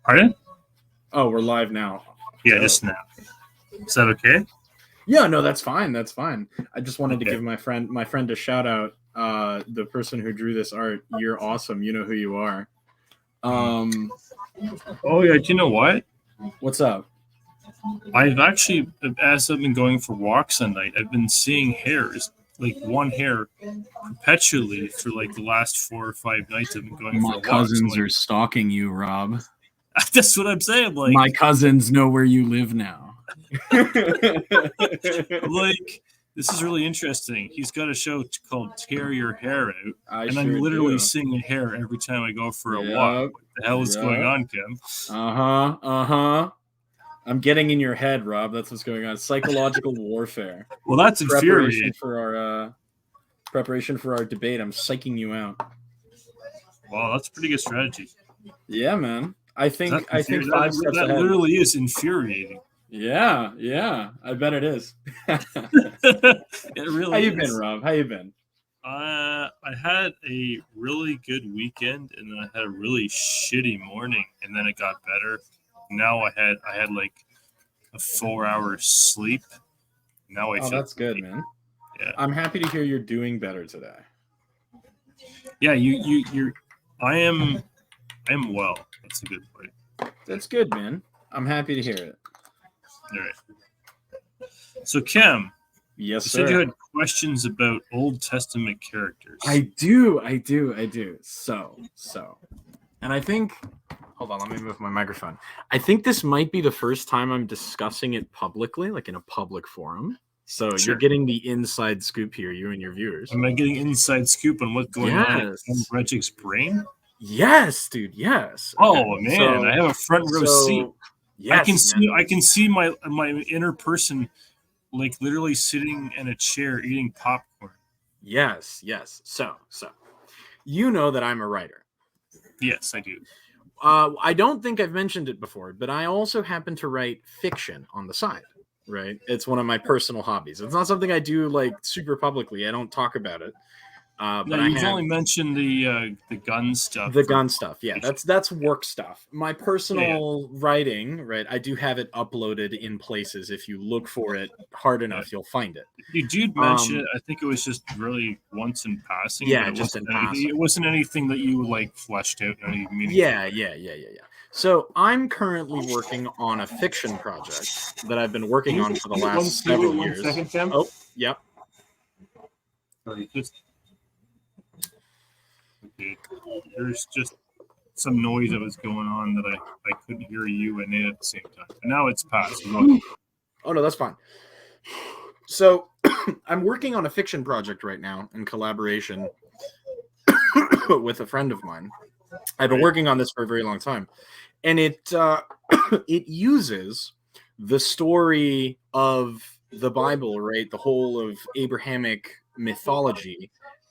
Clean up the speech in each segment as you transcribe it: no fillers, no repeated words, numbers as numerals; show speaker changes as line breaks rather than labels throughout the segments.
Pardon?
Oh, we're live now.
Yeah, just now. Is that okay?
Yeah, no, that's fine. That's fine. I just wanted to give my friend a shout out. The person who drew this art, you're awesome. You know who you are.
Oh yeah, do you know what?
What's up?
I've actually, as I've been going for walks at night, I've been seeing hairs, like one hair, perpetually for like the last 4 or 5 nights. I've been going for a walk.
My cousins are stalking you, Rob.
That's what I'm saying. Like,
my cousins know where you live now.
Like, this is really interesting. He's got a show called "Tear Your Hair Out," and I'm
sure
literally seeing a hair every time I go for a walk. What the hell is going on, Kim?
I'm getting in your head, Rob. That's what's going on. Psychological warfare.
Well, that's infuriating.
Preparation for our debate. I'm psyching you out.
Wow, that's a pretty good strategy.
Yeah, man. I think 5 steps
ahead. That literally is infuriating.
Yeah. I bet it is.
It really
How you been, Rob? How you been?
I had a really good weekend, and then I had a really shitty morning, and then it got better. Now I had like a 4-hour sleep. Now I feel
that's good, man. Yeah. I'm happy to hear you're doing better today.
Yeah, I am well. That's a good point.
That's good, man. I'm happy to hear it.
All right. So, Kim,
yes,
you
sir.
said you had questions about Old Testament characters.
I do. So, and I think, hold on, let me move my microphone. I think this might be the first time I'm discussing it publicly, like in a public forum. So You're getting the inside scoop here, you and your viewers.
Am I getting inside scoop on what's going on in Regic's brain?
Yes, dude. Yes.
Okay. Oh man, I have a front row seat. Yes, I can see my inner person, like literally sitting in a chair eating popcorn.
Yes. So you know that I'm a writer.
Yes, I do.
I don't think I've mentioned it before, but I also happen to write fiction on the side. Right, it's one of my personal hobbies. It's not something I do like super publicly. I don't talk about it.
But you've only mentioned the gun stuff.
The gun stuff, yeah. That's work stuff. My personal writing, right? I do have it uploaded in places. If you look for it hard enough, you'll find it.
You did mention it. I think it was just really once in passing.
Yeah, just in passing.
It wasn't anything that you like fleshed out.
Yeah. So I'm currently working on a fiction project that I've been working on for the last several years.
1 second, Tim?
Oh, yep.
Sorry, there's just some noise that was going on that I couldn't hear you and it at the same time. And now it's passed.
Oh, no, that's fine. So I'm working on a fiction project right now in collaboration with a friend of mine. I've been working on this for a very long time. And it uses the story of the Bible, right? The whole of Abrahamic mythology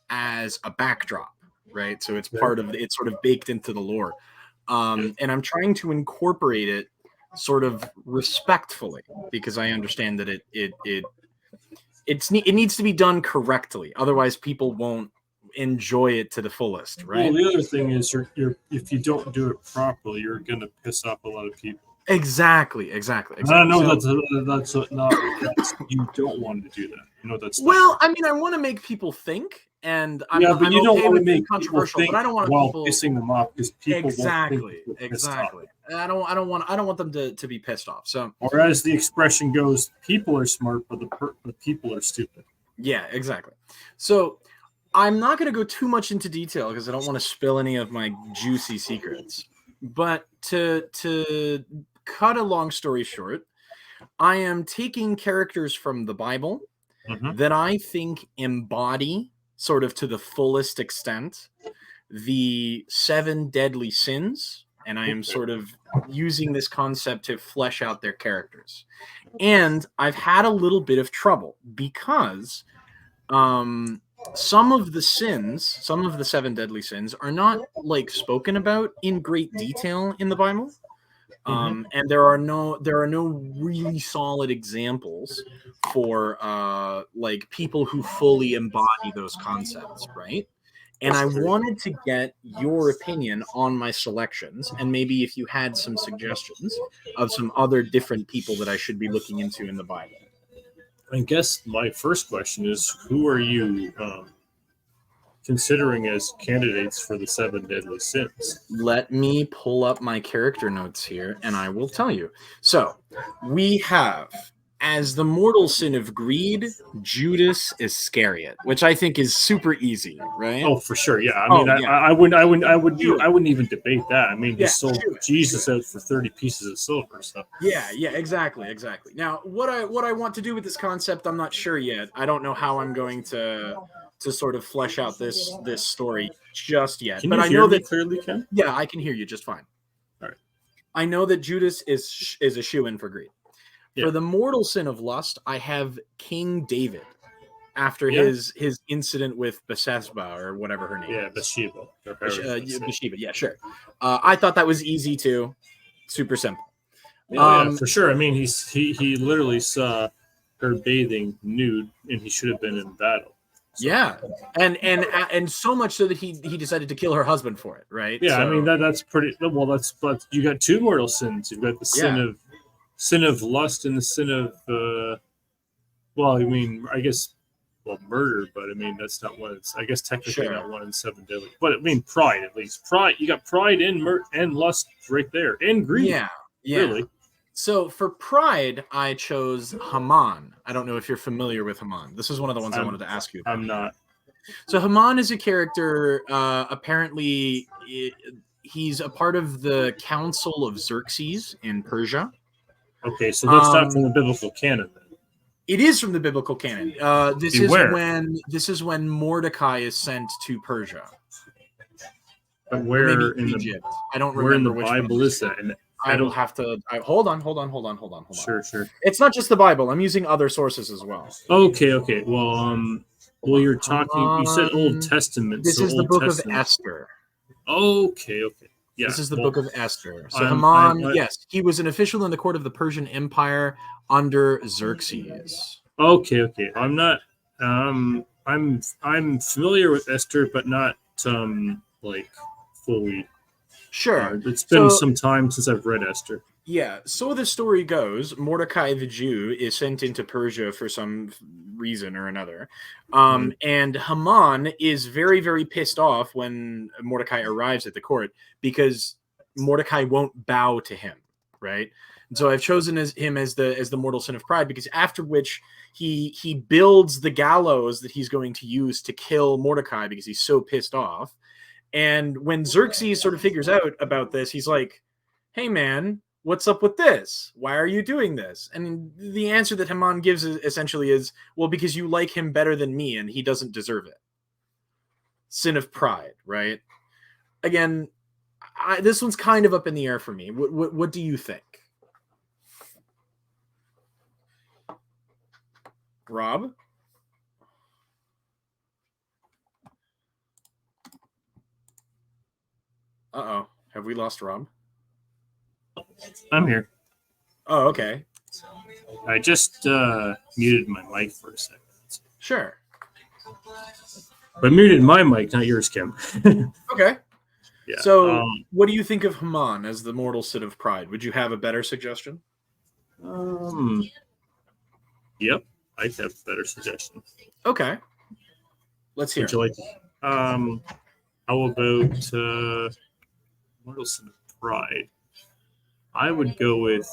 as a backdrop. Right, so it's part of it's sort of baked into the lore, and I'm trying to incorporate it sort of respectfully because I understand that it needs to be done correctly. Otherwise, people won't enjoy it to the fullest. Right.
Well, the other thing is, you're if you don't do it properly, you're going to piss off a lot of people.
Exactly.
I know that's not you don't want to do that. You know that's.
Well, I mean, I want to make people think. And
but you don't want to make
controversial, but I don't want people
pissing them off because people
exactly. And I don't want them to be pissed off. So,
or as the expression goes, people are smart, but the people are stupid.
Yeah, exactly. So, I'm not going to go too much into detail because I don't want to spill any of my juicy secrets. But to cut a long story short, I am taking characters from the Bible that I think embody, sort of to the fullest extent, the 7 deadly sins, and I am sort of using this concept to flesh out their characters. And I've had a little bit of trouble because some of the 7 deadly sins are not like spoken about in great detail in the Bible. And there are no really solid examples for like people who fully embody those concepts, right? and I wanted to get your opinion on my selections, and maybe if you had some suggestions of some other different people that I should be looking into in the Bible.
I guess my first question is, who are you considering as candidates for the 7 deadly sins?
Let me pull up my character notes here, and I will tell you. So, we have, as the mortal sin of greed, Judas Iscariot, which I think is super easy, right?
Oh, for sure. Yeah. I
Oh,
mean,
yeah.
I wouldn't
Sure.
even debate that. I mean, he
Yeah,
sold
do it,
Jesus
do it.
out for 30 pieces of silver. So
Yeah, exactly. Now, what I want to do with this concept, I'm not sure yet. I don't know how I'm going to sort of flesh out this story just yet.
can
But
you
I
hear
know
me
that
clearly, Ken?
yeah, I can hear you just fine.
All right.
I know that Judas is a shoe-in for greed.
Yeah.
For the mortal sin of lust, I have King David after
Yeah.
his incident with Bathsheba or whatever her name
Yeah,
is.
Bathsheba. Or however you say it.
Bathsheba, yeah, sure. I thought that was easy too. Super simple.
Yeah, for sure. I mean, he literally saw her bathing nude, and he should have been in battle. So,
Yeah, and so much so that he decided to kill her husband for it, right?
yeah,
So,
I mean that's pretty well. But you got 2 mortal sins. You've got the
yeah,
sin of lust and the sin of well, I mean, I guess murder, but I mean that's not one. It's I guess technically
sure.
not one in 7 deadly. But I mean pride at least. Pride. You got pride and lust right there, and greed.
Yeah.
Really.
So for pride, I chose Haman. I don't know if you're familiar with Haman. This is one of the ones I wanted to ask you about.
I'm not.
So Haman is a character. Apparently, he's a part of the Council of Xerxes in Persia.
Okay, so that's not from the biblical canon then.
It is from the biblical canon. This is when Mordecai is sent to Persia.
But where
in Egypt? I don't
where in
remember
the
which
Bible
one.
is that? And
I will have to. Hold on.
Sure.
It's not just the Bible. I'm using other sources as well.
Okay. Well, you're talking. You said Old Testament.
This
so
is the
Old
book
Testament.
of Esther.
Okay. Yeah.
This is the book of Esther. So
I'm,
yes, he was an official in the court of the Persian Empire under Xerxes.
Okay. I'm not. I'm familiar with Esther, but not like fully.
Sure.
It's been some time since I've read Esther.
Yeah. So the story goes, Mordecai the Jew is sent into Persia for some reason or another. And Haman is very, very pissed off when Mordecai arrives at the court because Mordecai won't bow to him, right? And so I've chosen him as the mortal sin of pride because after which he builds the gallows that he's going to use to kill Mordecai because he's so pissed off. And when Xerxes sort of figures out about this, he's like, hey, man, what's up with this? Why are you doing this? And the answer that Haman gives essentially is, well, because you like him better than me and he doesn't deserve it. Sin of pride, right? Again, this one's kind of up in the air for me. What do you think? Rob? Uh-oh. Have we lost Rob?
I'm here.
Oh, okay.
I just muted my mic for a second.
Sure.
But muted my mic, not yours, Kim.
Okay.
Yeah.
So, what do you think of Haman as the mortal sin of pride? Would you have a better suggestion?
Yep, I'd have a better suggestion.
Okay. Let's hear.
Would you like? How about mortal sin of pride? I would go with.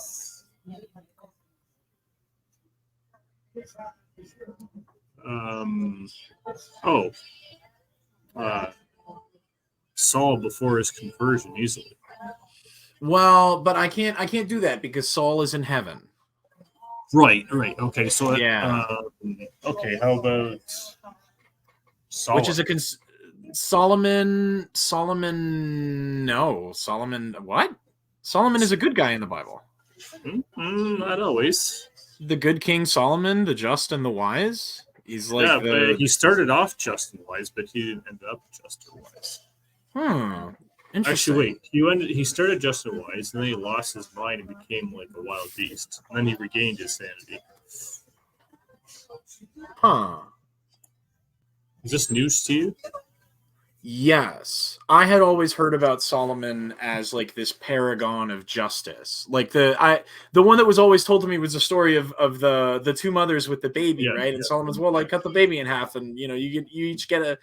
Saul before his conversion easily.
Well, but I can't do that because Saul is in heaven.
Right. Okay, so
yeah.
Okay, how about Solomon?
Which is Solomon? No, Solomon. What? Solomon is a good guy in the Bible.
Not always.
The good King Solomon, the just and the wise. He's like
but he started off just and wise, but he didn't end up just and wise.
Interesting.
Actually, wait. He started just and wise, and then he lost his mind and became like a wild beast. And then he regained his sanity.
Huh.
Is this news to you?
Yes, I had always heard about Solomon as like this paragon of justice. Like the one that was always told to me was the story of the two mothers with the baby,
Yeah,
right? And
yeah,
Solomon's, well,
yeah.
like cut the baby in half, and you each get a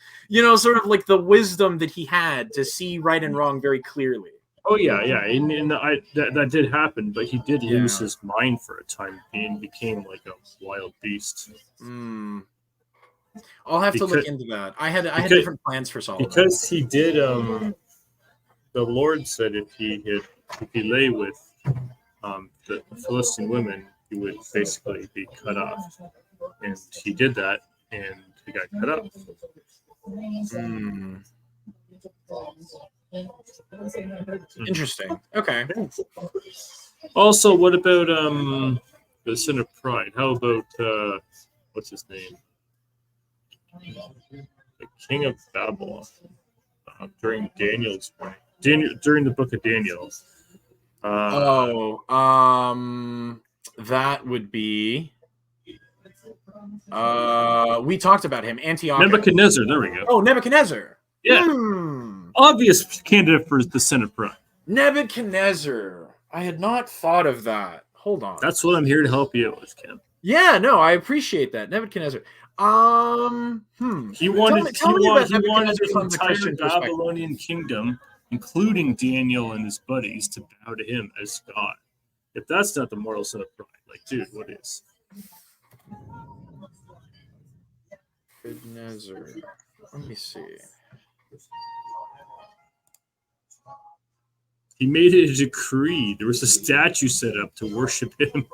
sort of like the wisdom that he had to see right and wrong very clearly.
Oh yeah, yeah, and that did happen, but he did lose
Yeah.
his mind for a time and became like a wild beast.
Hmm. I'll have to look
Because
into that. I had
because
different plans for Solomon.
because he did the Lord said if he lay with the Philistine women, he would basically be cut off, and he did that, and he got cut off.
Hmm. Interesting. Okay.
Also, what about the sin of pride? How about what's his name? The king of Babylon during Daniel's reign. During the book of Daniel.
Oh, that would be. We talked about him, Antiochus.
Nebuchadnezzar. There we go.
Oh, Nebuchadnezzar.
Yeah,
Hmm.
obvious candidate for the sin of pride.
Nebuchadnezzar. I had not thought of that. Hold on.
That's what I'm here to help you out with, Kim.
Yeah, no, I appreciate that. Nebuchadnezzar.
He wanted
Tell me about
he wanted
Nebuchadnezzar
the
from the
entire
Christian perspective.
Babylonian kingdom, including Daniel and his buddies, to bow to him as God. If that's not the moral sin of pride, like, dude, what is?
Nebuchadnezzar. Let me see.
He made it a decree. There was a statue set up to worship him.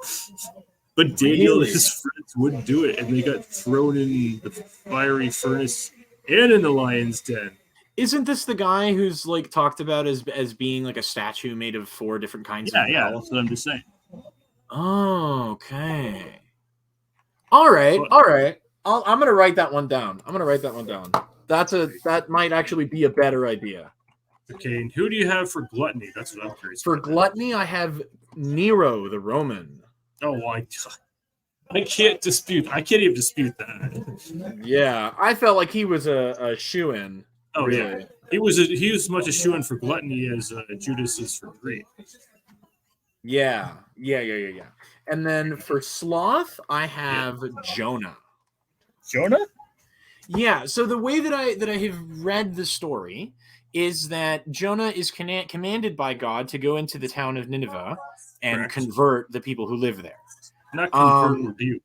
But Daniel and his friends wouldn't do it, and they got thrown in the fiery furnace and in the lion's den.
Isn't this the guy who's like talked about as being like a statue made of 4 different kinds of
Yeah,
metal?
that's what I'm just saying.
Oh, okay. All right. I'm gonna write that one down. That might actually be a better idea.
Okay, and who do you have for gluttony? That's what I'm curious
For
about.
gluttony, I have Nero the Roman.
Oh, I can't even dispute that.
Yeah, I felt like he was a shoo-in.
Oh
really.
yeah, he was as much a shoo-in for gluttony as Judas is for greed.
Yeah. And then for sloth, I have Jonah.
Jonah?
Yeah. So the way that I have read the story is that Jonah is commanded by God to go into the town of Nineveh and
Correct.
convert the people who live there.
Not convert, rebuke.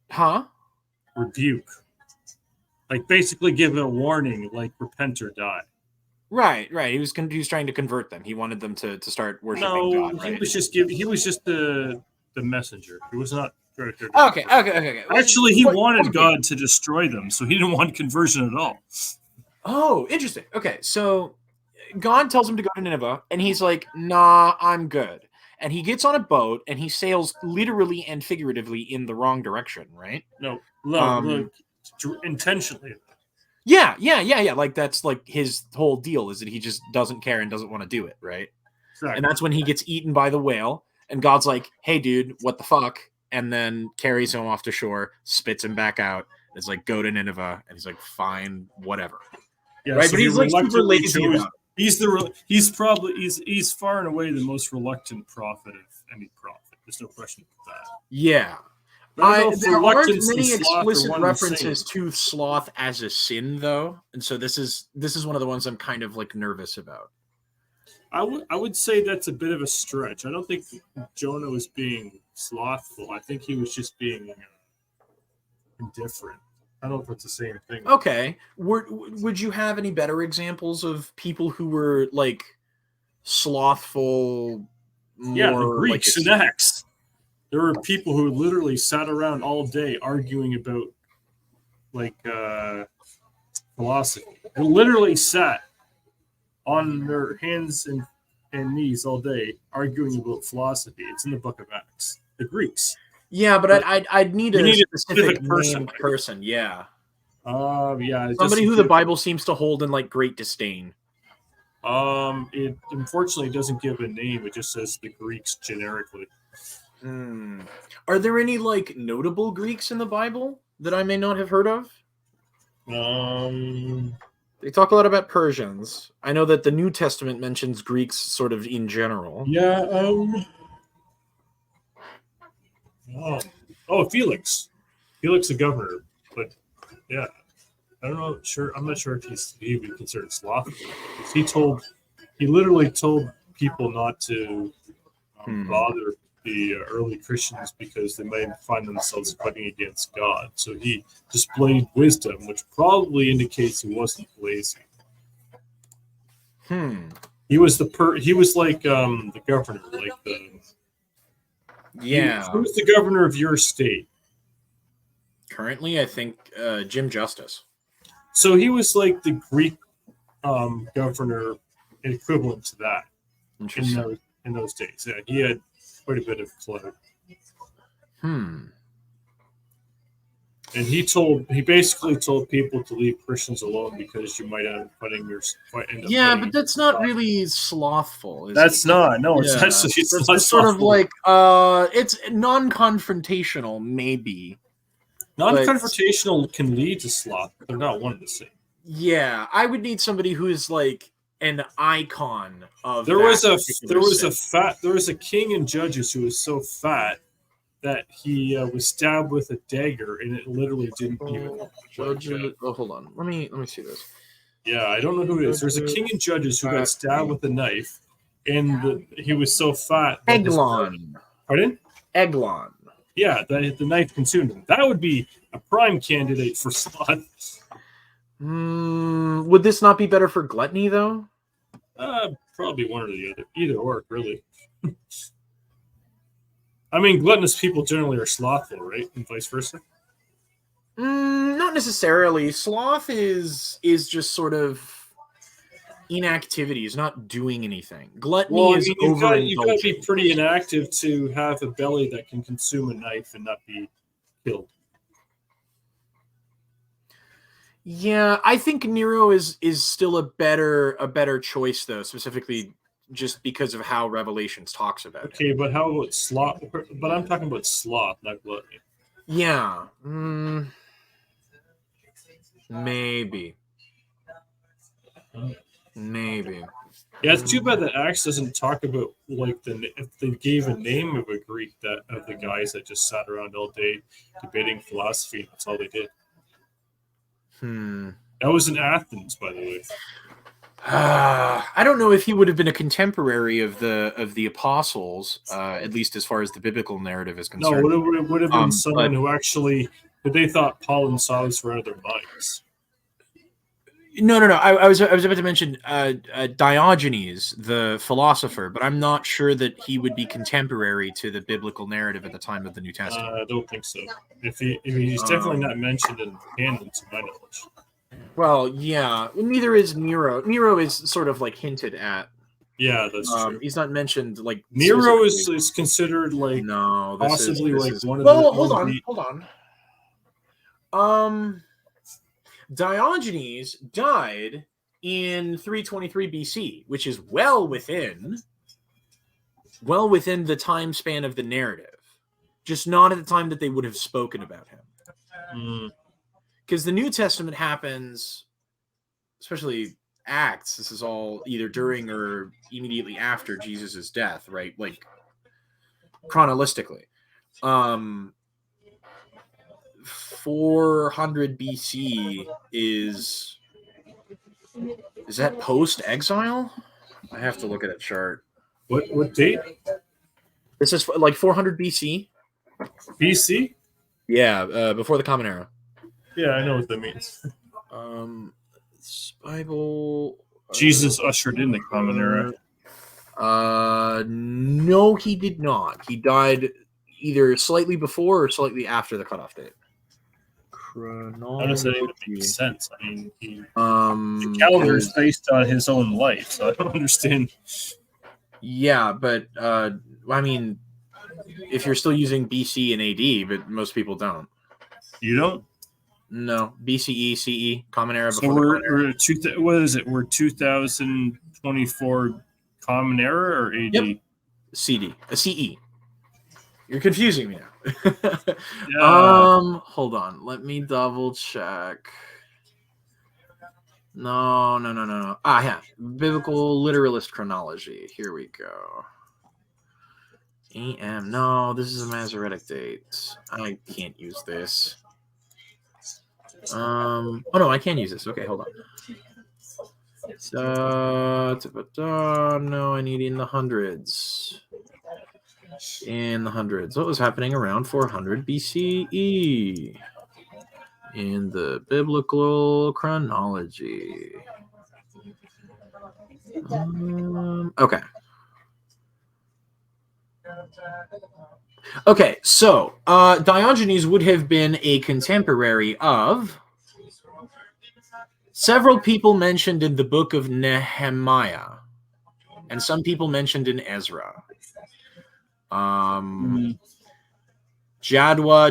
Huh?
Rebuke. Like basically give a warning, like repent or die.
Right. He was trying to convert them. He wanted them to start worshiping God. Right?
He was just the messenger. He was not.
Okay.
Actually, he wanted God to destroy them, so he didn't want conversion at all.
Oh, interesting. Okay, so God tells him to go to Nineveh, and he's like, "Nah, I'm good." And he gets on a boat, and he sails literally and figuratively in the wrong direction. Right?
No, intentionally.
Yeah. Like that's like his whole deal is that he just doesn't care and doesn't want to do it. Right? Exactly. And that's when he gets eaten by the whale, and God's like, "Hey, dude, what the fuck?" And then carries him off to shore, spits him back out. It's like, go to Nineveh, and he's like, "Fine, whatever."
Yeah,
right,
so
but he's like super lazy about
it. He's far and away the most reluctant prophet of any prophet. There's no question about that.
Yeah. There aren't many explicit references to sloth as a sin, though, and so this is one of the ones I'm kind of like nervous about.
I would say that's a bit of a stretch. I don't think Jonah was being slothful. I think he was just being indifferent. I don't know if it's the same thing.
Okay. Would you have any better examples of people who were like slothful?
Yeah, the Greeks and Acts. There were people who literally sat around all day arguing about like philosophy. They literally sat on their hands and knees all day arguing about philosophy. It's in the book of Acts. The Greeks.
Yeah, but I'd need a specific person. Yeah.
Yeah.
Somebody who the Bible seems to hold in like great disdain.
It unfortunately doesn't give a name. It just says the Greeks generically.
Are there any like notable Greeks in the Bible that I may not have heard of? They talk a lot about Persians. I know that the New Testament mentions Greeks sort of in general.
Yeah. Oh, Felix. Felix the governor. But yeah, I don't know. Sure, I'm not sure if he would be considered slothful. He literally told people not to bother the early Christians because they might find themselves fighting against God. So he displayed wisdom, which probably indicates he wasn't lazy. He was he was like the governor, like he was the governor of your state.
Currently, I think Jim Justice.
So he was like the Greek governor equivalent to that in those days. Yeah, he had quite a bit of clout. And he basically told people to leave Christians alone because you might end up fighting
but that's not really slothful.
That's not. No, it's actually
it's
not
sort of
slothful.
like it's non-confrontational, maybe.
Non-confrontational can lead to sloth. They're not one and the same.
Yeah, I would need somebody who is like an icon of.
There was a king in Judges who was so fat that he was stabbed with a dagger, and it literally didn't even.
Judges. Oh, hold on. Let me see this.
Yeah, I don't know who it is. There's a king in Judges who got stabbed with a knife, and he was so fat.
Eglon.
Pardon?
Eglon.
Yeah, the knife consumed him. That would be a prime candidate for sloth.
Would this not be better for gluttony, though?
Probably one or the other. Either or, really. I mean, gluttonous people generally are slothful, right? And vice versa?
Not necessarily. Sloth is just sort of inactivity. Is not doing anything. Gluttony is overindulgence.
You've got to be pretty inactive to have a belly that can consume a knife and not be killed.
Yeah, I think Nero is still a better choice, though, specifically just because of how Revelations talks about it.
Okay, but how about sloth? But I'm talking about sloth, not gluttony.
Yeah. Maybe.
Yeah, it's too bad that Acts doesn't talk about like if they gave a name of a Greek of the guys that just sat around all day debating philosophy. That's all they did. That was in Athens, by the way.
I don't know if he would have been a contemporary of the apostles, at least as far as the biblical narrative is concerned.
No, it would have been someone who actually they thought Paul and Silas were out of their minds.
No. I was about to mention Diogenes, the philosopher, but I'm not sure that he would be contemporary to the biblical narrative at the time of the New Testament.
I don't think so. If he's definitely not mentioned in canon, to my knowledge.
Well, yeah. Neither is Nero. Nero is sort of like hinted at.
Yeah, that's true.
He's not mentioned like
Nero is considered like possibly one of the.
Hold on. Diogenes died in 323 BC, which is well within the time span of the narrative, just not at the time that they would have spoken about him. Because the New Testament happens, especially Acts, this is all either during or immediately after Jesus' death, right? Like chronologically. 400 BC is that post-exile? I have to look at a chart.
What date?
This is like 400 BC.
BC?
Yeah, before the Common Era.
Yeah, I know what that means.
Bible.
Jesus ushered in the Common Era.
No, he did not. He died either slightly before or slightly after the cutoff date.
How does that even make sense? I mean, the calendar is based on his own life, so I don't understand.
Yeah, but I mean, if you're still using BC and AD, but most people don't.
You don't?
No, BCE, CE, Common Era.
So what is it? We're 2024 Common Era or AD?
Yep. CE. You're confusing me now.
Yeah.
Hold on. Let me double check. No. Yeah. Biblical literalist chronology. Here we go. AM. No, this is a Masoretic date. I can't use this. Oh no, I can use this. Okay, hold on. No, I need in the hundreds. In the hundreds. What was happening around 400 BCE in the biblical chronology? Okay. Okay, so Diogenes would have been a contemporary of several people mentioned in the book of Nehemiah, and some people mentioned in Ezra. Jadwa,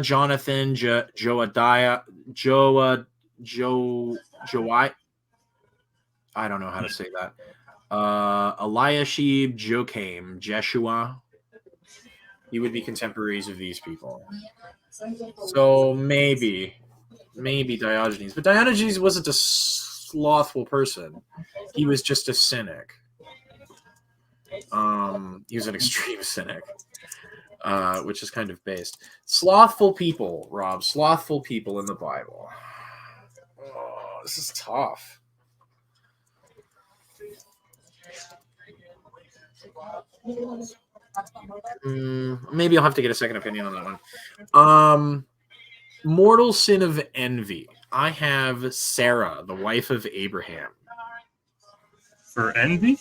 Jonathan, Joadiah, Joai. I don't know how to say that. Eliashib, Joachim, Jeshua. He would be contemporaries of these people. So maybe Diogenes. But Diogenes wasn't a slothful person. He was just a cynic. He was an extreme cynic, which is kind of based. Slothful people, Rob. Slothful people in the Bible. Oh, this is tough. Maybe I'll have to get a second opinion on that one. Mortal sin of envy. I have Sarah, the wife of Abraham.
For envy?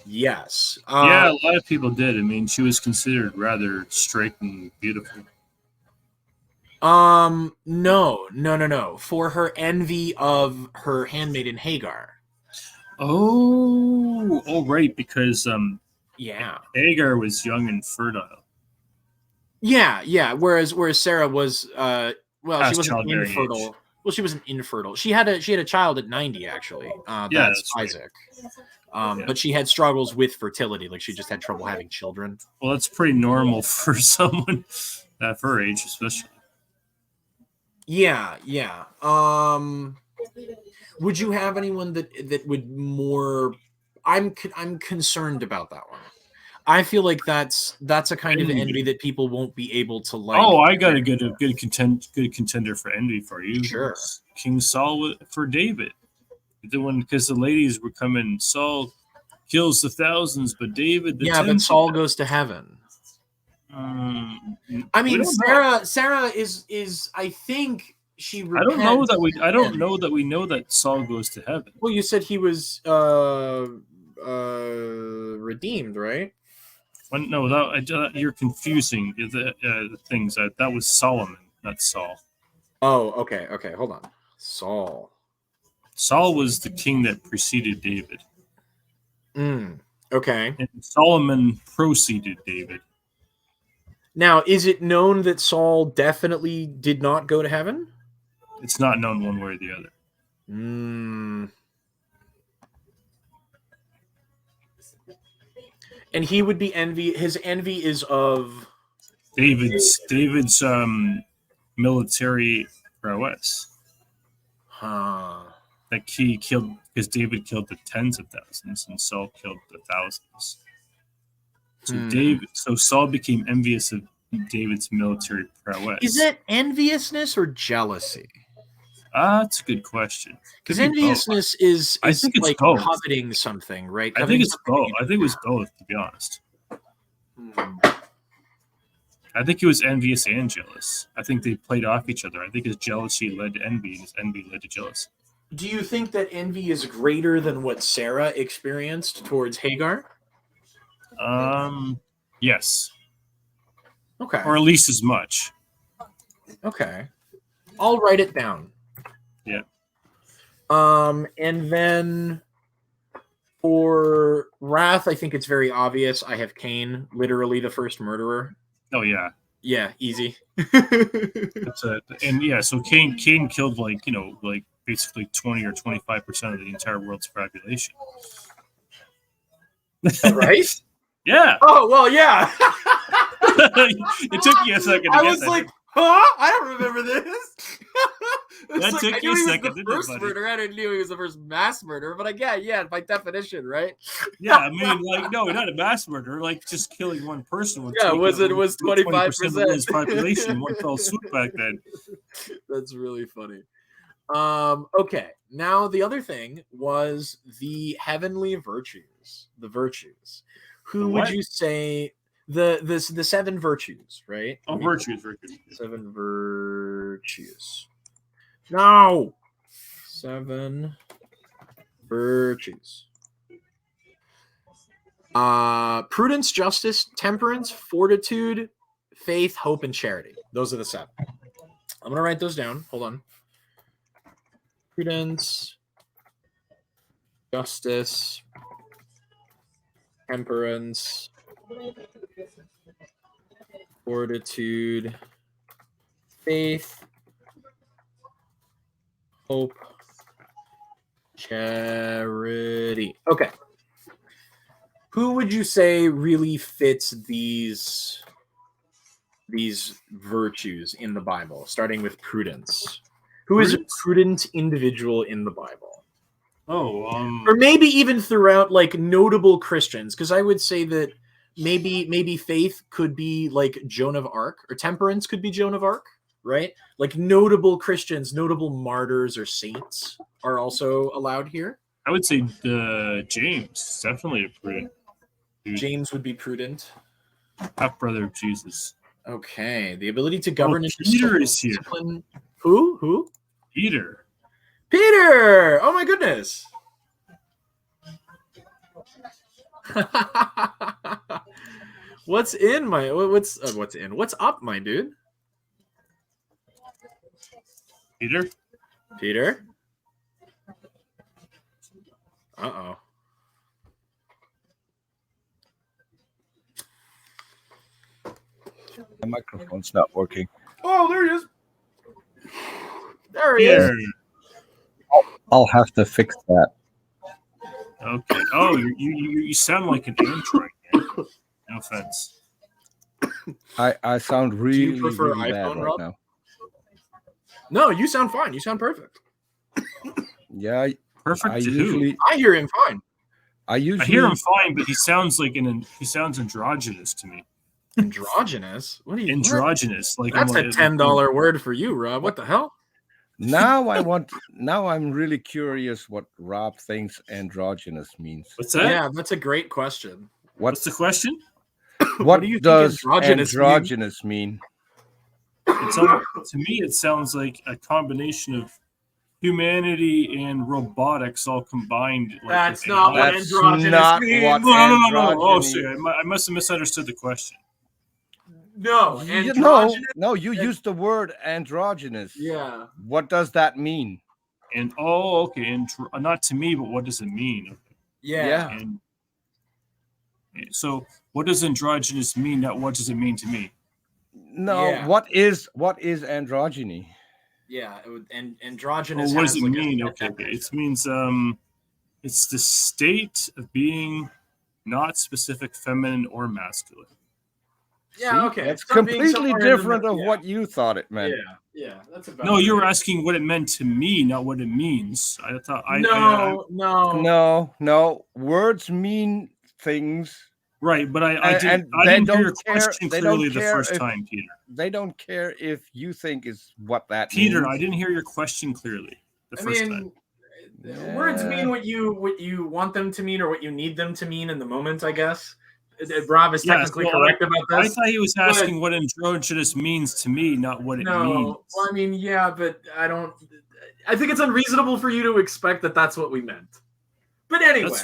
Yes.
Yeah, a lot of people did. I mean, she was considered rather straight and beautiful.
No. For her envy of her handmaiden Hagar.
Oh, right, because
yeah,
Hagar was young and fertile.
Yeah. Whereas Sarah was she wasn't infertile.
Age.
Well, she wasn't infertile. She had a child at 90 actually. That's Isaac. Right. But she had struggles with fertility. Like she just had trouble having children.
Well, that's pretty normal for someone at her age, especially.
Yeah. Would you have anyone that would more? I'm concerned about that one. I feel like that's a kind of envy that people won't be able to like.
Oh, I got a good contender for envy for you.
Sure.
King Saul for David. The one because the ladies were coming. Saul kills the thousands, but David.
But Saul goes to heaven. I mean, Sarah is. I think she.
I don't know that we know that Saul goes to heaven.
Well, you said he was redeemed, right?
No, you're confusing the things. That was Solomon, not Saul.
Oh, okay. Hold on. Saul
was the king that preceded David.
Okay.
And Solomon preceded David.
Now, is it known that Saul definitely did not go to heaven?
It's not known one way or the other.
And he would be his envy is of
David's military prowess. That he killed because David killed the tens of thousands and Saul killed the thousands. So Saul became envious of David's military prowess.
Is it enviousness or jealousy?
That's a good question.
Because enviousness is
I think it's
like
both.
coveting something, right?
I think it's both. I think it was both, to be honest. I think he was envious and jealous. I think they played off each other. I think his jealousy led to envy, and his envy led to jealousy.
Do you think that envy is greater than what Sarah experienced towards Hagar?
Yes.
Okay.
Or at least as much.
Okay. I'll write it down.
Yeah.
And then for wrath, I think it's very obvious. I have Cain, literally the first murderer.
Oh yeah.
Yeah, easy.
So Cain killed like basically 20 or 25% of the entire world's population.
Right?
Yeah.
Oh well, yeah.
It took you a second.
I was like, huh? I don't remember this.
That
like,
took
I
you
knew
a
he was
second,
the
didn't it,
first
buddy?
murderer. I didn't know he was the first mass murderer, but yeah, by definition, right?
Yeah, I mean, like, no, not a mass murderer. Like, just killing one person would
Yeah,
take
was
out
it was
20%
25%.
of the world's population in one fell swoop back then.
That's really funny. Okay, now the other thing was the heavenly virtues, the virtues. Who
The
would
what?
you say the 7 virtues, right?
Oh, virtues.
7 virtues. No. 7 virtues. Prudence, justice, temperance, fortitude, faith, hope, and charity. Those are the 7. I'm gonna write those down. Hold on. Prudence, justice, temperance, fortitude, faith, hope, charity. Okay. Who would you say really fits these virtues in the Bible, starting with prudence? Who is a prudent individual in the Bible?
Oh,
or maybe even throughout like notable Christians, because I would say that maybe faith could be like Joan of Arc, or temperance could be Joan of Arc, right? Like notable Christians, notable martyrs or saints are also allowed here.
I would say James, definitely a prudent dude.
James would be prudent.
Half brother of Jesus.
Okay, the ability to govern and
Peter is here.
discipline. Who?
Peter.
Peter! Oh my goodness! What's up, my dude?
Peter.
Peter? Uh-oh.
The microphone's not working.
Oh, there he is. There he is.
I'll have to fix that.
Okay. Oh, you sound like an android, man. No offense.
I sound really,
prefer
really bad
iPhone,
right
Rob?
now.
No, you sound fine. You sound perfect.
Yeah,
Perfect
I
to
usually
who?
I hear him fine.
I usually
I hear him fine, but he sounds like he sounds androgynous to me.
Androgynous? What do you?
Androgynous, like
That's
I'm
a $10 word for you, Rob. What the hell?
now I'm really curious what Rob thinks androgynous means.
What's that?
Yeah, that's a great question.
What's the question?
What
do you think
does
androgynous
mean?
To me, it sounds like a combination of humanity and robotics all combined. Like,
That's not what
That's
androgynous
not
means.
what
No. Oh,
androgyny-
sorry. I must have misunderstood the question.
No,
No,
androgynous.
you used the word androgynous.
Yeah.
What does that mean?
And okay, and not to me, but what does it mean?
Yeah.
And so, what does androgynous mean? Not what does it mean to me?
No,
Yeah.
what is androgyny?
Yeah. And androgynous.
What does
has
it
like
mean?
a
Okay.
definition.
It means it's the state of being not specific, feminine or masculine.
Yeah.
See?
Okay.
That's
Stop being
completely
somewhere in the
different
middle.
of what you thought it meant.
Yeah. That's about.
No, you were
right.
asking what it meant to me, not what it means. I thought
No. Words mean things.
Right, but I
And
didn't
they
hear your
don't care-
question
they don't
clearly the
care
first
if-
time, Peter.
They don't care if you think is what that
Peter,
means.
I didn't hear your question clearly the first time.
Words mean what you want them to mean or what you need them to mean in the moment, I guess. Rob is technically correct about
I
this.
thought he was asking what androgynous means to me, not what it means.
Well, I mean, yeah, but I think it's unreasonable for you to expect that that's what we meant. But anyway.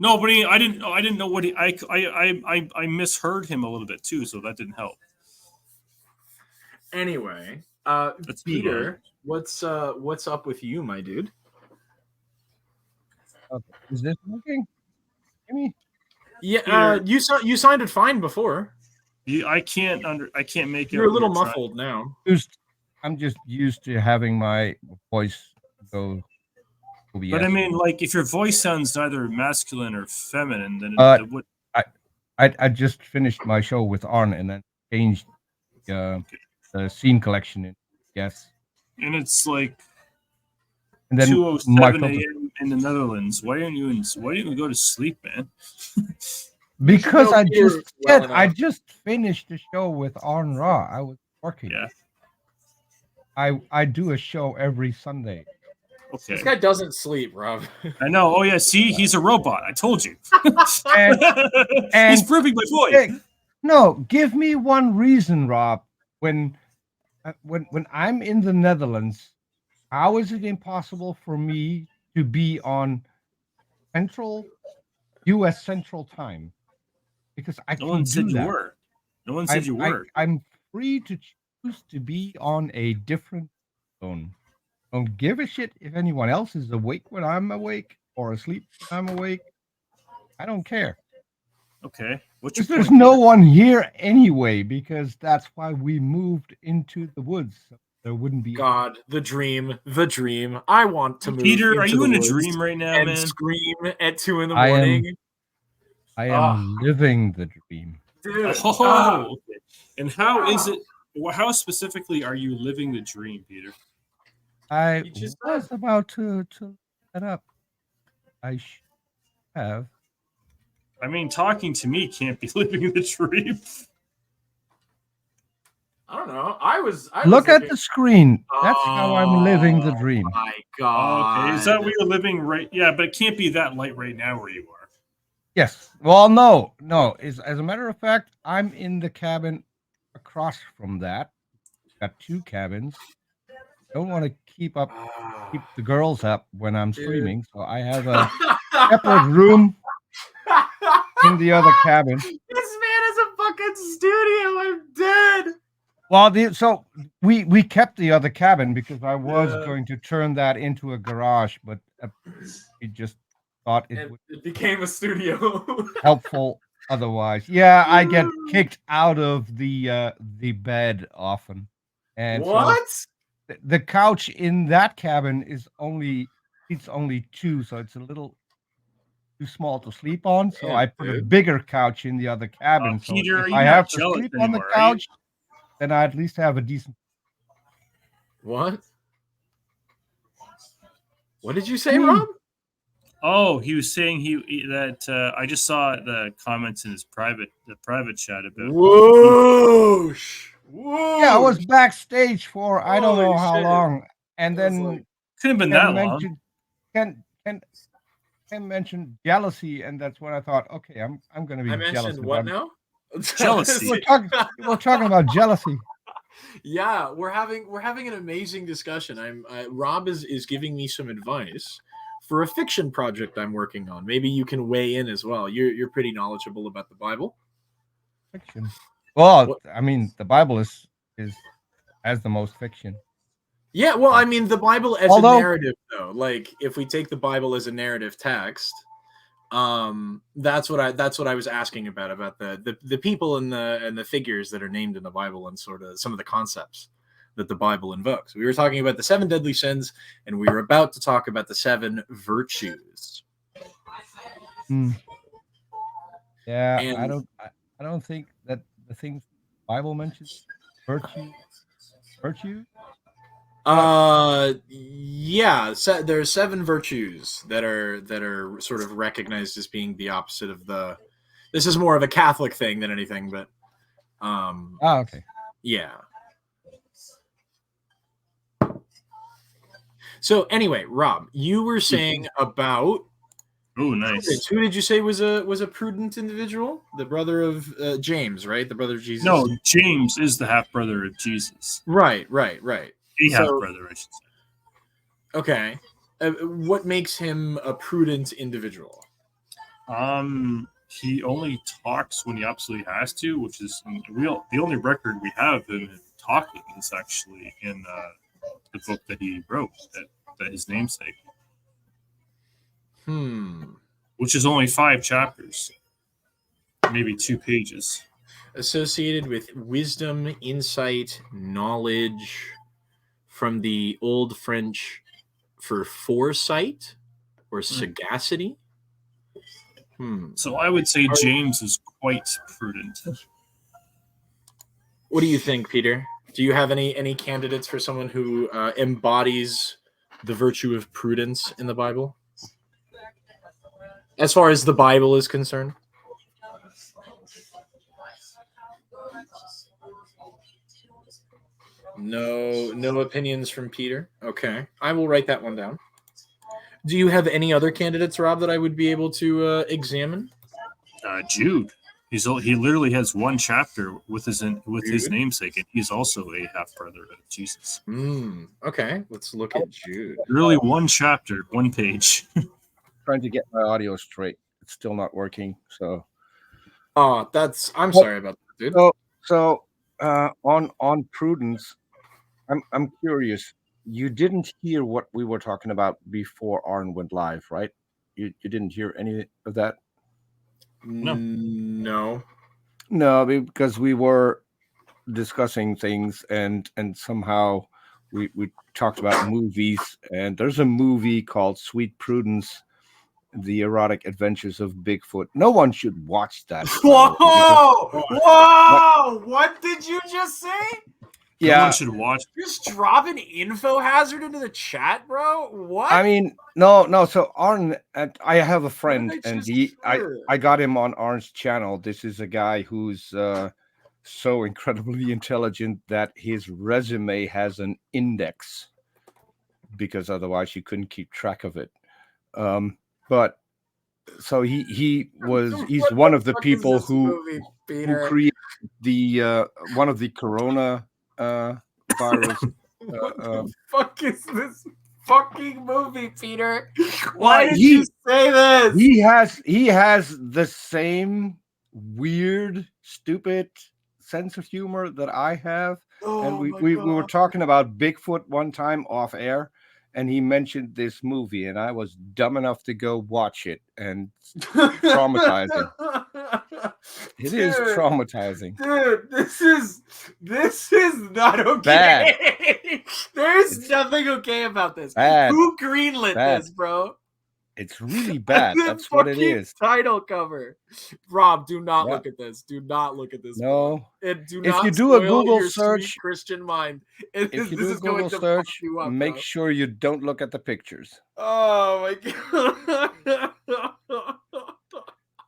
No, but I didn't know what I misheard him a little bit too, so that didn't help.
Anyway,
That's
Peter, what's up with you, my dude?
Okay. Is this working? Jimmy?
Yeah, you sounded fine before.
I can't make it.
You're a little muffled now.
I'm just used to having my voice go. OBS.
But I mean, like, if your voice sounds neither masculine or feminine, then it would.
I just finished my show with Arn and then changed the scene collection in. Yes.
And it's like
And then
2:07 a.m. in the Netherlands. Why didn't you go to sleep, man?
because I
Peter
just
well
said I
enough.
just finished the show with On Raw. I was working.
Yeah.
I do a show every Sunday.
Okay.
This guy doesn't sleep, Rob.
I know. Oh yeah. See, he's a robot. I told you.
And
He's proving my point.
hey, no, give me one reason, Rob. When I'm in the Netherlands, how is it impossible for me to be on U.S. Central Time? Because I
No
can
one
do
said you
that.
were. No one said you were.
I'm free to choose to be on a different zone. Don't give a shit if anyone else is awake when I'm awake or asleep when I'm awake. I don't care.
Okay. What's your
Because there's
point,
no
Peter?
one here anyway, because that's why we moved into the woods. So there wouldn't be.
God, the dream. I want to move
Peter, are
into
you
the
in a
woods
dream right now,
and
man?
scream at 2 in the
I am-
morning.
I am living the dream.
Dude.
Oh, okay. And how is it? How specifically are you living the dream, Peter?
I
You just
was
said.
about to set up. I should have.
I mean, talking to me can't be living the dream.
I don't know. I was
Look at
looking-
the screen. That's how I'm living the dream.
Oh my
Oh,
God.
okay. Is that where you're living right? Yeah, but it can't be that light right now where you are.
Yes. Well, no. As a matter of fact, I'm in the cabin across from that. Got two cabins. Don't want to keep the girls up when I'm
Dude.
streaming, so I have a separate room in the other cabin.
This man is a fucking studio. I'm dead.
Well, so we kept the other cabin because I was
Yeah.
going to turn that into a garage, but we just thought it would
It became a studio.
be helpful otherwise. Yeah, I get kicked out of the bed often, and
What?
so the couch in that cabin it's only two, so it's a little too small to sleep on. So
Damn,
I put a
dude.
bigger couch in the other cabin. So
Peter,
if
are you
I
not
have to
jealous
sleep on the
anymore, are you?
couch, then I at least have a decent.
What? What did you say, Rob?
Oh, he was saying that I just saw the comments in his private chat about.
Whoosh. Whoa.
Yeah, I was backstage for I don't know
Holy
how
shit.
long, and
I was
then
like-
Couldn't have been
Ken
that long.
mentioned Ken mentioned jealousy, and that's when I thought, okay, I'm going to be
I
jealous.
mentioned what now?
Jealousy.
We're talking about jealousy.
Yeah, we're having an amazing discussion. Rob is giving me some advice for a fiction project I'm working on. Maybe you can weigh in as well. You're pretty knowledgeable about the Bible.
Fiction. Well,
What-
I mean, the Bible has the most fiction.
Yeah, well, I mean the Bible as
Although-
a narrative though. Like if we take the Bible as a narrative text, that's what I was asking about the people and the figures that are named in the Bible and sort of some of the concepts that the Bible invokes. We were talking about the 7 deadly sins, and we were about to talk about the 7 virtues.
Yeah,
And
I don't think that the things the Bible mentions virtue.
yeah, there's 7 virtues that are sort of recognized as being the opposite of the. This is more of a Catholic thing than anything, but
Okay.
yeah. So anyway, Rob, you were saying about
Oh, nice.
who did you say was a prudent individual? The brother of James, right? The brother of Jesus.
No, James is the half brother of Jesus.
Right.
A half brother, I should say.
Okay. What makes him a prudent individual?
He only talks when he absolutely has to, which is the only record we have of him talking is actually in the book that he wrote, that his namesake, which is only 5 chapters, maybe 2 pages.
Associated with wisdom, insight, knowledge, from the Old French for foresight or sagacity.
So I would say James is quite prudent.
What do you think, Peter? Do you have any candidates for someone who embodies the virtue of prudence in the Bible? As far as the Bible is concerned? No opinions from Peter. Okay, I will write that one down. Do you have any other candidates, Rob, that I would be able to examine?
Jude. He literally has one chapter with his
Jude?
namesake, and he's also a half brother of Jesus.
Okay, let's look at Jude.
Really, one chapter, one page.
Trying to get my audio straight. It's still not working. So.
Oh, I'm sorry about that, dude.
So on prudence, I'm curious. You didn't hear what we were talking about before Arn went live, right? You didn't hear any of that?
No,
because we were discussing things and somehow we talked about movies, and there's a movie called Sweet Prudence, The Erotic Adventures of Bigfoot. No one should watch that.
Whoa! What did you just say?
Yeah,
no one should watch.
Just drop an info hazard into the chat, bro. What?
I mean, no. So Arn, I have a friend, and
I
I got him on Arn's channel. This is a guy who's so incredibly intelligent that his resume has an index, because otherwise you couldn't keep track of it. But so he's one of the people who created the one of the corona virus.
What the fuck is this fucking movie, Peter? Why did you say this?
He has the same weird, stupid sense of humor that I have. And we were talking about Bigfoot one time off air, and he mentioned this movie, and I was dumb enough to go watch it, and traumatizing. It is traumatizing.
Dude, this is not okay.
Bad.
There's nothing okay about this.
Bad.
Who greenlit this, bro?
It's really bad. That's what it is.
Title cover. Rob, do not look at this. Do not look at this.
No.
If
you do a Google search,
Christian mind.
If you do a Google search, make sure you don't look at the pictures.
Oh my god.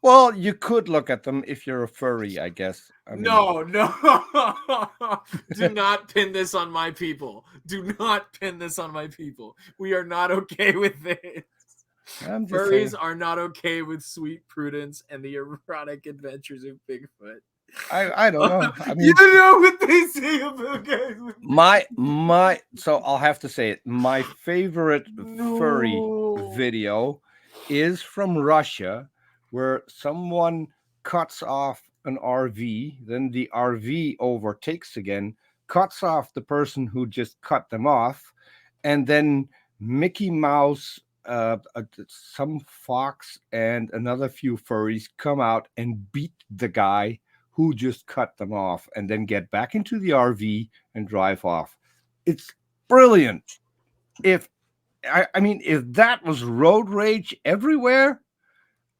Well, you could look at them if you're a furry, I guess.
No. Do not pin this on my people. Do not pin this on my people. We are not okay with this. Furries are not okay with Sweet Prudence and the Erotic Adventures of Bigfoot.
I don't know. I mean,
you know what they say about guys with
my so I'll have to say it. My favorite furry video is from Russia, where someone cuts off an RV, then the RV overtakes again, cuts off the person who just cut them off, and then Mickey Mouse, some fox, and another few furries come out and beat the guy who just cut them off, and then get back into the RV and drive off. It's brilliant. If that was road rage everywhere,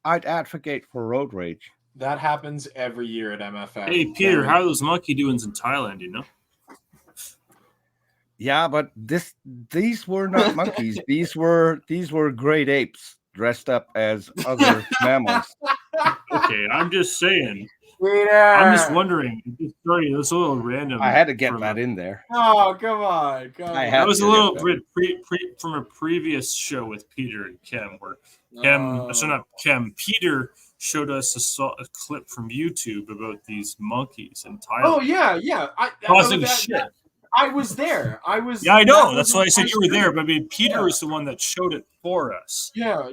I'd advocate for road rage.
That happens every year at MFF.
Hey, Peter, how are those monkey doings in Thailand, you know?
Yeah, but these were not monkeys. These were great apes dressed up as other mammals.
Okay, I'm just saying.
Peter!
I'm just wondering. Sorry, that's a little random.
I had to get that in there.
Oh, come on.
That was a little from a previous show with Peter and Kem, where Peter showed us a clip from YouTube about these monkeys in Thailand.
Oh, yeah.
Causing shit.
I was there.
Yeah, I know. That's why I said you were there. But I mean, Peter was the one that showed it for us.
Yeah.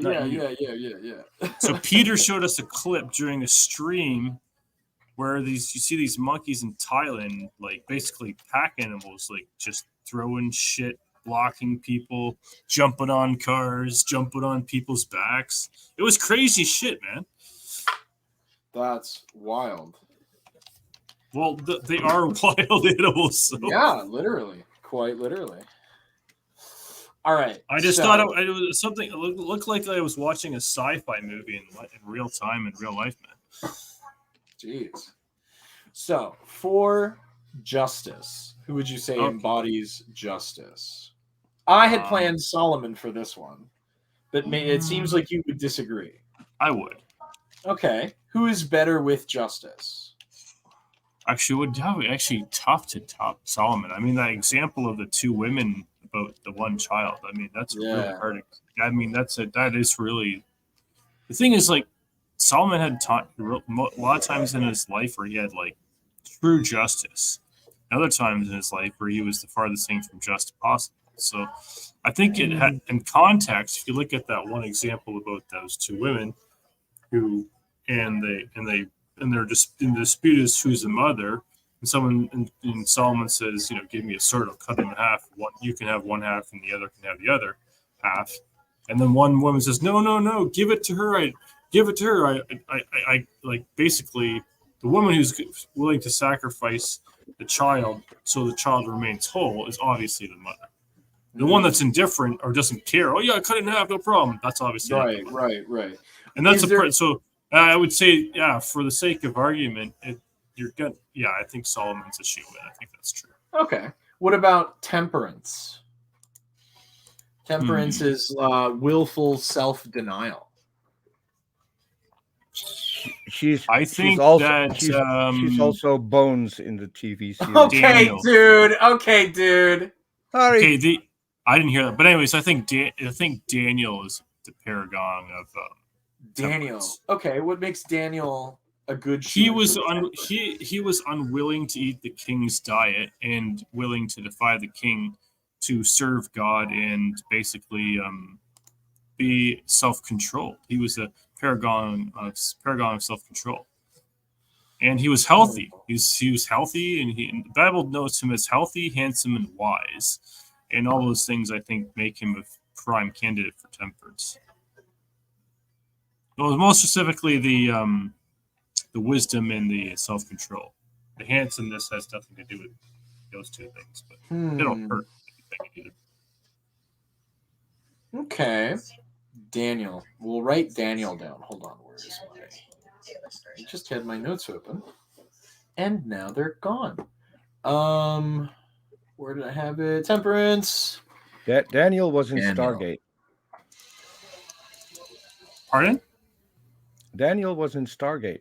So Peter showed us a clip during a stream where you see these monkeys in Thailand, like basically pack animals, like just throwing shit, blocking people, jumping on cars, jumping on people's backs. It was crazy shit, man.
That's wild.
Well, they are wild animals. So.
Yeah, literally. Quite literally. All right.
I just thought it was something. It looked like I was watching a sci-fi movie in real time, in real life, man.
Jeez. So, for justice, who would you say embodies justice? I had planned Solomon for this one, but it seems like you would disagree.
I would.
Okay. Who is better with justice?
Actually, it would be actually tough to top Solomon. I mean, that example of the two women about the one child. I mean, that's really hard. I mean, that is really. The thing is, like, Solomon had taught a lot of times in his life where he had like true justice. Other times in his life where he was the farthest thing from just possible. So, I think it had in context. If you look at that one example about those two women, who and they're just in the dispute is who's the mother. And someone and Solomon says, give me a sword, I'll cut it in half. One, you can have one half, and the other can have the other half. And then one woman says, no, give it to her. I like basically the woman who's willing to sacrifice the child so the child remains whole is obviously the mother. The one that's indifferent or doesn't care, oh yeah, cut it in half, no problem. That's obviously
right.
And that's so I would say, yeah, for the sake of argument, you're good. Yeah, I think Solomon's a shoe-in. I think that's true.
Okay. What about temperance? Temperance is willful self-denial.
She's
she's
also Bones in the TV series.
Okay, dude.
Sorry.
Okay, I didn't hear that, but anyways, I think Daniel is the paragon of
Daniel.
temperance.
Okay, what makes Daniel a good?
He was he was unwilling to eat the king's diet and willing to defy the king to serve God and basically be self-controlled. He was a paragon of self-control, and he was healthy. He was healthy, and the Bible notes him as healthy, handsome, and wise, and all those things I think make him a prime candidate for temperance. Well, most specifically the wisdom and the self-control. The handsomeness has nothing to do with those two things, but they don't hurt anything either.
Okay. Daniel. We'll write Daniel down. Hold on. Where is my... I just had my notes open. And now they're gone. Where did I have it? Temperance.
Daniel was in Stargate.
Pardon?
Daniel was in Stargate.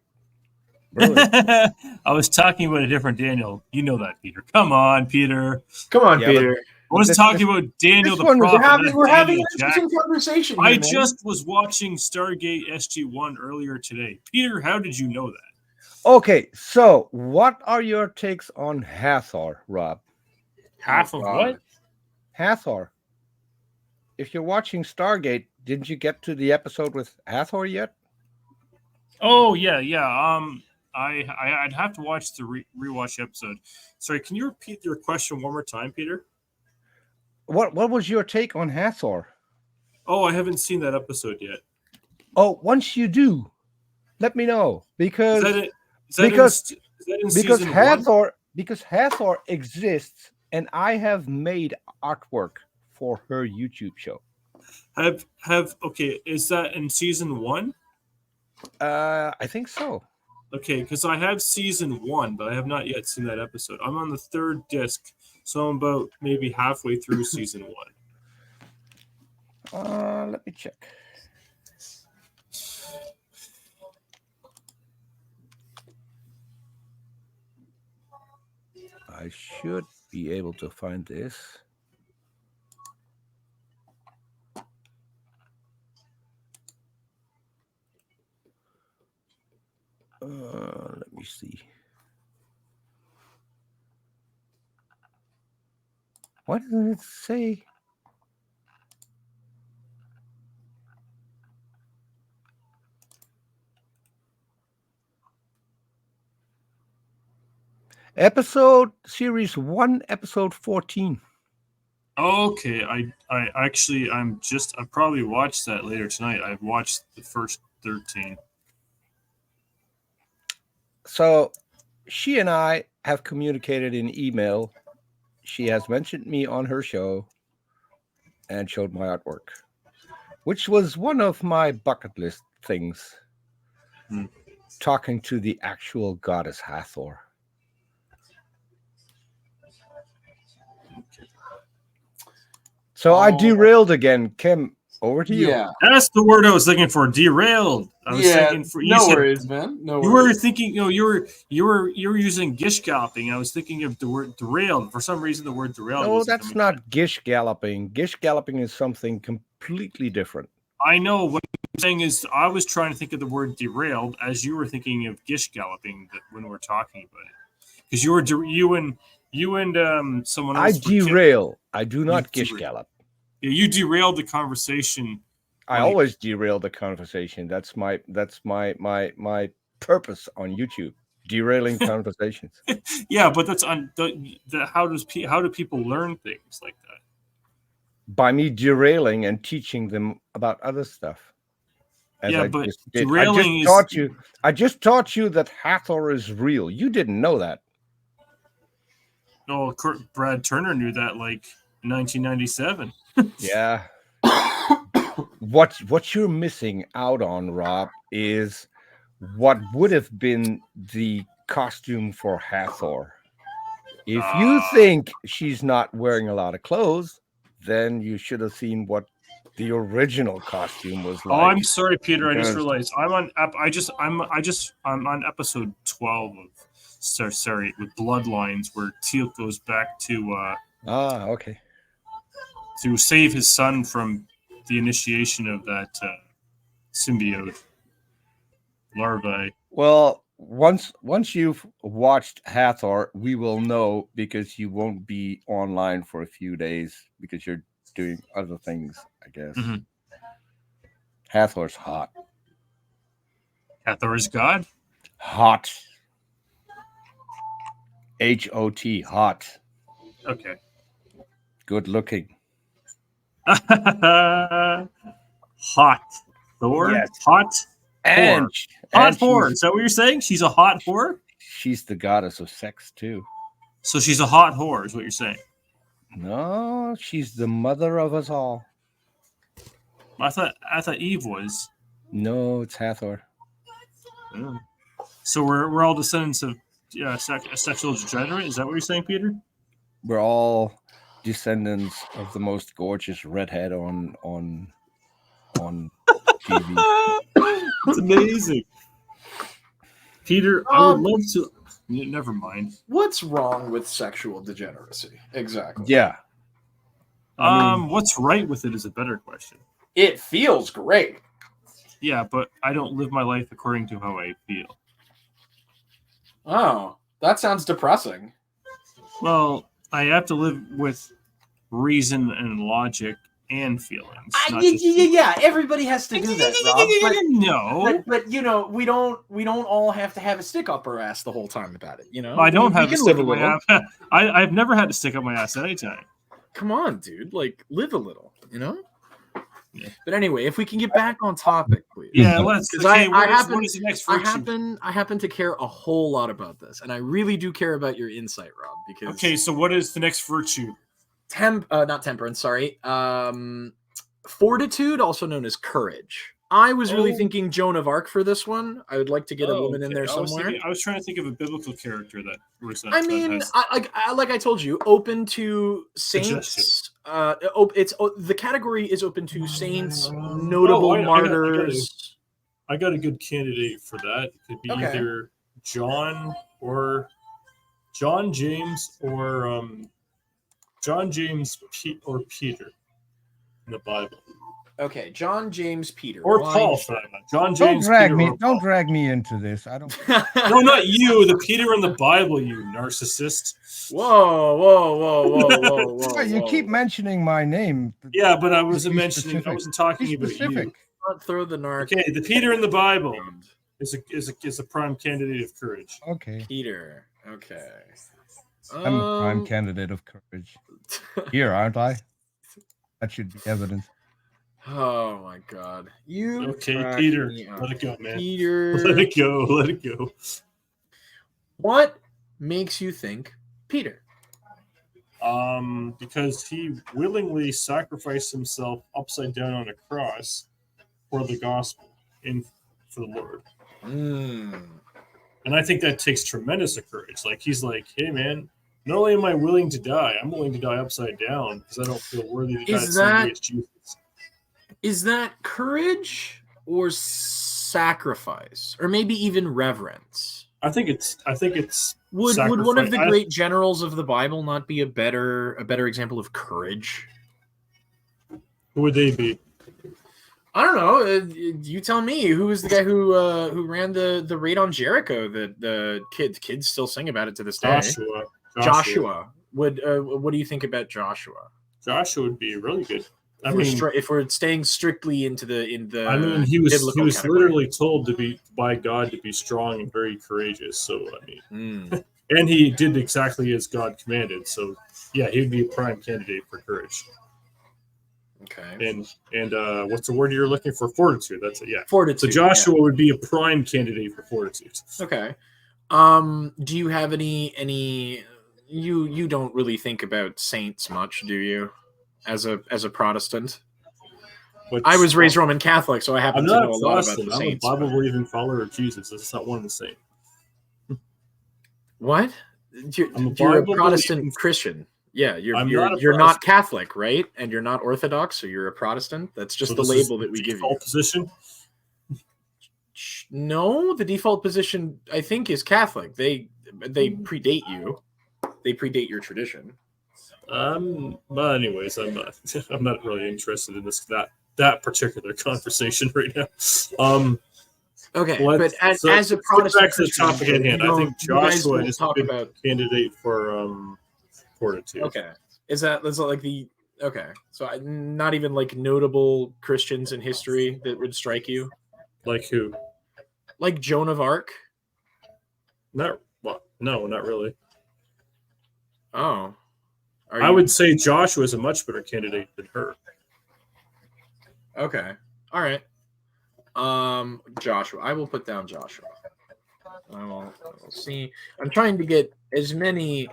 I was talking about a different Daniel. You know that, Peter. Come on, Peter.
Peter.
I was talking about Daniel the prophet.
We're having an interesting conversation here,
I just was watching Stargate SG-1 earlier today. Peter, how did you know that?
Okay, so what are your takes on Hathor, Rob?
Half of what?
Hathor. If you're watching Stargate, didn't you get to the episode with Hathor yet?
Oh, yeah. I'd have to watch the rewatch episode. Sorry, can you repeat your question one more time, Peter?
What was your take on Hathor?
Oh, I haven't seen that episode yet.
Oh, once you do, let me know because Hathor exists, and I have made artwork for her YouTube show.
Okay, is that in season 1?
I think so.
Okay, because I have season 1, but I have not yet seen that episode. I'm on the 3rd disc, so I'm about maybe halfway through season
1. Let me check. I should be able to find this. Let me see. Why doesn't it say? Series 1, episode 14.
Okay, I'll probably watch that later tonight. I've watched the first 13.
So she and I have communicated in email. She has mentioned me on her show and showed my artwork, which was one of my bucket list things. Talking to the actual goddess Hathor. So I
Oh.
derailed again. Kim, over to you.
Yeah.
That's the word I was looking for. Derailed. I was thinking for you
no
said
worries, man. No
you were
worries.
thinking. You were using gish galloping. I was thinking of the word derailed. For some reason, the word derailed.
No,
wasn't
that's
coming
not gish galloping. Gish galloping is something completely different.
I know what I'm saying is I was trying to think of the word derailed as you were thinking of gish galloping when we're talking about it, because you and someone
I
else.
derail. I do not gish
derail.
gallop.
You derailed the conversation.
I always derail the conversation. That's my purpose on YouTube. Derailing conversations.
Yeah, but that's on how do people learn things like that?
By me derailing and teaching them about other stuff. As
Yeah,
I
but
just did.
derailing
I just taught you that Hathor is real. You didn't know that.
Oh, Brad Turner knew that like in 1997.
Yeah. What you're missing out on, Rob, is what would have been the costume for Hathor. If you think she's not wearing a lot of clothes, then you should have seen what the original costume was like.
Oh, I'm sorry, Peter. I just
Because-
realized I'm on. I'm on episode 12 of. Sorry, with Bloodlines, where Teal goes back to
okay.
to save his son from the initiation of that symbiote larvae.
Well, once you've watched Hathor, we will know, because you won't be online for a few days because you're doing other things, I guess.
Mhm.
Hathor's hot.
Hathor is God.
Hot. HOT, hot.
Okay.
Good looking.
Hot Thor.
Yes.
Hot.
And,
Hot
and
whore. Is that what you're saying? She's a hot whore?
she's the goddess of sex too.
So she's a hot whore, is what you're saying.
No, she's the mother of us all.
I thought Eve was.
No, it's Hathor.
So we're all descendants of sexual degenerate. Is that what you're saying, Peter?
We're all descendants of the most gorgeous redhead on TV.
It's amazing. Peter, I would love to. Never mind.
What's wrong with sexual degeneracy? Exactly.
Yeah.
What's right with it is a better question.
It feels great.
Yeah, but I don't live my life according to how I feel.
Oh, that sounds depressing.
Well, I have to live with reason and logic and feelings.
Yeah, everybody has to do that, Rob.
No,
But you know, we don't all have to have a stick up our ass the whole time about it. You know,
I don't
we
have a
can
stick
live a
up my
little.
ass. I've never had to stick up my ass anytime.
Come on, dude. Like, live a little. You know.
Yeah.
But anyway, if we can get back on topic, please.
Yeah, let's.
Because
Okay,
I
what is the next
I
virtue?
happen to care a whole lot about this, and I really do care about your insight, Rob. Because
Okay, so what is the next virtue?
not temperance, sorry. Fortitude, also known as courage. I was really thinking Joan of Arc for this one. I would like to get a woman in there somewhere.
I was trying to think of a biblical character that was.
I mean, like I told you, open to saints. It's the category is open to saints, notable martyrs.
I got a good candidate for that. It could be either John James or Peter in the Bible.
Okay, John James Peter
or Paul for that matter. John James.
Don't drag me into this. I don't.
No, not you. The Peter in the Bible, you narcissist.
Whoa!
You keep mentioning my name.
Yeah, but I wasn't mentioning. I wasn't talking about you.
Not throw the narc.
Okay, the Peter in the Bible is a prime candidate of courage.
Okay,
Peter. Okay.
I'm a prime candidate of courage. Here, aren't I? That should be evidence.
Oh my God!
Okay, Peter, let it go, man.
Peter,
let it go.
What makes you think Peter?
Because he willingly sacrificed himself upside down on a cross for the gospel and for the Lord. And I think that takes tremendous courage. Like he's like, hey man, Not only am I willing to die, I'm willing to die upside down because I don't feel worthy to die the same way as Jesus.
Is that courage or sacrifice, or maybe even reverence?
I think it's
Would one of the
sacrifice.
great generals of the Bible not be a better example of courage?
Who would they be?
I don't know. You tell me. Who was the guy who ran the raid on Jericho? That the kids still sing about it to this day. Joshua. What do you think about Joshua?
Joshua would be really good.
If we're staying strictly in the
I mean, he was
category.
literally told by God to be strong and very courageous. So I mean, and he did exactly as God commanded. So yeah, he would be a prime candidate for courage.
Okay.
And what's the word you're looking for? Fortitude. That's it. Yeah.
Fortitude.
So Joshua would be a prime candidate for fortitude.
Okay. Do you have any? You don't really think about saints much, do you? As a Protestant, I was raised Roman Catholic, so I happen to know a lot about the saints.
I'm a Bible-believing follower of Jesus. It's not one and the same.
What? You're a Protestant Christian. Yeah, you're not Catholic, right? And you're not Orthodox, so you're a Protestant. That's just the label that we give you.
Position?
No, the default position I think is Catholic. They predate you. They predate your tradition.
But anyways, I'm not really interested in that particular conversation right now.
Okay, but as a Protestant,
back to the topic at hand. I think Joshua is a good candidate for fortitude.
Okay, is that like the okay? So not even like notable Christians in history that would strike you.
Like who?
Like Joan of Arc.
No, not really.
Oh.
I would say Joshua is a much better candidate than her.
Okay. All right. Joshua. I will put down Joshua. I will see. I'm trying to get as many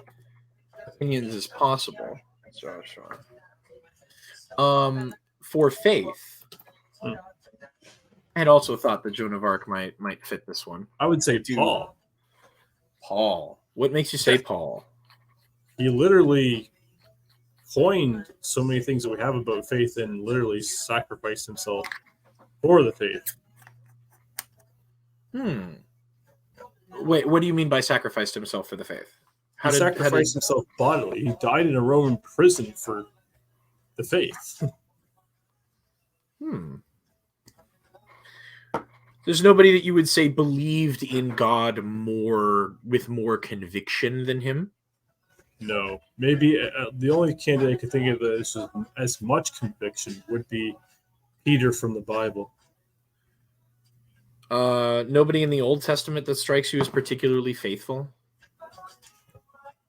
opinions as possible. Joshua. For faith. I had also thought that Joan of Arc might fit this one.
I would say Paul.
Paul. What makes you say Paul?
He literally coined so many things that we have about faith and literally sacrificed himself for the faith.
Wait, what do you mean by sacrificed himself for the faith?
He sacrificed himself bodily. He died in a Roman prison for the faith.
There's nobody that you would say believed in God with more conviction than him?
No, maybe the only candidate I could think of that is as much conviction would be Peter from the Bible.
Nobody in the Old Testament that strikes you as particularly faithful?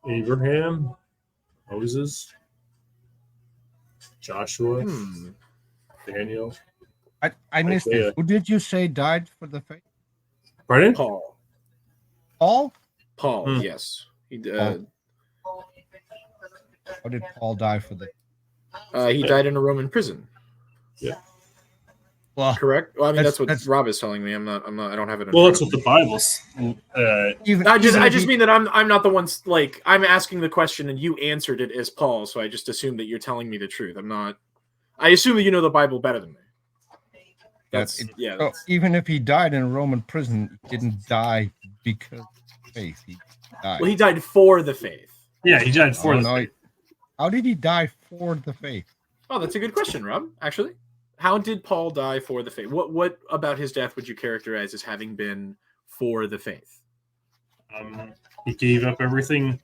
Abraham, Moses, Joshua, Daniel.
I missed it. Who did you say died for the faith?
Pardon?
Paul.
Paul,
yes. He
How did Paul die for the?
He died in a Roman prison.
Yeah.
Well,
correct. Well, I mean, that's what Rob is telling me. I'm not. I don't have it.
Well, that's what the Bible's.
I just mean that I'm not the one. Like, I'm asking the question and you answered it as Paul, so I just assume that you're telling me the truth. I'm not. I assume that you know the Bible better than me.
So even if he died in a Roman prison, he didn't die because of faith. He died.
Well, he died for the faith.
Yeah, he died for the faith.
How did he die for the faith?
Oh, that's a good question, Rob. Actually, how did Paul die for the faith? What about his death would you characterize as having been for the faith?
He gave up everything.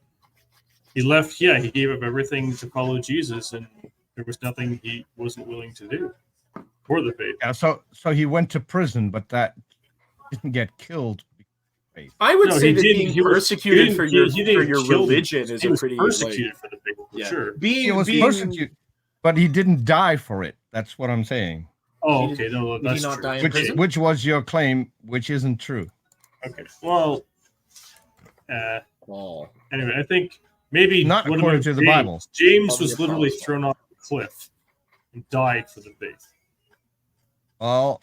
He left. Yeah, he gave up everything to follow Jesus, and there was nothing he wasn't willing to do for the faith.
Yeah, so he went to prison, but that didn't get killed.
I would say that being persecuted for your religion is a pretty
persecuted for the faith.
Yeah.
Sure,
he was persecuted, but he didn't die for it. That's what I'm saying.
Oh, okay, no, that's true.
Which was your claim, which isn't true.
Okay, well, anyway, I think maybe
not according to the Bible.
James was literally thrown off a cliff and died for the faith.
Well,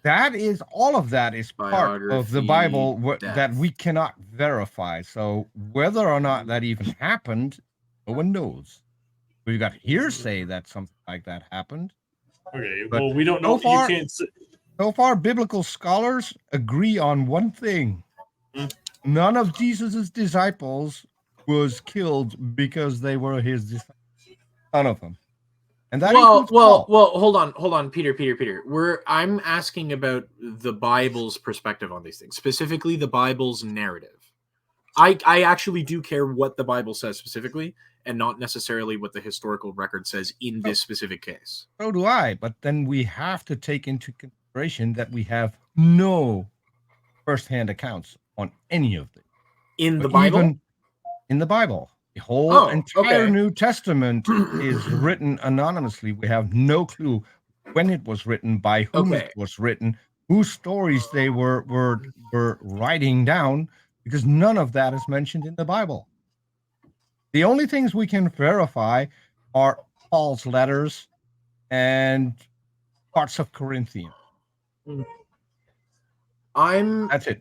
that is all of that is part of the
Biography,
Bible that we cannot verify. So whether or not that even happened, no one knows. We've got hearsay that something like that happened.
Okay,
But
well, we don't know.
so far,
You can't.
so far, biblical scholars agree on one thing: none of Jesus's disciples was killed because they were his disciples. None of them. And that includes Paul.
Hold on, Peter. I'm asking about the Bible's perspective on these things, specifically the Bible's narrative. I actually do care what the Bible says specifically, and not necessarily what the historical record says in this specific case.
So do I, but then we have to take into consideration that we have no first-hand accounts on any of them.
In the Bible?
Even in the Bible. The whole entire New Testament is written anonymously. We have no clue when it was written, by whom it was written, whose stories they were writing down, because none of that is mentioned in the Bible. The only things we can verify are Paul's letters and parts of Corinthians. That's it.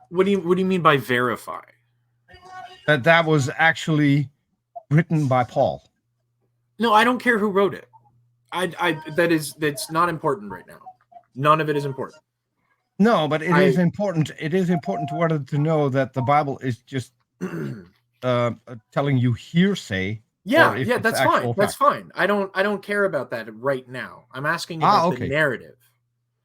What do you mean by verify?
That was actually written by Paul.
No, I don't care who wrote it. That's not important right now. None of it is important.
No, but it is important. It is important to order to know that the Bible is just telling you hearsay.
Yeah, that's fine. Fact. That's fine. I don't care about that right now. I'm asking about the narrative.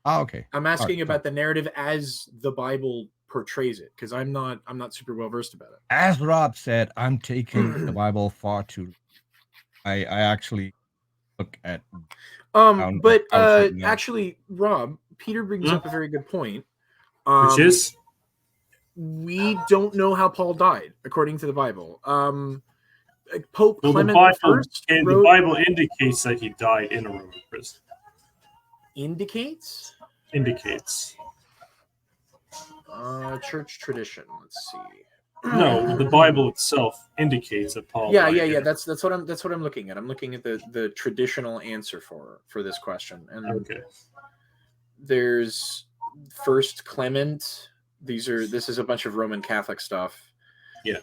Okay.
I'm asking about the narrative as the Bible portrays it, because I'm not super well versed about it.
As Rob said, I'm taking the Bible far too. I actually look at.
Actually, Rob, Peter brings up a very good point.
Which is,
we don't know how Paul died according to the Bible. Pope Clement I
the Bible indicates that he died in a Roman prison.
Indicates. Church tradition. Let's see.
No, the Bible itself indicates that Paul.
Yeah. That's what I'm looking at. I'm looking at the traditional answer for this question. And there's First Clement. This is a bunch of Roman Catholic stuff.
Yeah.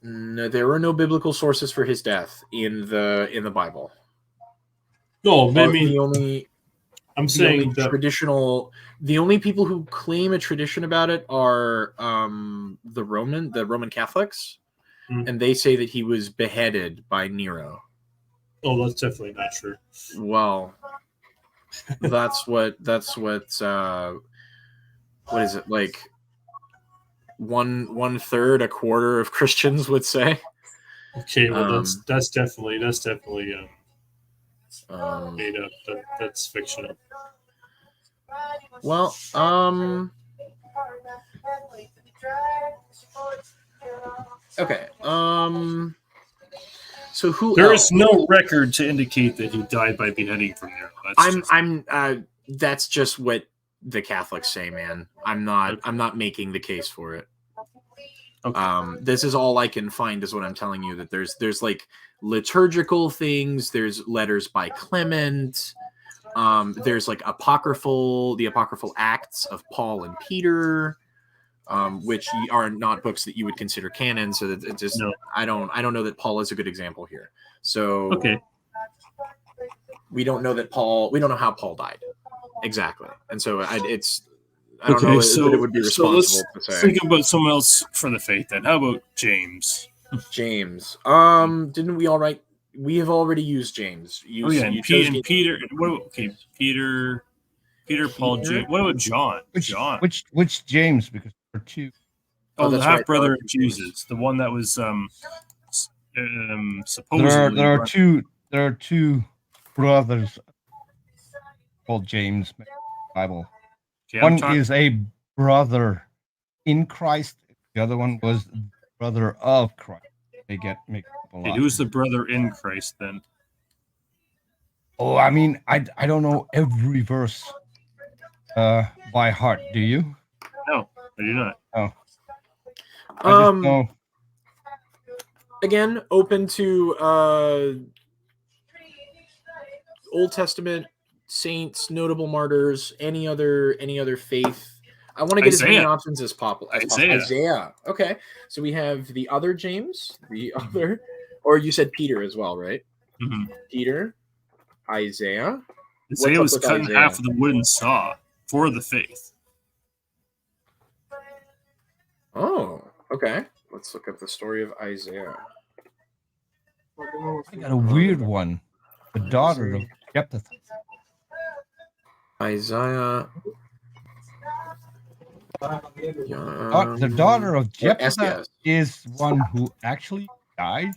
No, there were no biblical sources for his death in the Bible.
No, I mean,
the only people who claim a tradition about it are the Roman Catholics, and they say that he was beheaded by Nero.
Oh, that's definitely not true.
Well, that's what what is it, like one third, a quarter of Christians would say.
Okay, well that's definitely made up. That's fictional.
Well, okay. So who?
There is no record to indicate that he died by beheading from there.
That's just what the Catholics say, man. I'm not making the case for it. Okay. This is all I can find, is what I'm telling you. That there's like liturgical things. There's letters by Clement. There's like the apocryphal Acts of Paul and Peter, which are not books that you would consider canon. So that it just I don't know that Paul is a good example here. So we don't know how Paul died exactly, and so I don't know that it would be responsible to say.
Think about someone else for the faith then. How about James?
James. Didn't we all write? We have already used James.
Peter. Peter, Paul, James. What about John?
Which James? Because there are two.
Oh, the half brother of Jesus, the one that was supposedly.
There are two brothers called James in the Bible. Okay, one is a brother in Christ. The other one was brother of Christ. They make up a lot.
Who's the brother in Christ then?
Oh, I mean, I don't know every verse by heart. Do you?
No, I do not.
Oh. I just know.
again, open to Old Testament saints, notable martyrs, any other faith. I want to get as many
Isaiah.
options as possible. Isaiah. Okay. So we have the other James, the other, or you said Peter as well, right?
Mhm.
Peter, Isaiah.
Isaiah was
with
cut in
Isaiah?
half with a wooden saw for the faith.
Oh, okay. Let's look up the story of Isaiah.
I got a weird one. The daughter of Jephthah.
Isaiah.
The daughter of Jephthah is one who actually died.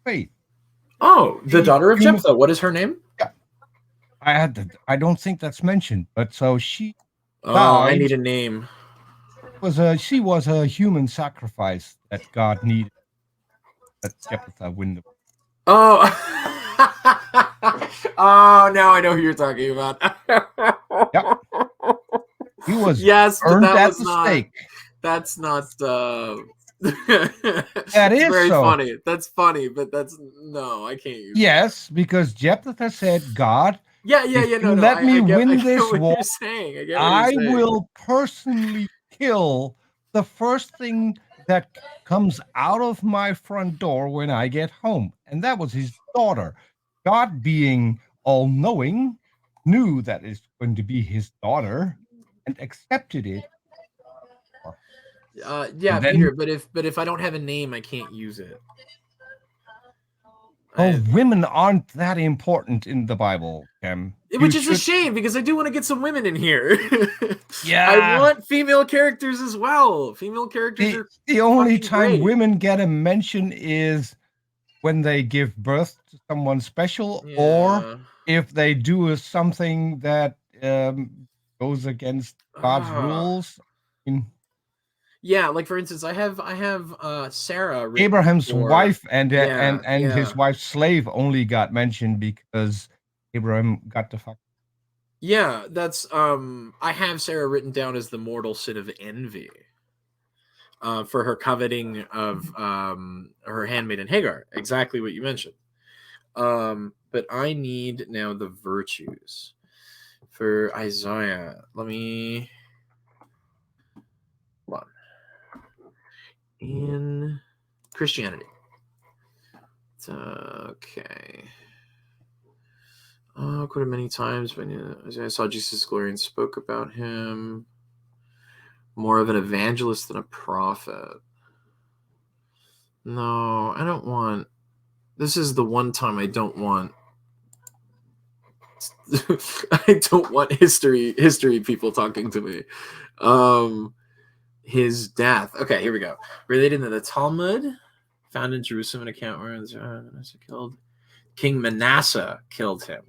Wait.
Oh, the daughter of Jephthah. What is her name?
Yeah. I don't think that's mentioned, but so she
Oh,
died.
I need a name.
She was a human sacrifice that God needed. That Jephthah win.
Oh. Oh, now I know who you're talking about.
Yep. He was
yes, but
earned
that
at
was
the
not.
stake.
That's not.
That is
very
so
funny. That's funny, but that's no. I can't use.
Yes, because Jephthah said, "God,
Yeah.
let me win this war.
You're saying. I get what
I
you're saying.
will personally kill the first thing that comes out of my front door when I get home." And that was his daughter. God, being all-knowing, knew that it's going to be his daughter and accepted it.
Yeah,
then,
Peter. But if I don't have a name, I can't use it.
Women aren't that important in the Bible, Cam.
Which is a shame because I do want to get some women in here.
Yeah,
I want female characters as well. Female characters are
the only time
great.
women get a mention is when they give birth to someone special, or if they do something that goes against God's rules.
Yeah, like for instance, I have Sarah,
Abraham's wife and his wife's slave only got mentioned because Abraham got to fuck.
Yeah, that's I have Sarah written down as the mortal sin of envy. For her coveting of her handmaiden Hagar, exactly what you mentioned. But I need now the virtues for Isaiah. Let me hold on. In Christianity. It's, okay. Quoted many times when I saw Jesus' glory and spoke about him. More of an evangelist than a prophet. No, I don't want. This is the one time I don't want. I don't want history people talking to me. His death. Okay, here we go. Related to the Talmud, found in Jerusalem, an account where Manasseh killed King Manasseh killed him.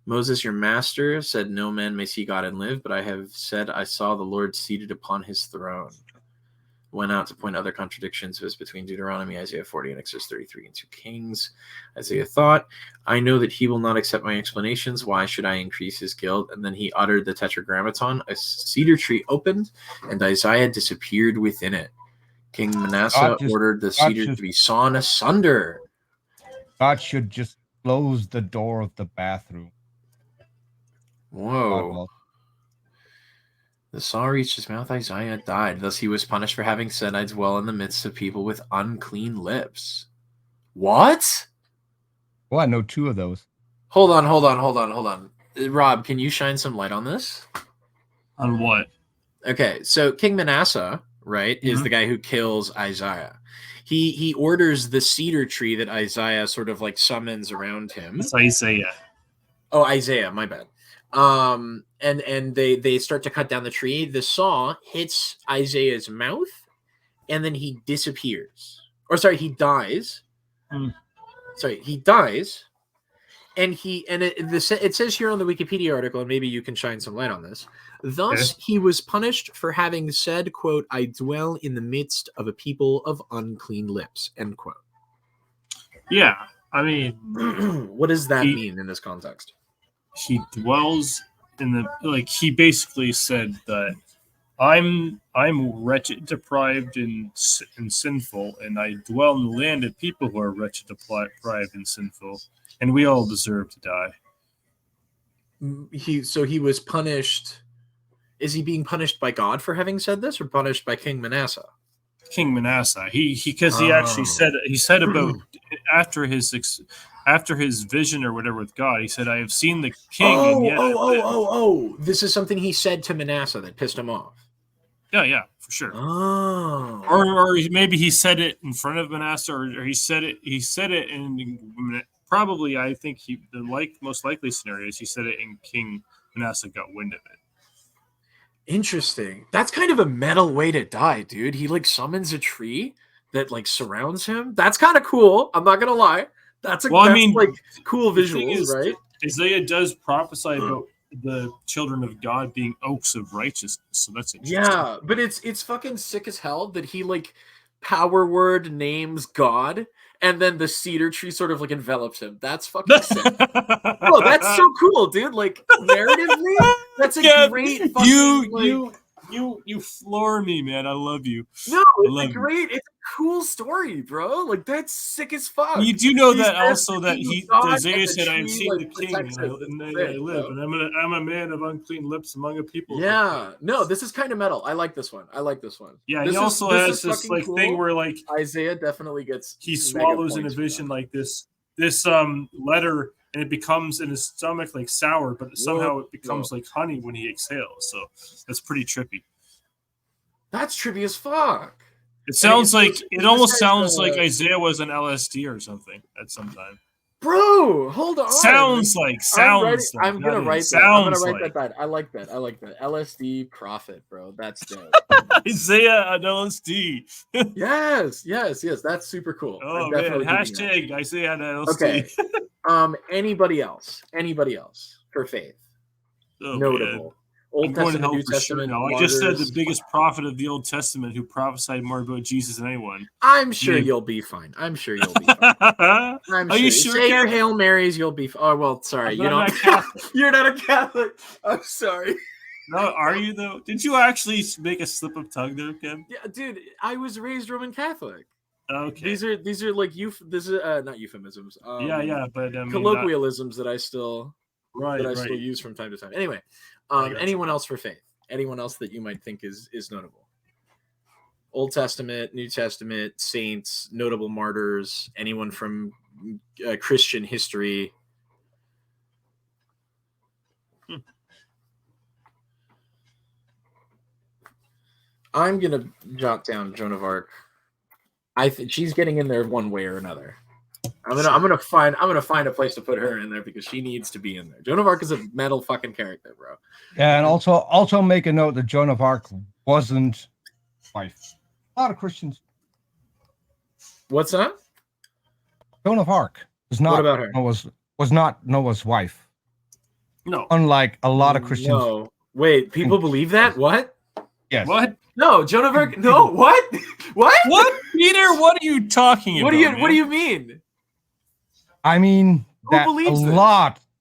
Moses, your master, said, "No man may see God and live, but I have said I saw the Lord seated upon his throne." Went out to point other contradictions was between Deuteronomy, Isaiah 40, and Exodus 33 and 2 Kings. Isaiah thought, "I know that he will not accept my explanations. Why should I increase his guilt?" And then he uttered the tetragrammaton. A cedar tree opened, and Isaiah disappeared within it. King Manasseh ordered the cedar to be sawn asunder.
God should just close the door of the bathroom.
Whoa. The saw reached his mouth. Isaiah died. Thus he was punished for having said, "I dwell in the midst of people with unclean lips." What?
Well, I know two of those.
Hold on. Rob, can you shine some light on this?
On what?
Okay, so King Manasseh, right, is the guy who kills Isaiah. He orders the cedar tree that Isaiah sort of like summons around him.
It's Isaiah.
Oh, Isaiah, my bad. And they start to cut down the tree. The saw hits Isaiah's mouth, and then he disappears. Or sorry, he dies. Sorry, he dies. And it says here on the Wikipedia article, and maybe you can shine some light on this. Thus, he was punished for having said, quote, "I dwell in the midst of a people of unclean lips," end quote.
Yeah, I mean,
what does that mean in this context?
He dwells in the he basically said that I'm wretched, deprived, and sinful, and I dwell in the land of people who are wretched, deprived, and sinful, and we all deserve to die.
He was punished. Is he being punished by God for having said this, or punished by King Manasseh?
King Manasseh. He actually said about after his vision or whatever with God, he said, "I have seen the king."
This is something he said to Manasseh that pissed him off.
Yeah, for sure.
Oh,
Or maybe he said it in front of Manasseh, or he said it in probably. I think the most likely scenario is he said it and King Manasseh got wind of it.
interesting. That's kind of a metal way to die, dude. He like summons a tree that like surrounds him. That's kind of cool. I'm not gonna lie. That's like cool visuals, right?
Isaiah does prophesy about the children of God being oaks of righteousness, so that's interesting.
Yeah, but it's fucking sick as hell that he like power word names God, and then the cedar tree sort of like envelops him. That's fucking sick. Oh, that's so cool, dude. Like narratively, that's a great fucking
you floor me, man. I love you.
No, it's it's a cool story, bro. Like that's sick as fuck.
You do know that also that Isaiah said, "I have seen the king, and I live, and I'm a man of unclean lips among a people."
Yeah, no, this is kind of metal. I like this one.
Yeah, he also has this like cool thing where like
Isaiah definitely gets
he swallows in a vision like this letter, and it becomes in his stomach like sour, but somehow it becomes like honey when he exhales. So that's pretty trippy.
That's trippy as fuck.
It sounds it almost sounds like Isaiah was an LSD or something at some time.
Bro, hold on.
I'm
gonna write that down. I like that. LSD prophet, bro. That's dope.
Isaiah on LSD.
yes. That's super cool.
Oh man, hashtag Isaiah on LSD.
Okay. Anybody else for faith?
Oh,
notable.
Man.
Old Testament, New Testament.
Sure I just said the biggest prophet of the Old Testament who prophesied more about Jesus than anyone.
I'm sure you'll be fine. Are you sure? Say your Hail Marys, you'll be fine. Oh, well, sorry. You're not a Catholic. I'm sorry.
No, are you though? Did you actually make a slip of tongue there, Kim?
Yeah, dude. I was raised Roman Catholic.
Okay.
These are like not euphemisms.
But
colloquialisms that I still still use from time to time. Anyway, anyone else for faith? Anyone else that you might think is notable? Old Testament, New Testament, saints, notable martyrs, anyone from Christian history? I'm gonna jot down Joan of Arc. I think she's getting in there one way or another. I'm gonna find a place to put her in there because she needs to be in there. Joan of Arc is a metal fucking character, bro.
Yeah, and also make a note that Joan of Arc wasn't wife. A lot of Christians.
What's that?
Joan of Arc was not.
What about her?
Was not Noah's wife.
No.
Unlike a lot of Christians.
No. Wait, people believe that? What?
Yes.
What?
No, Joan of Arc. No, what? What?
What, Peter? What are you talking about?
What do you mean?
I mean that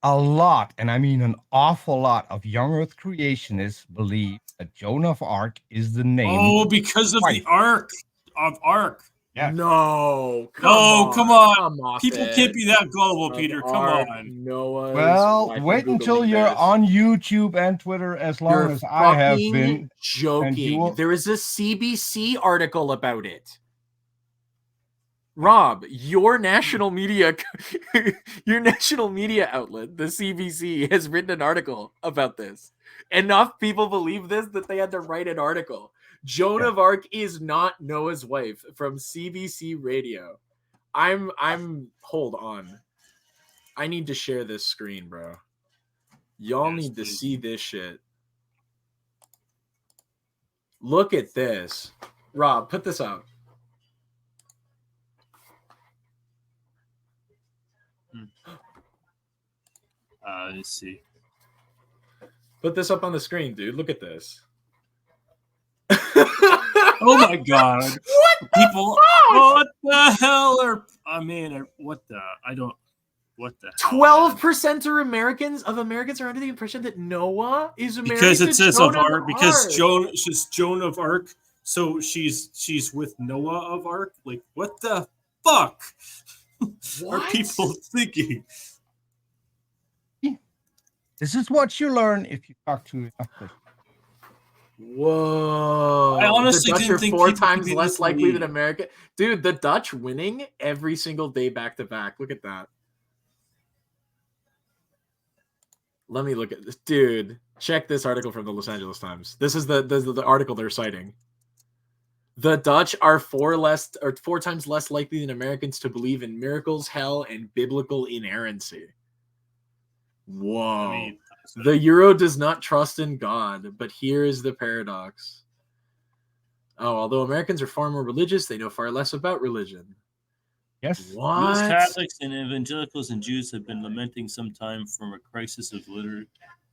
a lot, and I mean an awful lot of young Earth creationists believe that Joan of Arc is the name.
Oh, because of the Ark of Ark.
Yeah.
No.
Come on. People can't be that gullible, Peter. Come on.
Noah's
well, wait until you're on YouTube and Twitter as long as I have been.
Joking. There is a CBC article about it. Rob, your national media outlet, the CBC, has written an article about this. Enough people believe this that they had to write an article. Joan of Arc is not Noah's wife from CBC Radio. Hold on. I need to share this screen, bro. Y'all need to see this shit. Look at this. Rob, put this up.
Let's see.
Put this up on the screen, dude. Look at this.
Oh my God! What
the
people?
fuck?
What the hell are? I mean, what the? I don't. what the hell?
12% of Americans are under the impression that Noah is married
Because
to
it says
Joan
of Arc. Because she's Joan of Arc. So she's with Noah of Arc. Like, what the fuck are people thinking?
This is what you learn if you talk to enough Christians.
Whoa!
I honestly
the Dutch
didn't
are
think
4
people could
times
be
less
this
likely than
naive.
America. Dude, the Dutch winning every single day back to back. Look at that. Let me look at this. Dude, check this article from the Los Angeles Times. This is the article they're citing. The Dutch are 4 times less likely than Americans to believe in miracles, hell, and biblical inerrancy. Whoa.
I mean,
the Euro does not trust in God, but here is the paradox. Oh, although Americans are far more religious, they know far less about religion.
Yes.
What?
U.S. Catholics and evangelicals and Jews have been lamenting some time from a crisis of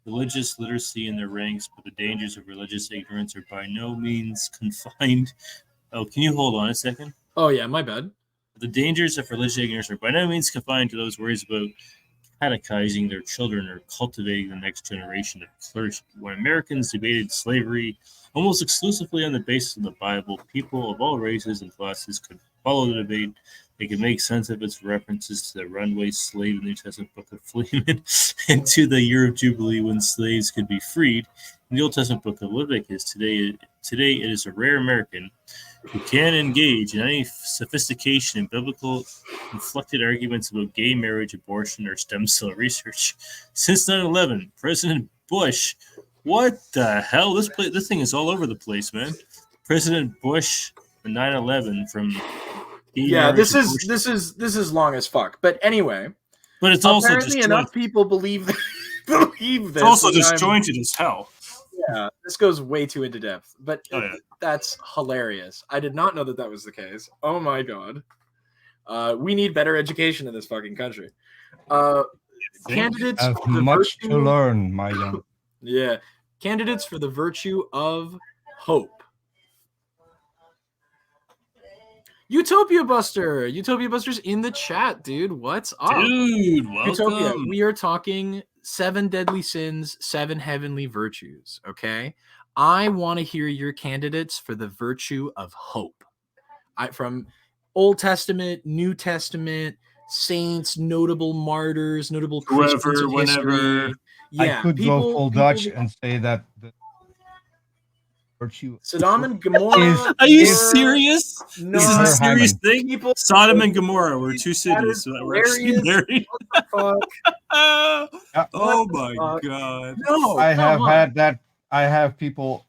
religious literacy in their ranks, but the dangers of religious ignorance are by no means confined. Oh, can you hold on a second?
Oh, yeah, my bad.
The dangers of religious ignorance are by no means confined to those worries about catechizing their children or cultivating the next generation of clergy. When Americans debated slavery almost exclusively on the basis of the Bible, people of all races and classes could follow the debate. They could make sense of its references to the runaway slave in the New Testament book of Philemon and to the year of Jubilee when slaves could be freed in the Old Testament book of Leviticus. Today it is a rare American who can engage in any sophistication in biblical inflected arguments about gay marriage, abortion, or stem cell research. Since 9/11, President Bush, what the hell? This thing is all over the place, man. President Bush, the 9/11 from
yeah, this is long as fuck. But anyway,
but it's also
apparently enough people believe this.
It's also disjointed as hell.
Yeah, this goes way too into depth, but
yeah.
That's hilarious. I did not know that was the case. Oh my god. We need better education in this fucking country. Candidates
have much to learn, my young.
Yeah, candidates for the virtue of hope. Utopia Buster's in the chat, dude. What's up,
dude? Welcome.
Utopia. We are talking 7 deadly sins, 7 heavenly virtues. Okay, I want to hear your candidates for the virtue of hope. From Old Testament, New Testament, saints, notable martyrs, notable Christians of history. Yeah,
I could go full Dutch and say that the virtue
Sodom and Gomorrah.
Are you serious?
No,
this is a serious thing. Sodom and Gomorrah were 2 cities that were actually married. Oh my god!
No, I have had that. I have people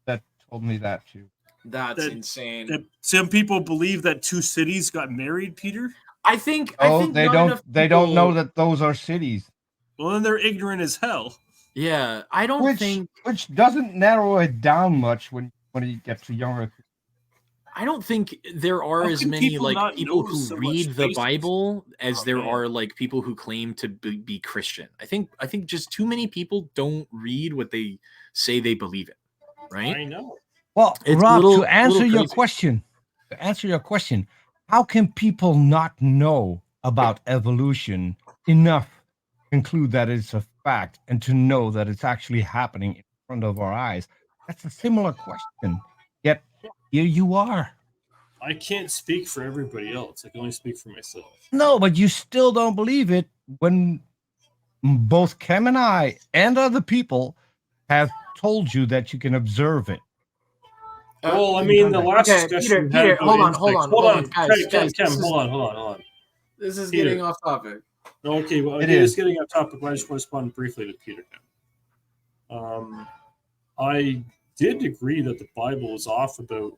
that told me that too.
That's insane.
That some people believe that 2 cities got married, Peter.
I think
they don't. They don't know that those are cities.
Well, then they're ignorant as hell.
Yeah, I don't think
which doesn't narrow it down much when you get to younger.
I don't think there are as many people who read the Bible as there are people who claim to be Christian. I think just too many people don't read what they say they believe in. Right?
I know.
Well, Rob, to answer your question, how can people not know about evolution enough to conclude that it's a fact and to know that it's actually happening in front of our eyes? That's a similar question. Yet here you are.
I can't speak for everybody else. I can only speak for myself.
No, but you still don't believe it when both Cam and I and other people have told you that you can observe it.
Well, I mean, the last discussion.
Peter, hold on, guys,
Cam, hold on.
This is getting off topic.
Okay, well, it is getting off topic, but I just want to respond briefly to Peter. I did agree that the Bible is off about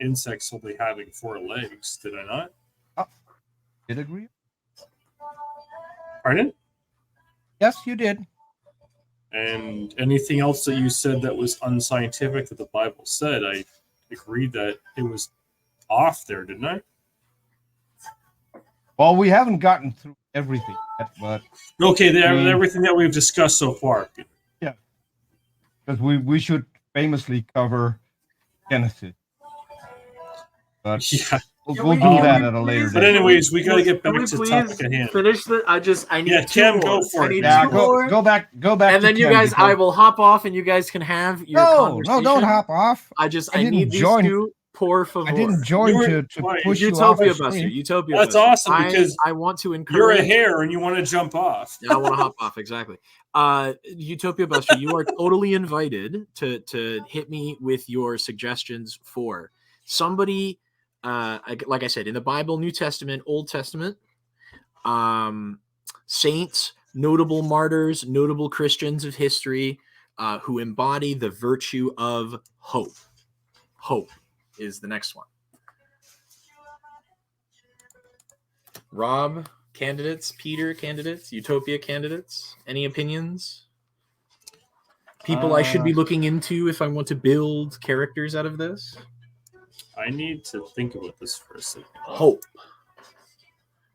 insects only having 4 legs. Did I not?
Oh, did agree?
Pardon?
Yes, you did.
And anything else that you said that was unscientific that the Bible said, I agreed that it was off there, didn't I?
Well, we haven't gotten through everything yet, but...
Okay, everything that we've discussed so far.
Yeah. Because we should famously cover Genesis. But
yeah.
We'll do that at a later
But
date.
anyways, we got to get
Can
back
we
to the
please
topic at hand.
finish the? I need
Yeah,
two
Cam,
more.
go for
I
it,
need
man.
Yeah,
two more.
go back.
And then
to
you
Ken
guys,
because-
I will hop off, and you guys can have your
No,
conversation.
don't hop off.
I
didn't
need these
join-
two. Por favor.
I didn't join to
Why?
push you off the
Utopia Buster.
screen.
Utopia
That's
Buster.
awesome because
I want to encourage.
You're a hare and you want to jump off.
I want to hop off exactly. Utopia Buster, you are totally invited to hit me with your suggestions for somebody. Like I said, in the Bible, New Testament, Old Testament, saints, notable martyrs, notable Christians of history who embody the virtue of hope. Hope is the next one. Rob, candidates. Peter, candidates. Utopia, candidates. Any opinions? People I should be looking into if I want to build characters out of this?
I need to think about this for a second.
Hope.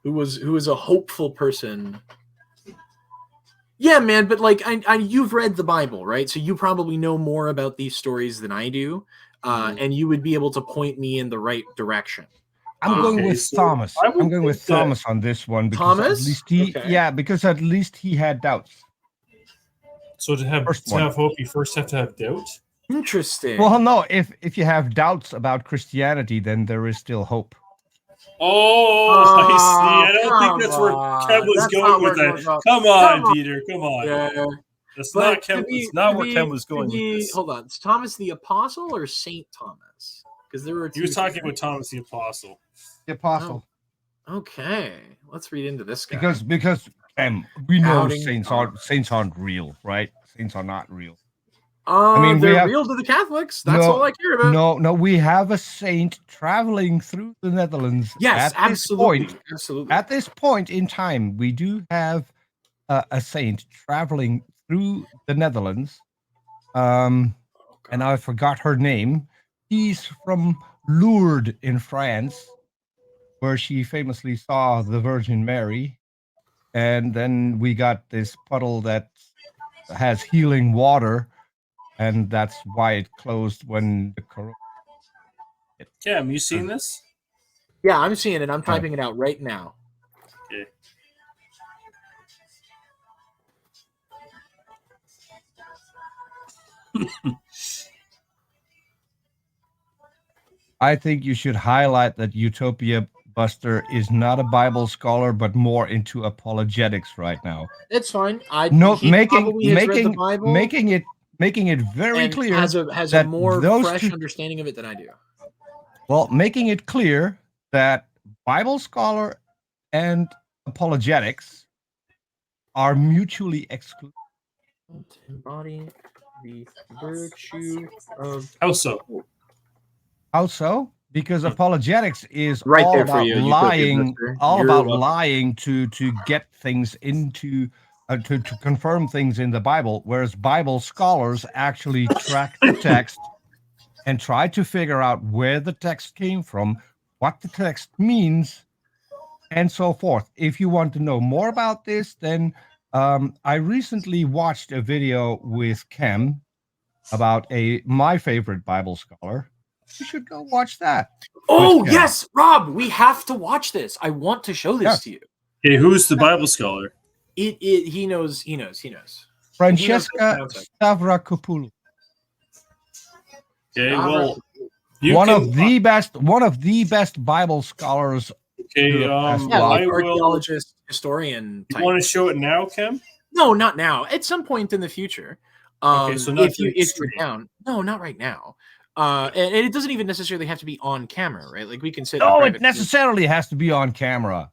Who was a hopeful person? Yeah, man, but like I you've read the Bible, right? So you probably know more about these stories than I do, and you would be able to point me in the right direction.
I'm going with
so
Thomas.
I would
I'm going with
think that-
Thomas on this one because
Thomas?
at least he,
Okay.
yeah, because at least he had doubts.
So to have
First one.
hope, you first have to have doubt.
Interesting.
Well, no, if you have doubts about Christianity, then there is still hope.
Oh, I see. I don't think that's where Kev was
That's
going
not
with
where
that.
we're going.
Come on,
Come on.
Peter. Come on.
Yeah.
That's
But
not Kev.
to be-
It's not
to
where
be-
Kev was
to
going
be-
with this.
Hold on. It's Thomas the Apostle or Saint Thomas? Because there were
He was
two
talking
different-
about Thomas the Apostle.
The apostle.
Okay, let's read into this guy.
Because we know
Outing
saints aren't real, right? Saints are not real.
mean,
we
they're
have-
real to the Catholics. That's
No,
all I care about.
No, we have a saint traveling through the Netherlands.
Yes,
at this
absolutely,
point.
absolutely.
At this point in time, we do have a saint traveling through the Netherlands. And I forgot her name. She's from Lourdes in France, where she famously saw the Virgin Mary. And then we got this puddle that has healing water, and that's why it closed when the corona.
Cam, you seen this?
Yeah, I'm seeing it. I'm typing it out right now.
Okay.
I think you should highlight that Utopia Buster is not a Bible scholar, but more into apologetics right now.
It's fine.
No,
he probably has read the Bible
making it very
and
clear
has a
that
more
those
fresh
two-
understanding of it than I do.
Well, making it clear that Bible scholar and apologetics are mutually exclusive.
Embody the virtue of
How so?
How so? Because apologetics is
Right
all
there for
about
you, Utopia
lying,
Buster.
all
You're
about
welcome.
lying to get things into to confirm things in the Bible, whereas Bible scholars actually track the text and try to figure out where the text came from, what the text means, and so forth. If you want to know more about this, then I recently watched a video with Kem about my favorite Bible scholar. You should go watch that.
Oh,
Kem.
yes, Rob, we have to watch this. I want to show this
Yeah.
to you.
Okay, who's the Bible scholar?
He knows.
Francesca Stavrakopoulou.
Okay, well, you
One
can,
of the best Bible scholars.
Okay,
Yeah,
I
like
will.
archaeologist, historian
You
type.
want to show it now, Kim?
No, not now. At some point in the future.
Okay, so not
if you're
extreme.
down. No, not right now. And it doesn't even necessarily have to be on camera, right? Like we can sit. in
No,
private
it necessarily has to be on camera.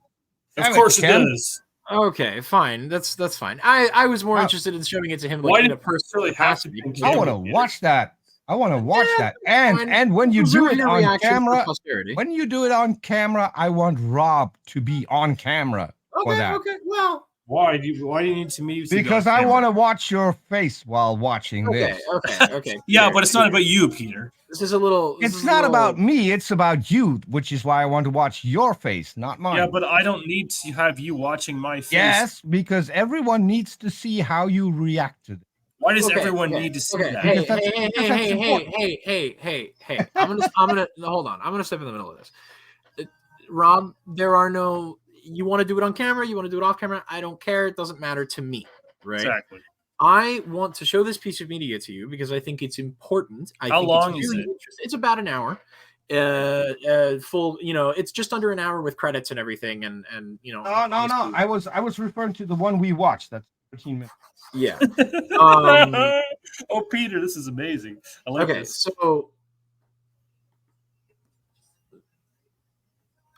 Of
Damn it,
course it
Ken.
does.
Okay, fine. That's fine. I was more
Wow.
interested in showing it to him,
Why
like in
did
a
it
personal
really have to be?
capacity.
I
Yeah,
want to
we did.
watch that. I want to watch
Yeah,
that.
fine.
And when you do it
Your
on
reaction for
camera,
posterity.
when you do it on camera, I want Rob to be on camera for
Okay,
that.
okay. Well,
Why do you need to meet?
Because I want to watch your face while watching
okay,
this.
okay.
Yeah,
Peter,
but it's not about you, Peter.
This is a little.
It's not about me, it's about you, which is why I want to watch your face, not mine.
Yeah, but I don't need to have you watching my face.
Yes, because everyone needs to see how you react to it.
Why does
Okay,
everyone
okay,
need to see
okay.
that?
Hey,
Because that's-
hey,
because that's important.
hey. I'm gonna no, hold on. I'm gonna step in the middle of this. Rob, there are no. You want to do it on camera, you want to do it off camera. I don't care. It doesn't matter to me, right?
Exactly.
I want to show this piece of media to you because I think it's important.
How long is it?
It's about an hour. Full, it's just under an hour with credits and everything, and
No. I was referring to the one we watched. That's 13 minutes.
Yeah.
Oh, Peter, this is amazing. I like this.
So.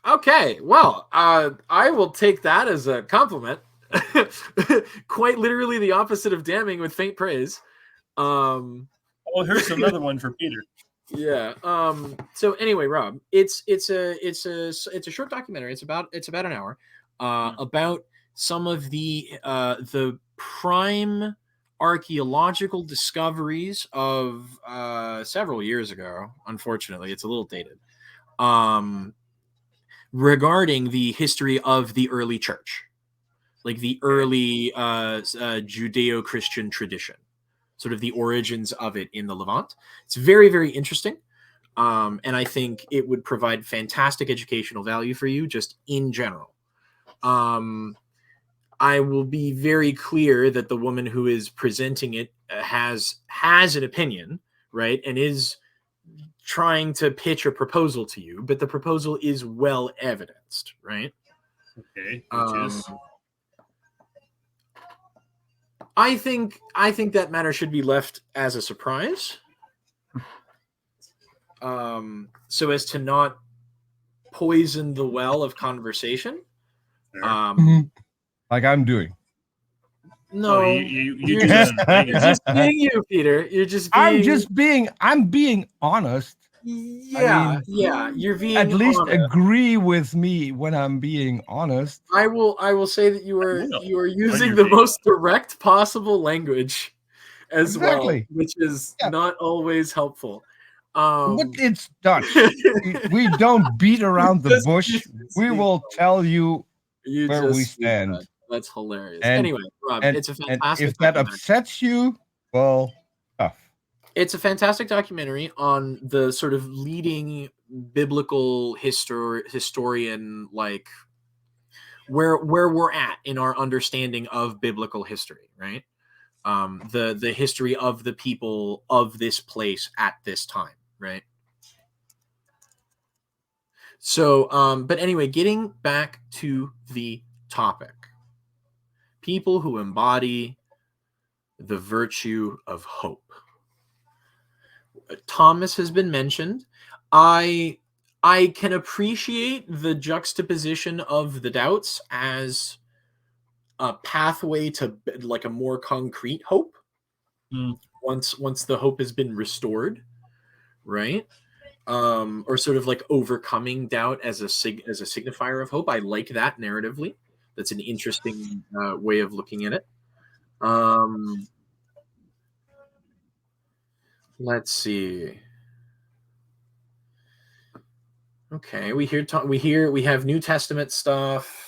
Okay, well, I will take that as a compliment. Quite literally the opposite of damning with faint praise.
Oh, here's another one for Peter.
Yeah. So anyway, Rob, it's a short documentary. It's about an hour. About some of the prime archaeological discoveries of several years ago. Unfortunately, it's a little dated. Regarding the history of the early church, like the early Judeo-Christian tradition, sort of the origins of it in the Levant. It's very, very interesting. And I think it would provide fantastic educational value for you just in general. I will be very clear that the woman who is presenting it has an opinion, right? And is trying to pitch a proposal to you, but the proposal is well evidenced, right?
Okay, which is
I think that matter should be left as a surprise, so as to not poison the well of conversation.
Like I'm doing.
No,
you're
just being you, Peter. You're just being.
I'm being honest.
Yeah, you're being
at least
honest.
Agree with me when I'm being honest.
I will say that you are using the most direct possible language as well, which is not always helpful.
But it's Dutch. we don't beat around the bush. We will tell you where we stand.
That's hilarious. Anyway, Rob, it's a fantastic.
And if that upsets you, well, tough.
It's a fantastic documentary on the sort of leading biblical historian, like where we're at in our understanding of biblical history, right? The history of the people of this place at this time, right? So, but anyway, getting back to the topic, people who embody the virtue of hope. Thomas has been mentioned. I can appreciate the juxtaposition of the doubts as a pathway to like a more concrete hope. Once the hope has been restored, right? Or sort of like overcoming doubt as a signifier of hope. I like that narratively. That's an interesting way of looking at it. Let's see. Okay, we have New Testament stuff.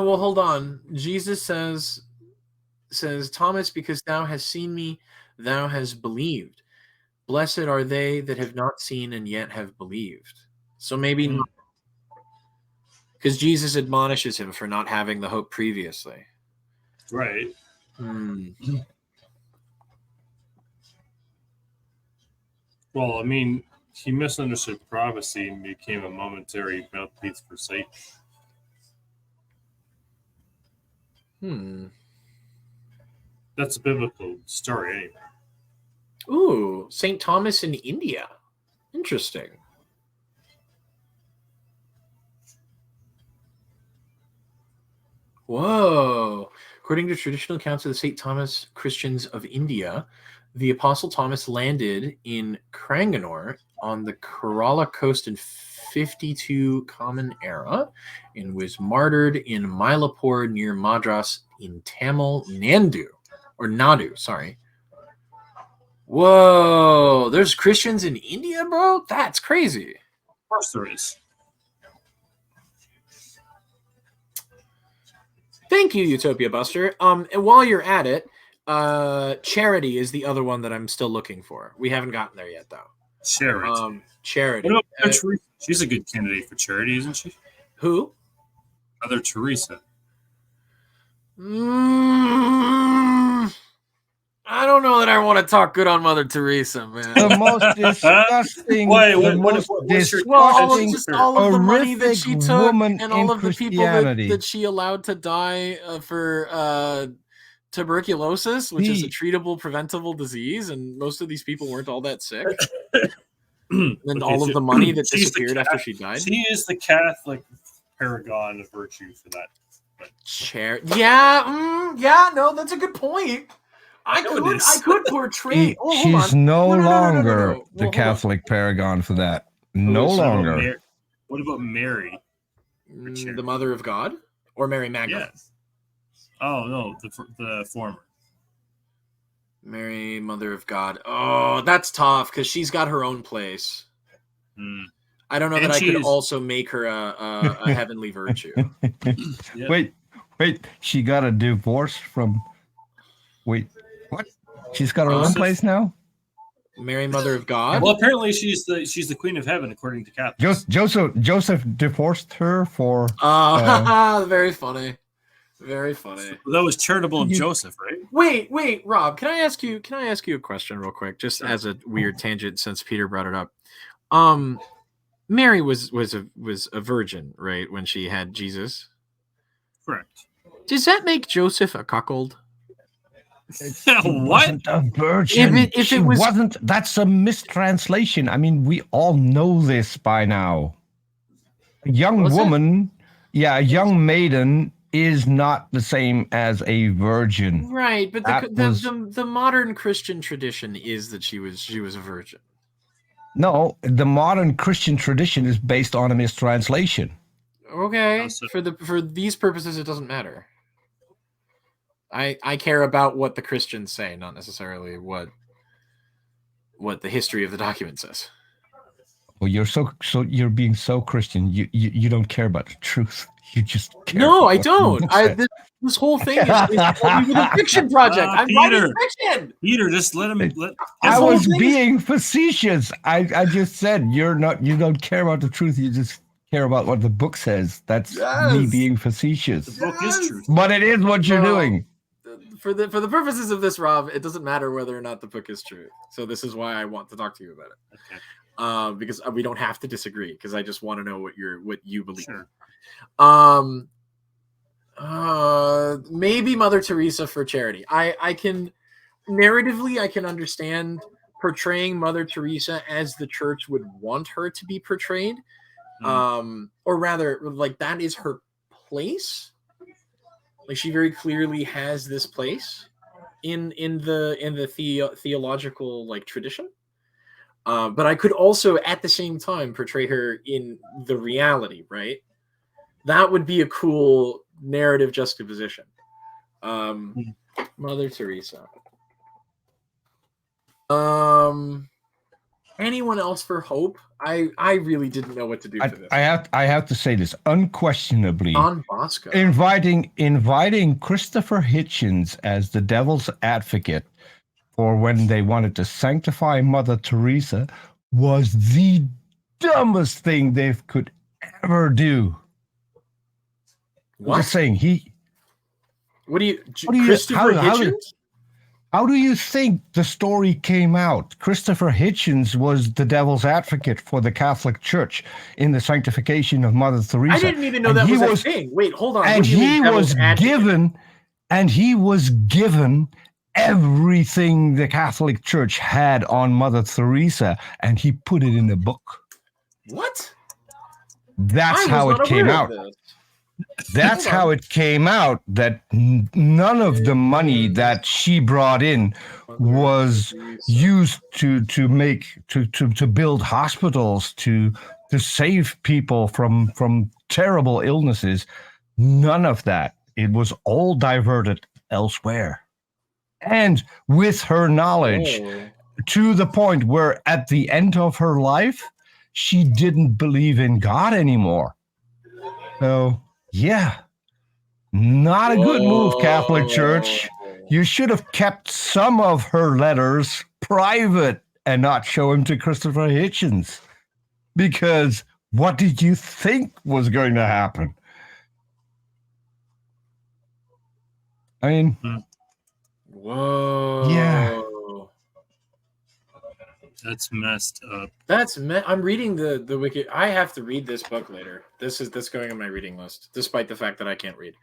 Well, hold on. Jesus says, Thomas, because thou hast seen me, thou hast believed. Blessed are they that have not seen and yet have believed. So maybe not, because Jesus admonishes him for not having the hope previously.
Right. Well, I mean, he misunderstood prophecy and became a momentary mouthpiece for Satan. That's a biblical story, anyway.
Ooh, St. Thomas in India. Interesting. Whoa. According to traditional accounts of the St. Thomas Christians of India, the Apostle Thomas landed in Cranganore on the Kerala coast in 52 Common Era and was martyred in Mylapore near Madras in Tamil Nadu, sorry. Whoa, there's Christians in India, bro? That's crazy.
Of course there is.
Thank you, Utopia Buster. And while you're at it, Charity is the other one that I'm still looking for. We haven't gotten there yet, though.
Charity.
Charity.
What about Teresa? She's a good candidate for charity, isn't she?
Who?
Mother Teresa.
I don't know that I want to talk good on Mother Teresa, man.
The most disgusting,
Why?
the
What-
most
what's your-
disgusting,
all of the money that she
horrific
took
woman
and all
in
of the people
Christianity.
that she allowed to die for tuberculosis, which is a treatable, preventable disease, and most of these people weren't all that sick. And
Okay,
all of
so
the money that
she's the
disappeared after she died.
She is the Catholic paragon of virtue for that.
Yeah, no, that's a good point. I
know it is.
could portray.
She's no longer
No.
the
Well,
Catholic paragon for that. No
What about
longer.
What about Mary?
The Mother of God or Mary Magdalene?
Yes. Oh no, the former.
Mary, Mother of God. Oh, that's tough because she's got her own place.
Hmm.
I don't know
And
that I
she
could
is-
also make her a heavenly virtue.
Yeah.
Wait. She got a divorce from. Wait, what? She's got her own
Joseph?
place now.
Mary, Mother of God.
Well, apparently she's the queen of heaven according to Catholics.
Joseph divorced her for.
Very funny. Very funny.
Well, that was charitable of
You-
Joseph, right?
Wait, Rob, can I ask you a question real quick, just as a weird tangent since Peter brought it up? Mary was a virgin, right, when she had Jesus.
Correct.
Does that make Joseph a cuckold?
What?
Wasn't a virgin.
If
She
it was-
wasn't. That's a mistranslation. I mean, we all know this by now. A young
Was it?
woman, a young maiden is not the same as a virgin.
Right, but
That was-
the modern Christian tradition is that she was a virgin.
No, the modern Christian tradition is based on a mistranslation.
Okay,
Also-
for these purposes, it doesn't matter. I care about what the Christians say, not necessarily what the history of the document says.
Well, you're being so Christian. You don't care about the truth. You just care.
No,
about
I
what the
don't.
book says.
This whole thing is a fiction project. I'm writing
Peter.
fiction.
Peter, just let him.
I
whole
was
thing is-
being facetious. I just said you don't care about the truth. You just care about what the book says. That's me
Yes.
being
The
facetious.
book is truth.
But it is what you're
No.
doing.
For the purposes of this, Rob, it doesn't matter whether or not the book is true. So this is why I want to talk to you about it.
Okay.
Because we don't have to disagree. Because I just want to know what you believe.
Sure.
Maybe Mother Teresa for charity. I can narratively I can understand portraying Mother Teresa as the church would want her to be portrayed. Or rather, like that is her place. Like she very clearly has this place in the theological like tradition. But I could also at the same time portray her in the reality, right? That would be a cool narrative juxtaposition. Mother Teresa. Anyone else for hope? I really didn't know what to do for this.
I have to say this unquestionably.
Don Bosco.
Inviting Christopher Hitchens as the devil's advocate for when they wanted to sanctify Mother Teresa was the dumbest thing they could ever do.
What?
I'm just saying
What do you
how
Christopher
do-
Hitchens?
How do you think the story came out? Christopher Hitchens was the devil's advocate for the Catholic Church in the sanctification of Mother Teresa.
I didn't even know
And
that
he
was a thing. Wait, hold on.
And
What do you mean
he
devil's advocate?
he was given everything the Catholic Church had on Mother Teresa, and he put it in a book.
What?
That's
I
how
was
it
not
came
aware
out.
of this.
That's
Hold on.
how it came out that none of the money that she brought in was used to build hospitals, to save people from terrible illnesses. None of that. It was all diverted elsewhere. And with her knowledge,
Oh.
to the point where at the end of her life, she didn't believe in God anymore. So, yeah. Not a good move, Catholic Church. You should have kept some of her letters private and not show them to Christopher Hitchens. Because what did you think was going to happen? I mean,
Whoa.
Yeah.
That's messed up.
I'm reading the wiki. I have to read this book later. This going on my reading list, despite the fact that I can't read.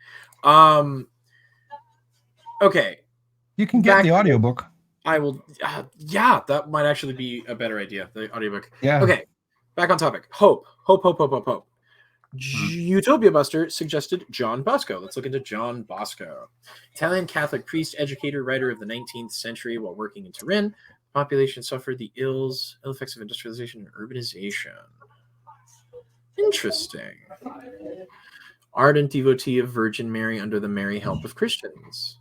Okay.
You can get the audiobook.
I will. Yeah, that might actually be a better idea. The audiobook.
Yeah.
Okay. Back on topic. Hope. Utopia Buster suggested John Bosco. Let's look into John Bosco. Italian Catholic priest, educator, writer of the 19th century while working in Turin. The population suffered the ill effects of industrialization and urbanization. Interesting. Ardent devotee of Virgin Mary under the merry help of Christians.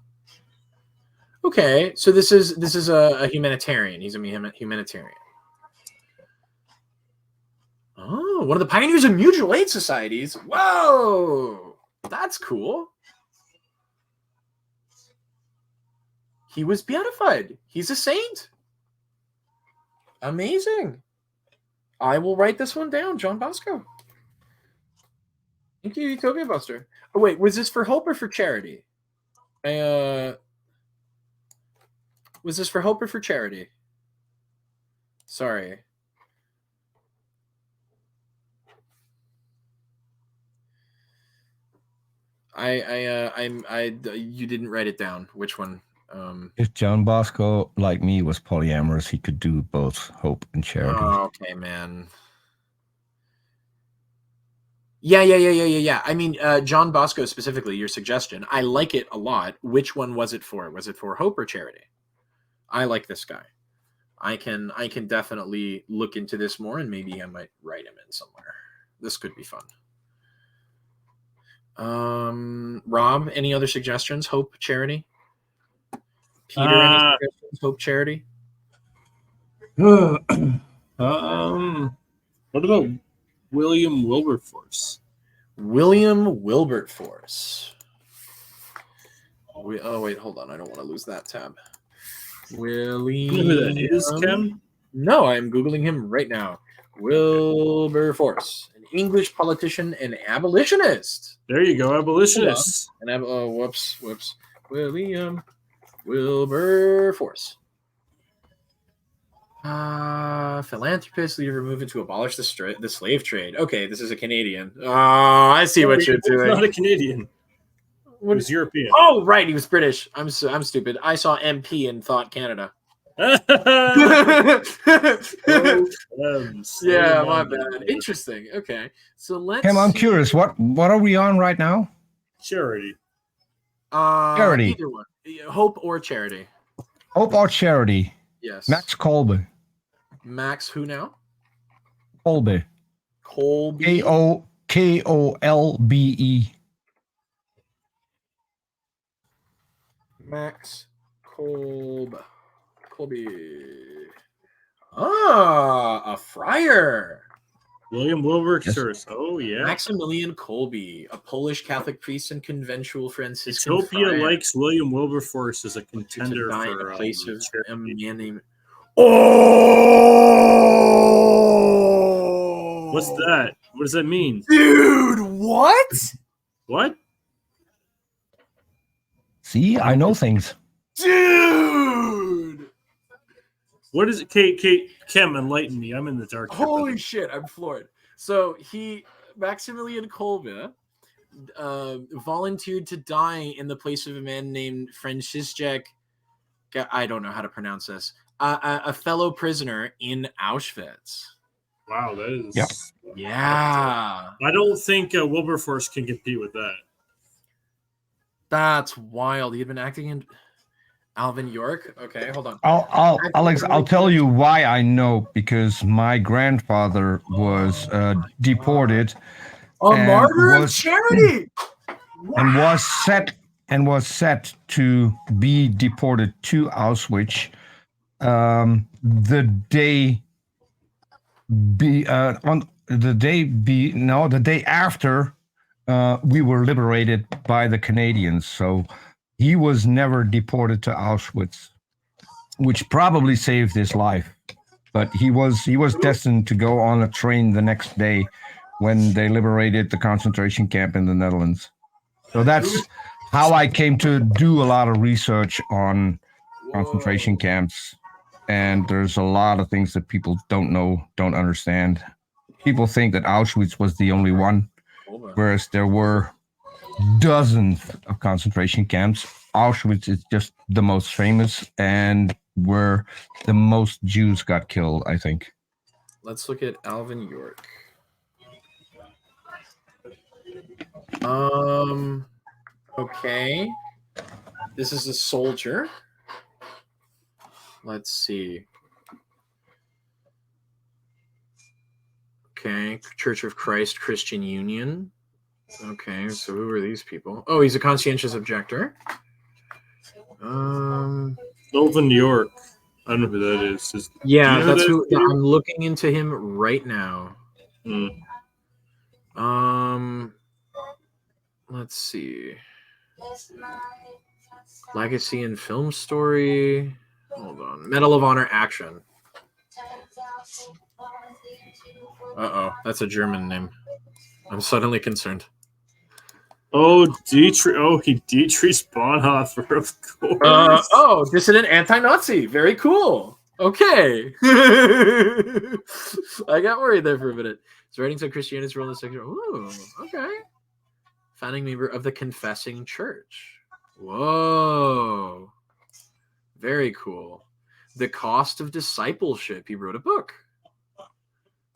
Okay, so this is a humanitarian. He's a humanitarian. Oh, one of the pioneers of mutual aid societies. Whoa, that's cool. He was beatified. He's a saint. Amazing. I will write this one down, John Bosco. Thank you, Utopia Buster. Oh, wait, was this for hope or for charity? Was this for hope or for charity? Sorry. You didn't write it down. Which one?
If John Bosco, like me, was polyamorous, he could do both hope and charity.
Oh, okay, man. Yeah. I mean, John Bosco specifically, your suggestion, I like it a lot. Which one was it for? Was it for hope or charity? I like this guy. I can definitely look into this more, and maybe I might write him in somewhere. This could be fun. Rob, any other suggestions? Hope, charity? Peter, any suggestions? Hope, charity?
What about William Wilberforce?
William Wilberforce. Oh, wait, hold on. I don't want to lose that tab. William.
You know who that is, Kim?
No, I'm Googling him right now. Wilberforce, an English politician and abolitionist.
There you go, abolitionist.
Whoops. William Wilberforce. Philanthropist, leader of a movement to abolish the slave trade. Okay, this is a Canadian. Oh, I see what you're doing.
Not a Canadian. He was European.
Oh, right, he was British. I'm stupid. I saw MP and thought Canada. Yeah, my bad. Interesting. Okay, so let's.
Kim, I'm curious. What are we on right now?
Charity.
Charity.
Either one. Hope or charity.
Hope or charity.
Yes.
Max Kolbe.
Max who now?
Kolbe.
Colby.
Kolbe.
Max Kolbe. Colby. A friar.
William Wilberforce. Oh, yeah.
Maximilian Kolbe, a Polish Catholic priest and conventual Franciscan
Utopia
friar.
likes William Wilberforce as a contender
for
for
place of a man named.
Oh! What's that? What does that mean?
Dude, what?
What?
See, I know things.
Dude!
What
is it? Kate, Kim, enlighten me. I'm in the dark.
Holy shit, I'm floored. So Maximilian Kolbe, volunteered to die in the place of a man named Franciszek. I don't know how to pronounce this. A fellow prisoner in Auschwitz.
Wow, that is.
Yep.
Yeah.
I don't think Wilberforce can compete with that.
That's wild. He had been acting in Alvin York. Okay, hold on.
Alex, I'll tell you why I know, because my grandfather was deported.
A martyr of charity.
And was set to be deported to Auschwitz. The day after we were liberated by the Canadians, so he was never deported to Auschwitz, which probably saved his life. But he was destined to go on a train the next day when they liberated the concentration camp in the Netherlands. So that's how I came to do a lot of research on concentration camps. And there's a lot of things that people don't know, don't understand. People think that Auschwitz was the only one, whereas there were dozens of concentration camps. Auschwitz is just the most famous and where the most Jews got killed, I think.
Let's look at Alvin York. Okay. This is a soldier. Let's see. Okay, Church of Christ Christian Union. Okay, so who are these people? Oh, he's a conscientious objector.
Melvin York. I don't know who that is.
Yeah,
you know
that's
that
who.
dude?
I'm looking into him right now. Let's see. Legacy and Film Story. Hold on. Medal of Honor Action. Uh-oh, that's a German name. I'm suddenly concerned.
Oh, Dietrich. Oh, Dietrich Bonhoeffer, of course.
Dissident anti-Nazi. Very cool. Okay. I got worried there for a minute. His writings on Christianity's role in the secular. Ooh, okay. Founding member of the Confessing Church. Whoa. Very cool. The Cost of Discipleship. He wrote a book.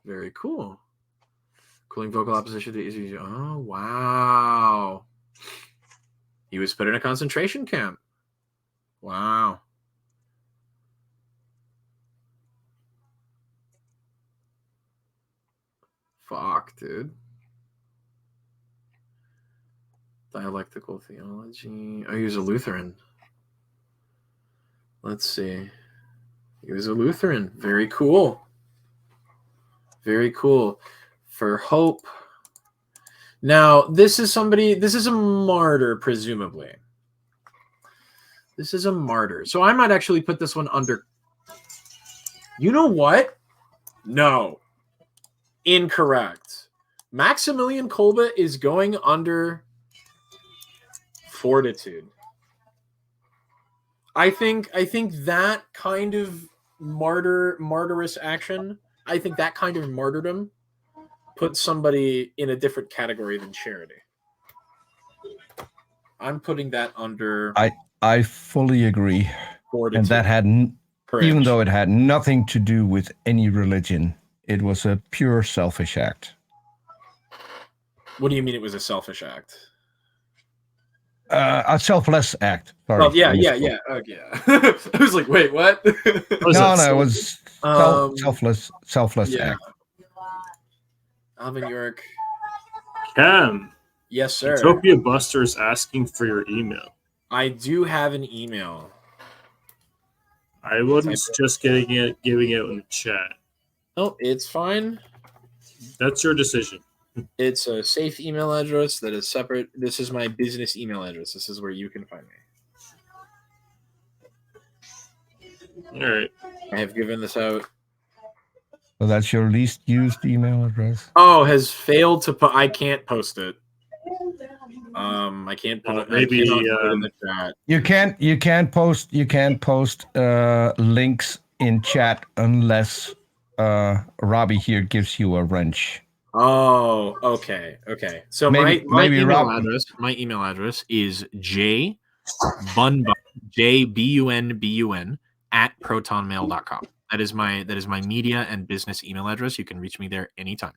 Very cool. Cooling vocal opposition to. Oh, wow. He was put in a concentration camp. Wow. Fuck, dude. Dialectical theology. Oh, he was a Lutheran. Let's see. He was a Lutheran. Very cool. Very cool. For hope. Now, this is a martyr, presumably. This is a martyr. So I might actually put this one under. You know what? No. Incorrect. Maximilian Kolbe is going under fortitude. I think that kind of martyrous action, I think that kind of martyrdom puts somebody in a different category than charity. I'm putting that under.
I fully agree.
Fortitude.
And that had, even though it had nothing to do with any religion, it was a pure selfish act.
What do you mean it was a selfish act?
A selfless act. Sorry.
Oh, yeah. Oh, yeah. I was like, wait, what?
No, it was selfless act.
Alvin York.
Cam.
Yes, sir.
Utopia Buster is asking for your email.
I do have an email.
I wasn't just giving it in the chat.
Oh, it's fine.
That's your decision.
It's a safe email address that is separate. This is my business email address. This is where you can find
me. All right.
I have given this out.
So that's your least used email address?
Oh, has failed to put. I can't post it. I can't put it.
Maybe
put it in the chat.
You can't post links in chat unless Robbie here gives you a wrench.
Oh, okay. So my email address is jbunbun at protonmail.com. That is my media and business email address. You can reach me there anytime.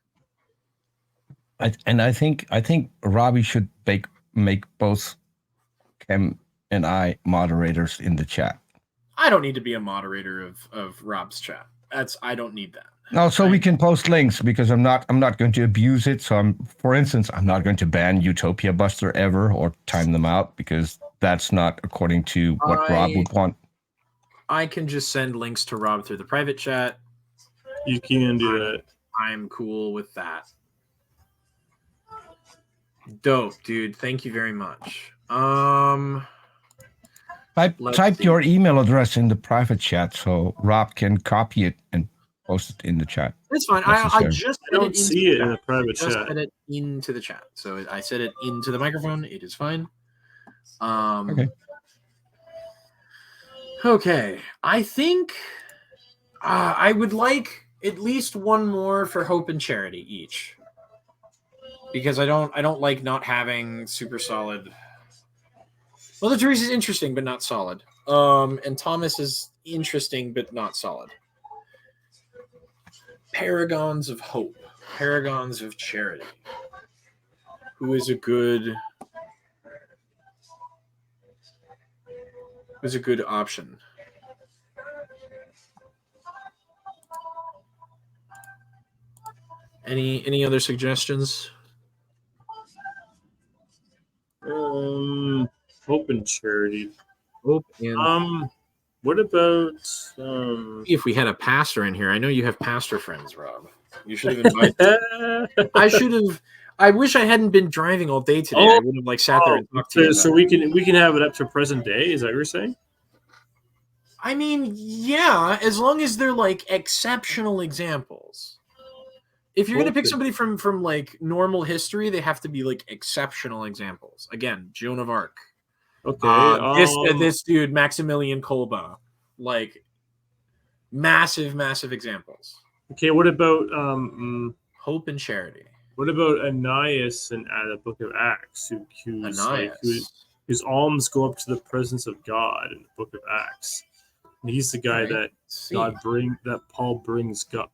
I think Robbie should make both Cam and I moderators in the chat.
I don't need to be a moderator of Rob's chat. I don't need that.
No, so we can post links because I'm not going to abuse it. So for instance, I'm not going to ban Utopia Buster ever or time them out because that's not according to what Rob would want.
I can just send links to Rob through the private chat.
You can do that.
I'm cool with that. Dope, dude. Thank you very much. Let's
Type
see.
your email address in the private chat so Rob can copy it and post it in the chat.
That's fine. I just
I don't see it in the private
just
chat.
said it into the chat. So I said it into the microphone. It is fine.
Okay.
Okay. I think I would like at least one more for hope and charity each, because I don't like not having super solid. Mother Teresa is interesting but not solid. And Thomas is interesting but not solid. Paragons of hope, paragons of charity. Who's a good option? Any other suggestions?
Hope and charity.
Hope and
what about
if we had a pastor in here? I know you have pastor friends, Rob. You should have invited. I wish I hadn't been driving all day today. I would have sat there and talked to you.
So we can have it up to present day. Is that what you're saying?
I mean, yeah, as long as they're exceptional examples. If you're gonna pick somebody from normal history, they have to be exceptional examples. Again, Joan of Arc.
Okay.
This dude, Maximilian Kolbe, massive examples.
Okay, what about
hope and charity?
What about Ananias in the Book of Acts, whose alms go up to the presence of God in the Book of Acts? And he's the guy that Paul brings to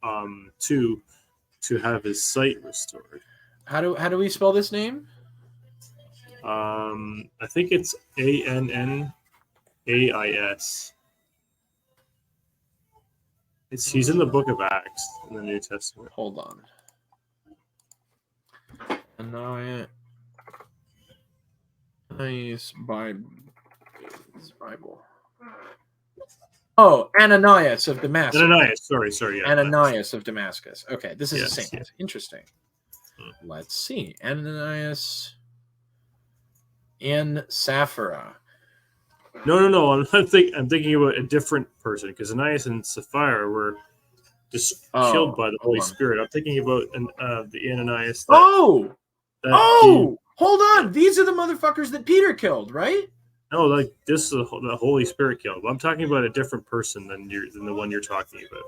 have his sight restored.
How do we spell this name?
I think it's Annais. He's in the Book of Acts in the New Testament.
Hold on. Ananias Bible. Oh, Ananias of Damascus.
Sorry. Yeah,
Ananias of Damascus. Okay, this is a saint.
Yes.
Interesting. Let's see. Ananias and Sapphira.
No. I'm thinking about a different person, because Ananias and Sapphira were just killed by the Holy Spirit. I'm thinking about the Ananias. Hold
on. These are the motherfuckers that Peter killed, right?
No, this is the Holy Spirit killed. I'm talking about a different person than the one you're talking about.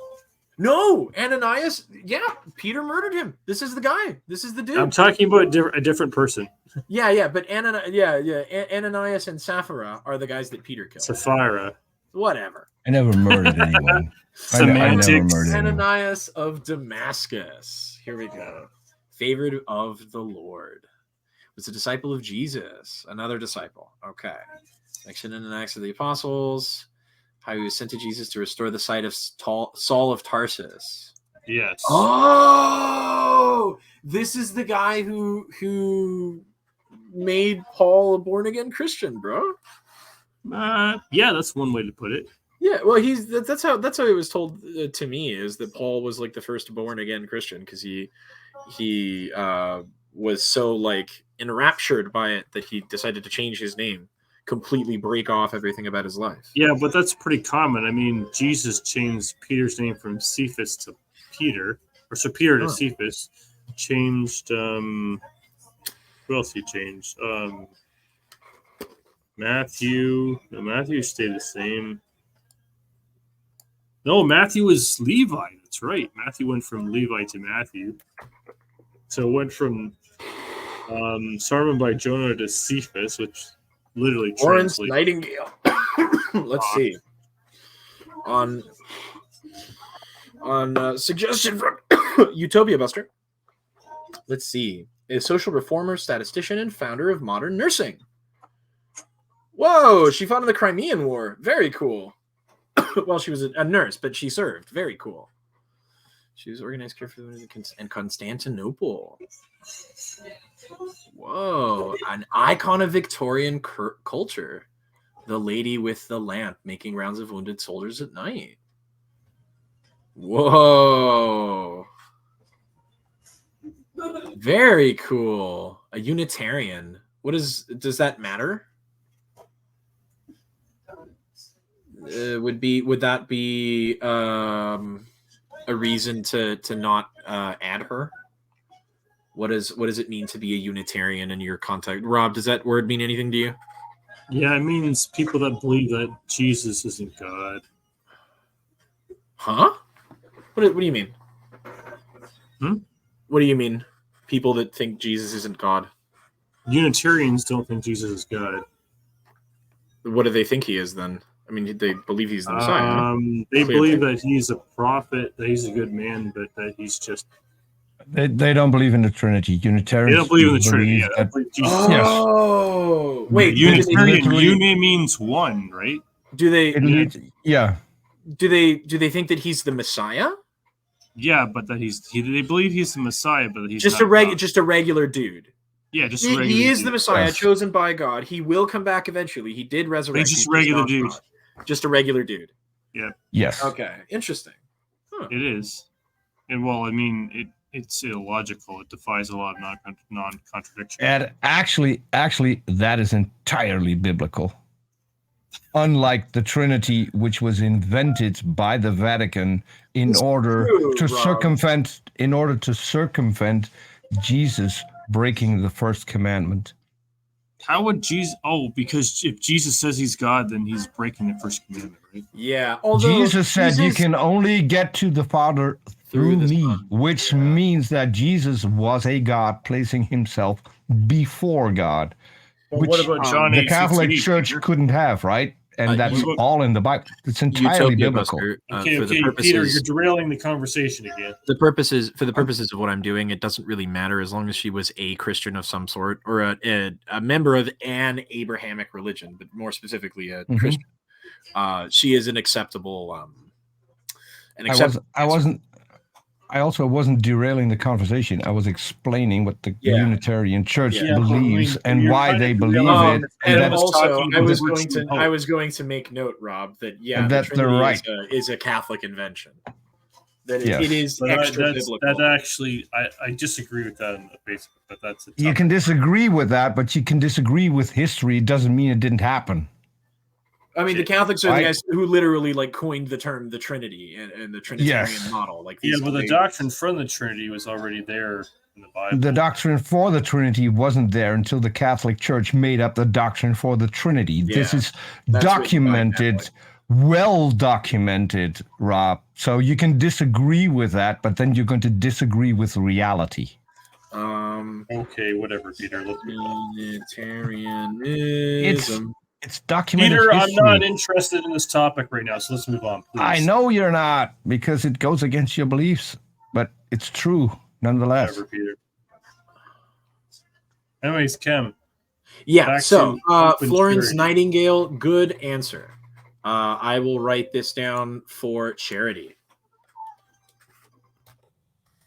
No, Ananias. Yeah, Peter murdered him. This is the guy. This is the dude.
I'm talking about a different person.
Yeah, but Ananias and Sapphira are the guys that Peter killed.
Sapphira.
Whatever.
I never murdered anyone.
Semantics.
Ananias of Damascus. Here we go. Favored of the Lord. Was a disciple of Jesus. Another disciple. Okay. Section in the Acts of the Apostles. How he was sent to Jesus to restore the sight of Saul of Tarsus.
Yes.
Oh, this is the guy who made Paul a born again Christian, bro.
Yeah, that's one way to put it.
Yeah, well, that's how it was told to me, is that Paul was the first born again Christian, because he was so enraptured by it that he decided to change his name, completely break off everything about his life.
Yeah, but that's pretty common. I mean, Jesus changed Peter's name from Cephas to Peter, or so Peter to Cephas. Changed. Who else he changed? Matthew. No, Matthew stayed the same. No, Matthew was Levi. That's right. Matthew went from Levi to Matthew. So it went from Sermon by Jonah to Cephas, which literally
Florence
translates.
Nightingale. Let's see. On suggestion from Utopia Buster. Let's see. A social reformer, statistician, and founder of modern nursing. Whoa, she fought in the Crimean War. Very cool. Well, she was a nurse, but she served. Very cool. She was organized care for the in Constantinople. Whoa, an icon of Victorian culture. The lady with the lamp making rounds of wounded soldiers at night. Whoa. Very cool. A Unitarian. Does that matter? Would that be a reason to not add her? What does it mean to be a Unitarian in your context? Rob, does that word mean anything to you?
Yeah, it means people that believe that Jesus isn't God.
Huh? What do you mean?
Hmm?
What do you mean? People that think Jesus isn't God.
Unitarians don't think Jesus is God.
What do they think he is then? I mean, they believe he's the Messiah.
They
Clearly.
believe that he's a prophet, that he's a good man, but that he's just...
They don't believe in the Trinity. Unitarians
They don't believe in the Trinity.
believe
Yeah,
that-
believe Jesus.
Oh, wait.
Unitarian,
literally-
uni means one, right?
Do they
it leads- yeah.
do they think that he's the Messiah?
Yeah, but that they believe he's the Messiah, but that he's
Just
not God.
just a regular dude.
Yeah, just a regular
He is
dude.
the Messiah,
Yes.
chosen by God. He will come back eventually. He did resurrect.
He's just a
He's
regular
not
dude.
God. Just a regular dude.
Yes.
Okay, interesting.
It is. And well, I mean, it's illogical. It defies a lot of non-contradiction.
And actually, that is entirely biblical. Unlike the Trinity, which was invented by the Vatican in order to circumvent Jesus breaking the first commandment.
How would Jesus... Oh, because if Jesus says he's God, then he's breaking the first commandment, right?
Yeah. Although
Jesus said, "You can only get to the Father through
the
me,"
Son.
which means that Jesus was a God, placing himself before God.
Well,
Which
what about John
the
8:58?
Catholic Church couldn't have, right? And that's
you-
all in the Bible. It's entirely
Utopia
biblical.
Buster,
Okay,
for the
Peter,
purposes,
you're derailing the conversation again.
for the purposes of what I'm doing, it doesn't really matter as long as she was a Christian of some sort or a member of an Abrahamic religion, but more specifically a
Mhm.
Christian. She is an acceptable.
I also wasn't derailing the conversation. I was explaining what the
Yeah.
Unitarian Church
Yeah,
but I mean,
believes and
you're
why
kind
they
of
believe
derailing
it.
And
that's
also,
talking
I
about
was
virtue and hope.
going to make note, Rob, that the
that they're
Trinity
right.
is a Catholic invention. That
Yes.
it is
But
extra biblical.
that actually, I disagree with that on Facebook, but that's a
You
topic.
can disagree with that, but you can disagree with history. It doesn't mean it didn't happen.
I mean, the Catholics are the
Right.
guys who literally coined the term the Trinity and the Trinitarian
Yes.
model.
Yeah, but the doctrine from the Trinity was already there in the Bible.
The doctrine for the Trinity wasn't there until the Catholic Church made up the doctrine for the Trinity. This
Yeah,
is
that's
documented, well documented, Rob. So you can disagree with that, but then you're going to disagree with reality.
Okay, whatever, Peter. Let's move on.
Unitarianism.
It's documented
Peter, I'm
history.
not interested in this topic right now, so let's move on, please.
I know you're not, because it goes against your beliefs, but it's true nonetheless.
Whatever, Peter. Anyways, Kim.
Yeah,
Back
so
to open
Florence
charity.
Nightingale, good answer. I will write this down for charity.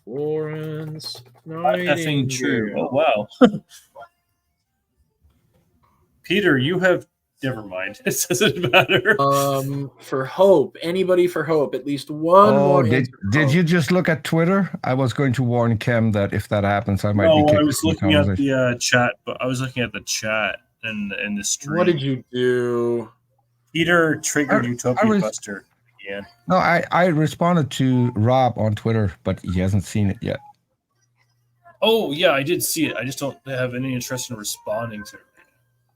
Florence Nightingale.
Effing true. Oh, wow. Peter, you have... Never mind. It doesn't matter.
For hope, anybody for hope, at least one more.
Did
answer for
did
hope.
you just look at Twitter? I was going to warn Kim that if that happens, I might be
No,
kicked
I was
from the
looking at
conversation.
the chat, but I was looking at the chat and the stream.
What did you do?
Peter triggered
I
Utopia
was-
Buster again.
No, I responded to Rob on Twitter, but he hasn't seen it yet.
Oh, yeah, I did see it. I just don't have any interest in responding to it.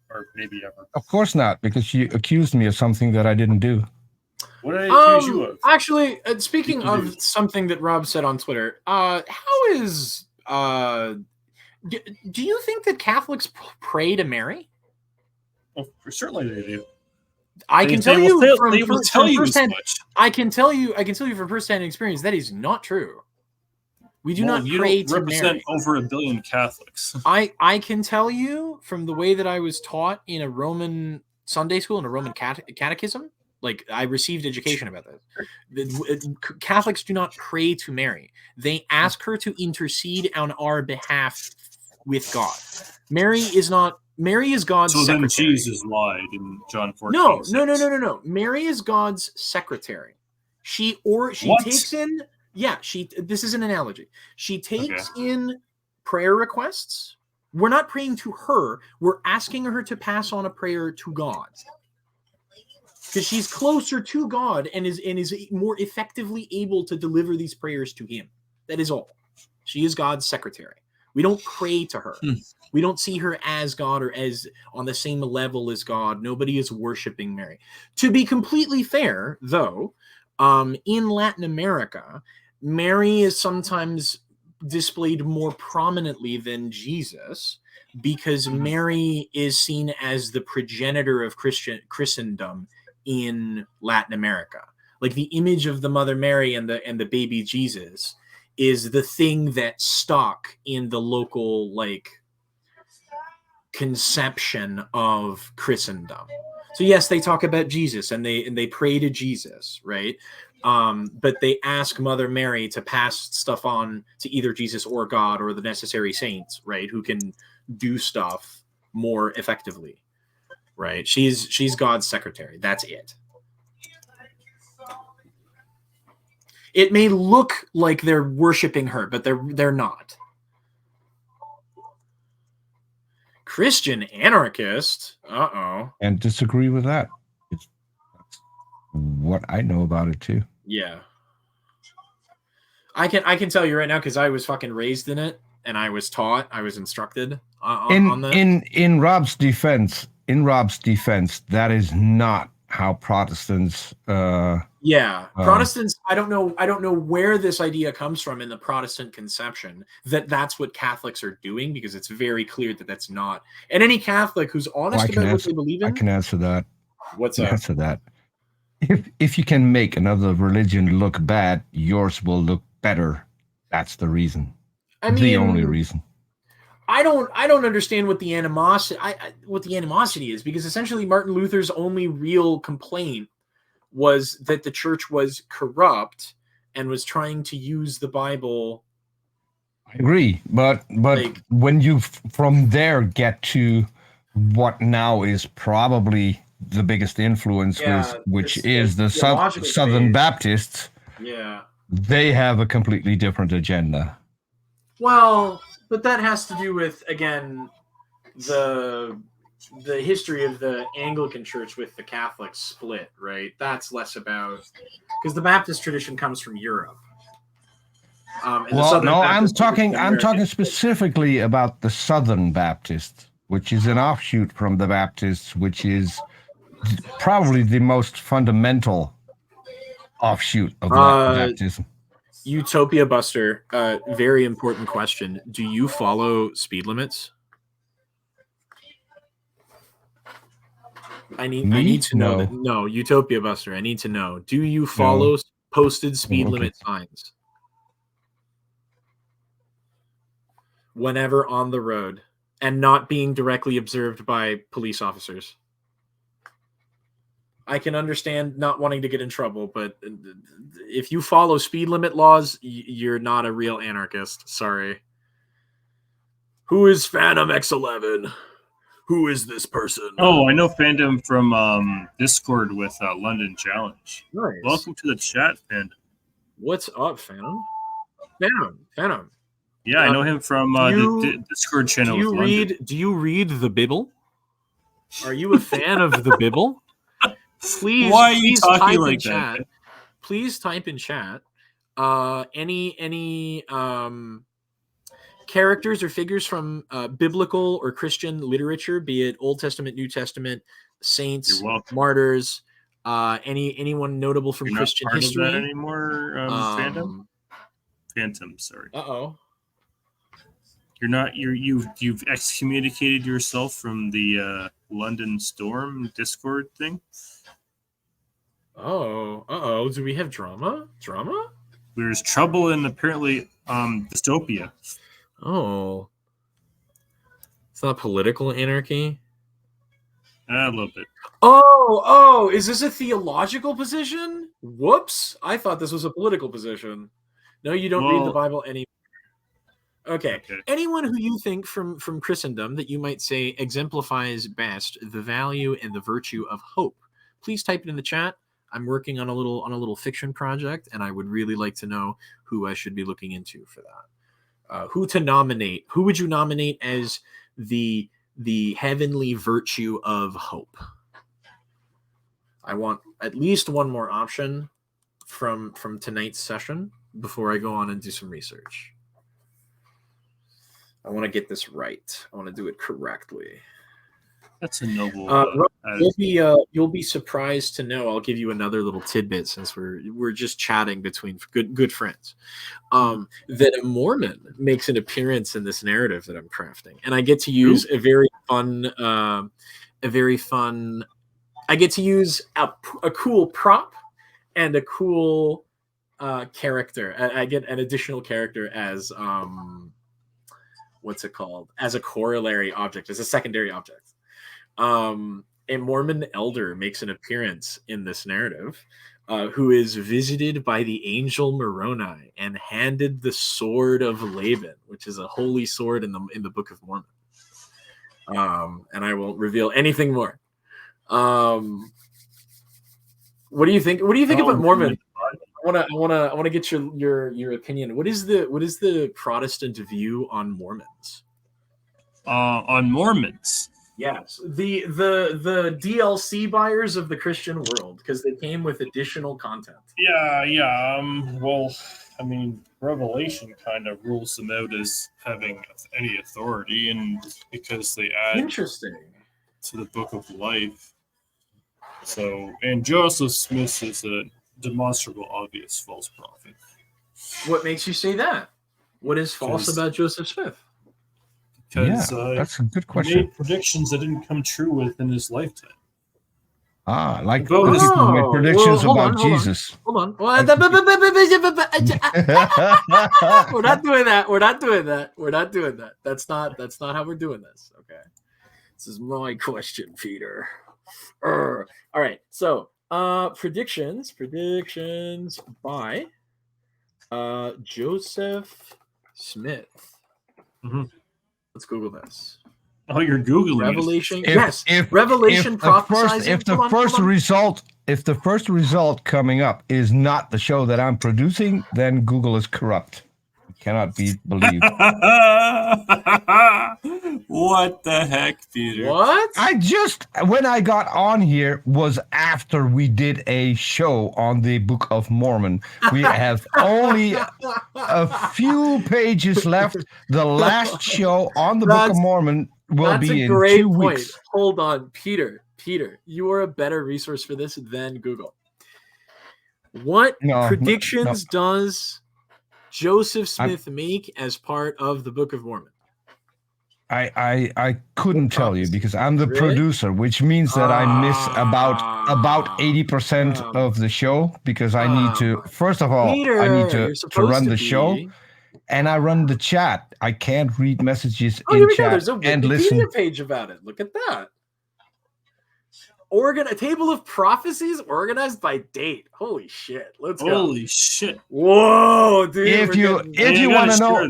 Or maybe ever.
Of course not, because you accused me of something that I didn't do.
What did I accuse you of?
Actually, speaking
What did you
of
do?
something that Rob said on Twitter, how is do you think that Catholics pray to Mary?
Well, certainly they do.
I
They-
can tell
they
you
will
from
they will tell you as
firsthand.
much.
I can tell you from firsthand experience that is not true. We do
Well,
not
you
pray
don't
to
represent
Mary.
over 1 billion Catholics.
I can tell you from the way that I was taught in a Roman Sunday school and a Roman catechism. Like I received education about this. Catholics do not pray to Mary. They ask her to intercede on our behalf with God. Mary is God's
So then
secretary.
Jesus lied in John 14.
No. Mary is God's secretary. She
What?
takes in. Yeah, this is an analogy. She takes in prayer requests We're not praying to her. We're asking her to pass on a prayer to God. Because she's closer to God and is more effectively able to deliver these prayers to him. That is all. She is God's secretary. We don't pray to her. We don't see her as God or as on the same level as God. Nobody is worshiping Mary. To be completely fair, though, in Latin America, Mary is sometimes displayed more prominently than Jesus because Mary is seen as the progenitor of Christendom in Latin America. Like the image of the Mother Mary and the baby Jesus is the thing that stuck in the local like conception of Christendom. So yes, they talk about Jesus and they pray to Jesus, right? But they ask Mother Mary to pass stuff on to either Jesus or God or the necessary saints, right? Who can do stuff more effectively, right? She's God's secretary. That's it. It may look like they're worshiping her, but they're not. Christian anarchist? Uh-oh.
And disagree with that. That's what I know about it too.
Yeah. I can tell you right now because I was fucking raised in it and I was taught, I was instructed on that.
In Rob's defense, that is not how Protestants
Protestants, I don't know where this idea comes from in the Protestant conception that that's what Catholics are doing, because it's very clear that that's not. And any Catholic who's honest about what they believe in,
I can answer that.
What's up?
Answer that. If you can make another religion look bad, yours will look better. That's the reason. The only reason.
I don't understand what the animosity is, because essentially Martin Luther's only real complaint was that the church was corrupt and was trying to use the Bible.
I agree, but like, when you from there get to what now is probably the biggest influence, which is the Southern Baptists, they have a completely different agenda.
Well, but that has to do with, again, the history of the Anglican Church with the Catholic split, right? That's less about, because the Baptist tradition comes from Europe.
I'm talking specifically about the Southern Baptist, which is an offshoot from the Baptists, which is probably the most fundamental offshoot of Baptism.
Utopia Buster, very important question. Do you follow speed limits? I need to know that. No, Utopia Buster, I need to know. Do you follow posted speed limit signs whenever on the road and not being directly observed by police officers? I can understand not wanting to get in trouble, but if you follow speed limit laws, you're not a real anarchist. Sorry. Who is Phantom X11? Who is this person?
Oh, I know Phantom from Discord with London Challenge.
Nice.
Welcome to the chat, Phantom.
What's up, Phantom? Phantom.
Yeah, I know him from the Discord channel.
Do you read the Bible? Are you a fan of the Bible? Please,
why are you talking like that?
Chat. Please type in chat any characters or figures from biblical or Christian literature, be it Old Testament, New Testament, saints, martyrs, anyone notable from
You're
Christian
not part
history
of that anymore, Phantom, sorry. You're not. You've excommunicated yourself from the London Storm Discord thing.
Do we have drama?
There's trouble in apparently dystopia.
Oh, it's not political anarchy.
A little bit.
Oh, is this a theological position? Whoops, I thought this was a political position. No, you don't read the Bible anymore. Okay. Anyone who you think from Christendom that you might say exemplifies best the value and the virtue of hope, please type it in the chat. I'm working on a little fiction project, and I would really like to know who I should be looking into for that. Who to nominate? Who would you nominate as the heavenly virtue of hope. I want at least one more option from tonight's session before I go on and do some research. I want to get this right. I want to do it correctly.
That's a noble.
You'll be surprised to know. I'll give you another little tidbit since we're just chatting between good friends. That a Mormon makes an appearance in this narrative that I'm crafting, and I get to use a very fun. I get to use a cool prop and a cool character. I get an additional character as what's it called? As a corollary object, as a secondary object. A Mormon elder makes an appearance in this narrative, who is visited by the angel Moroni and handed the sword of Laban, which is a holy sword in the Book of Mormon. And I won't reveal anything more. What do you think? What do you think about Mormon? I want to get your opinion. What is the Protestant view on Mormons?
On Mormons.
Yes, the DLC buyers of the Christian world, because they came with additional content.
Yeah. Well, I mean, Revelation kind of rules them out as having any authority, and because they add
Interesting
to the Book of Life. So, and Joseph Smith is a demonstrable, obvious false prophet.
What makes you say that? What is false about Joseph Smith?
Because
that's a good
he
question.
made predictions that didn't come true within his lifetime.
Like
Oh,
predictions about Jesus.
Hold on. We're not doing that. We're not doing that. That's not how we're doing this. Okay. This is my question, Peter. All right. So, predictions by Joseph Smith.
Mm-hmm.
Let's Google this.
Oh, you're Googling
Revelation.
it.
Revelation prophesizing.
If the first result coming up is not the show that I'm producing, then Google is corrupt. It cannot be believed.
What the heck, Peter?
What?
When I got on here was after we did a show on the Book of Mormon. We have only a few pages left. The last show on the Book of Mormon will be in 2 weeks.
Hold on, Peter, you are a better resource for this than Google. What predictions does Joseph Smith make as part of the Book of Mormon?
I couldn't tell you because I'm the producer, which means that I miss about 80% of the show because I need to, first of all,
Peter,
I need to run the show, and I run the chat. I can't read messages in chat
There's a
and
Wikipedia
listen.
page about it. Look at that. A table of prophecies organized by date. Holy shit! Let's go.
Holy shit!
Whoa, dude!
If you want to know,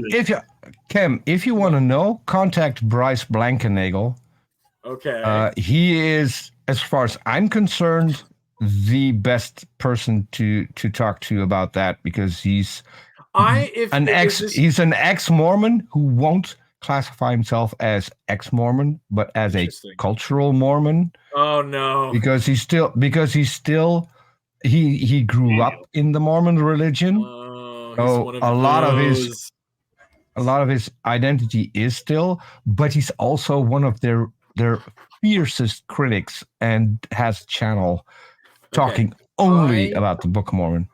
if you want to know, contact Bryce Blankenagel.
Okay.
He is, as far as I'm concerned, the best person to talk to about that because he's an ex-Mormon who won't classify himself as ex-Mormon, but as a cultural Mormon.
Oh no!
Because he grew up in the Mormon religion. So a lot of his identity is still, but he's also one of their fiercest critics and has a channel talking only about the Book of Mormon.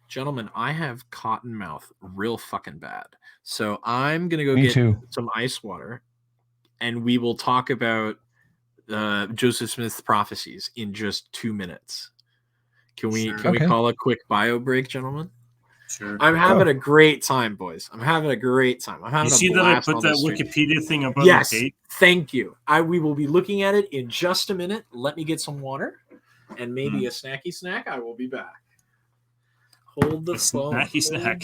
Gentlemen, I have cotton mouth real fucking bad. So I'm going to go get some ice water and we will talk about Joseph Smith's prophecies in just 2 minutes. Can we call a quick bio break, gentlemen?
Sure.
I'm having a great time, boys. I'm having a great time. I'm having
you see that I put that Wikipedia thing up on the page?
Thank you. We will be looking at it in just a minute. Let me get some water and maybe a snacky snack. I will be back. Hold the phone.
Snacky snack.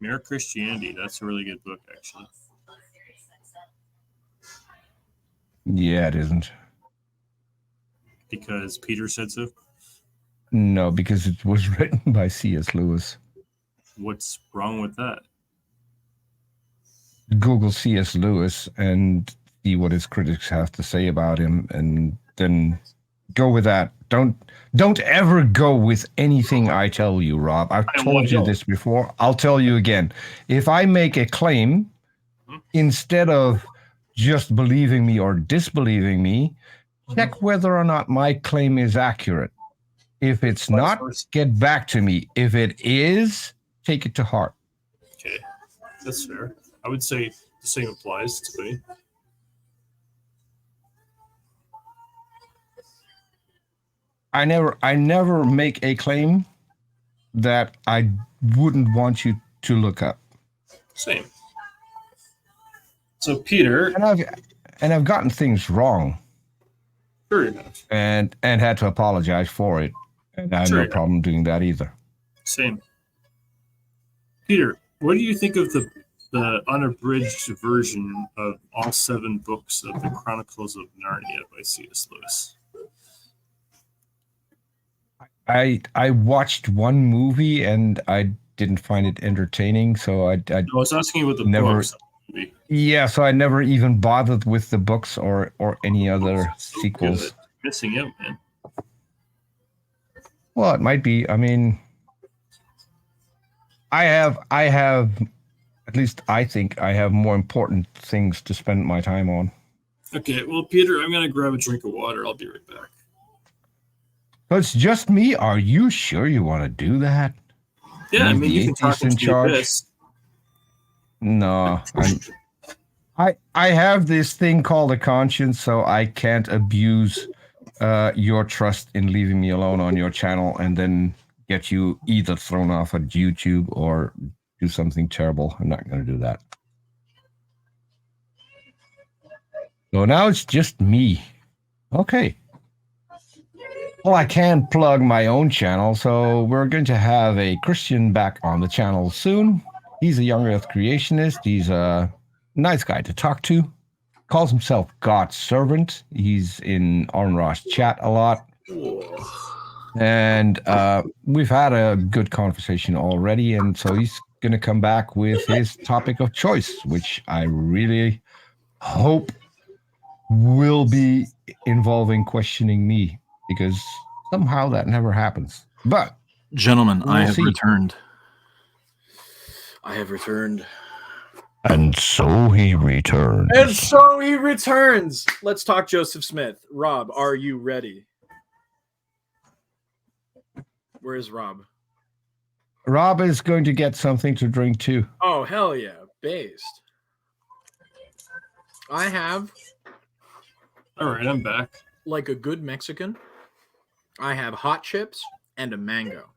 Mere Christianity. That's a really good book, actually.
Yeah, it isn't.
Because Peter said so?
No, because it was written by C.S. Lewis.
What's wrong with that?
Google C.S. Lewis and see what his critics have to say about him, and then go with that. Don't ever go with anything I tell you, Rob. I've told you this before. I'll tell you again. If I make a claim, instead of just believing me or disbelieving me, check whether or not my claim is accurate. If it's not, get back to me. If it is, take it to heart.
Okay, that's fair. I would say the same applies to me.
I never make a claim that I wouldn't want you to look up.
Same. So Peter,
and I've gotten things wrong.
Sure you have.
And had to apologize for it. And I have no problem doing that either.
Same. Peter, what do you think of the unabridged version of all 7 books of the Chronicles of Narnia by C.S. Lewis?
I watched one movie and I didn't find it entertaining, so I
was asking you about the books.
Yeah, so I never even bothered with the books or any other sequels.
Good. Missing out, man.
Well, it might be. I mean, I have at least I think I have more important things to spend my time on.
Okay, well, Peter, I'm gonna grab a drink of water. I'll be right back.
So it's just me. Are you sure you want to do that?
Yeah, I mean, you can talk
in charge.
This.
No, I have this thing called a conscience, so I can't abuse your trust in leaving me alone on your channel and then get you either thrown off at YouTube or do something terrible. I'm not going to do that. So now it's just me. Okay. Well, I can plug my own channel, so we're going to have a Christian back on the channel soon. He's a young earth creationist. He's a nice guy to talk to. Calls himself God's servant. He's in Onrosh chat a lot. And we've had a good conversation already, and so he's going to come back with his topic of choice, which I really hope will be involving questioning me, because somehow that never happens. But
gentlemen, I have returned. And
so he returns.
Let's talk Joseph Smith. Rob, are you ready? Where is Rob?
Rob is going to get something to drink too.
Oh, hell yeah. Based. I have.
All right, I'm back.
Like a good Mexican, I have hot chips and a mango.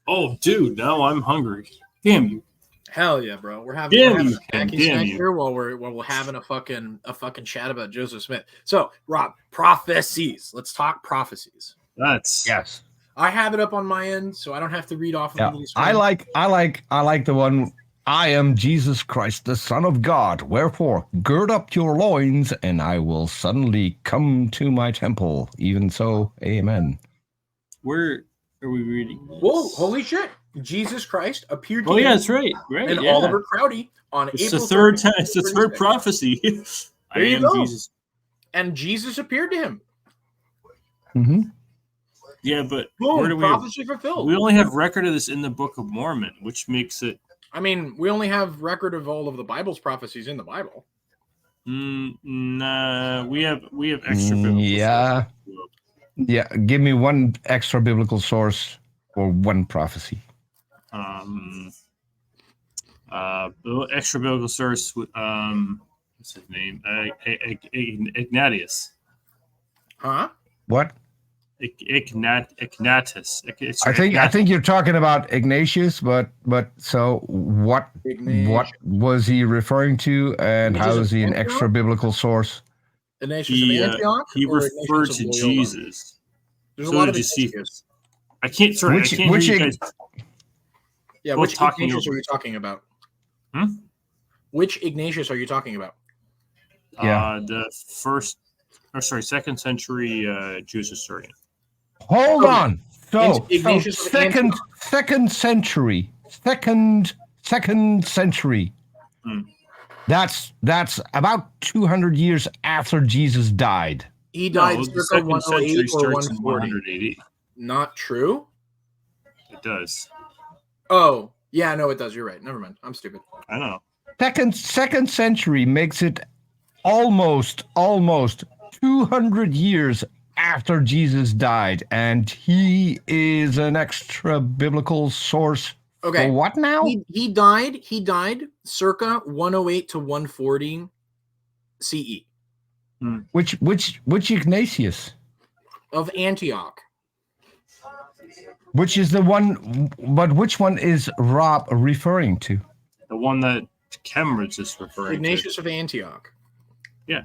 Oh, dude, now I'm hungry. Damn you.
Hell yeah, bro. We're having a snacky snack here while we're having a fucking chat about Joseph Smith. So, Rob, prophecies. Let's talk prophecies.
Yes.
I have it up on my end, so I don't have to read off of the little screen.
I like the one. I am Jesus Christ, the Son of God. Wherefore, gird up your loins, and I will suddenly come to my temple. Even so, amen.
Where are we reading this?
Whoa, holy shit. Jesus Christ appeared to
him. Oh, yeah, that's right. Right.
And Oliver Crowdy on
April 3rd. It's the third prophecy.
I am Jesus. And Jesus appeared to him.
Mm-hmm.
Yeah, but
where do prophecy fulfilled.
We only have record of this in the Book of Mormon, which makes it.
I mean, we only have record of all of the Bible's prophecies in the Bible.
Nah, we have extra biblical
sources. Yeah, give me one extra biblical source for one prophecy.
Extra biblical source. What's his name? Ignatius.
Huh?
What?
Ignatius.
I think you're talking about Ignatius, but so what was he referring to, and how is he an extra biblical source?
Ignatius of Antioch.
He referred to Jesus.
There's a lot of Ignatius.
I can't. Sorry, I can't hear you guys.
Yeah, which Ignatius are you talking about? Which Ignatius are you talking about?
The second century Jewish historian.
Hold on. So
Ignatius
second century second century.
Hmm.
That's about 200 years after Jesus died.
He died
No, the
circa
second
108
century
or
starts in
140.
180.
Not true.
It does.
Oh, yeah, no, it does. You're right. Never mind. I'm stupid.
I know.
Second century makes it almost 200 years after Jesus died, and he is an extra biblical source.
Okay.
For what now?
He died circa 108 to 140 CE
Which Ignatius?
of Antioch.
Which is the one? But which one is Rob referring to?
The one that Cambridge is referring
Ignatius of Antioch.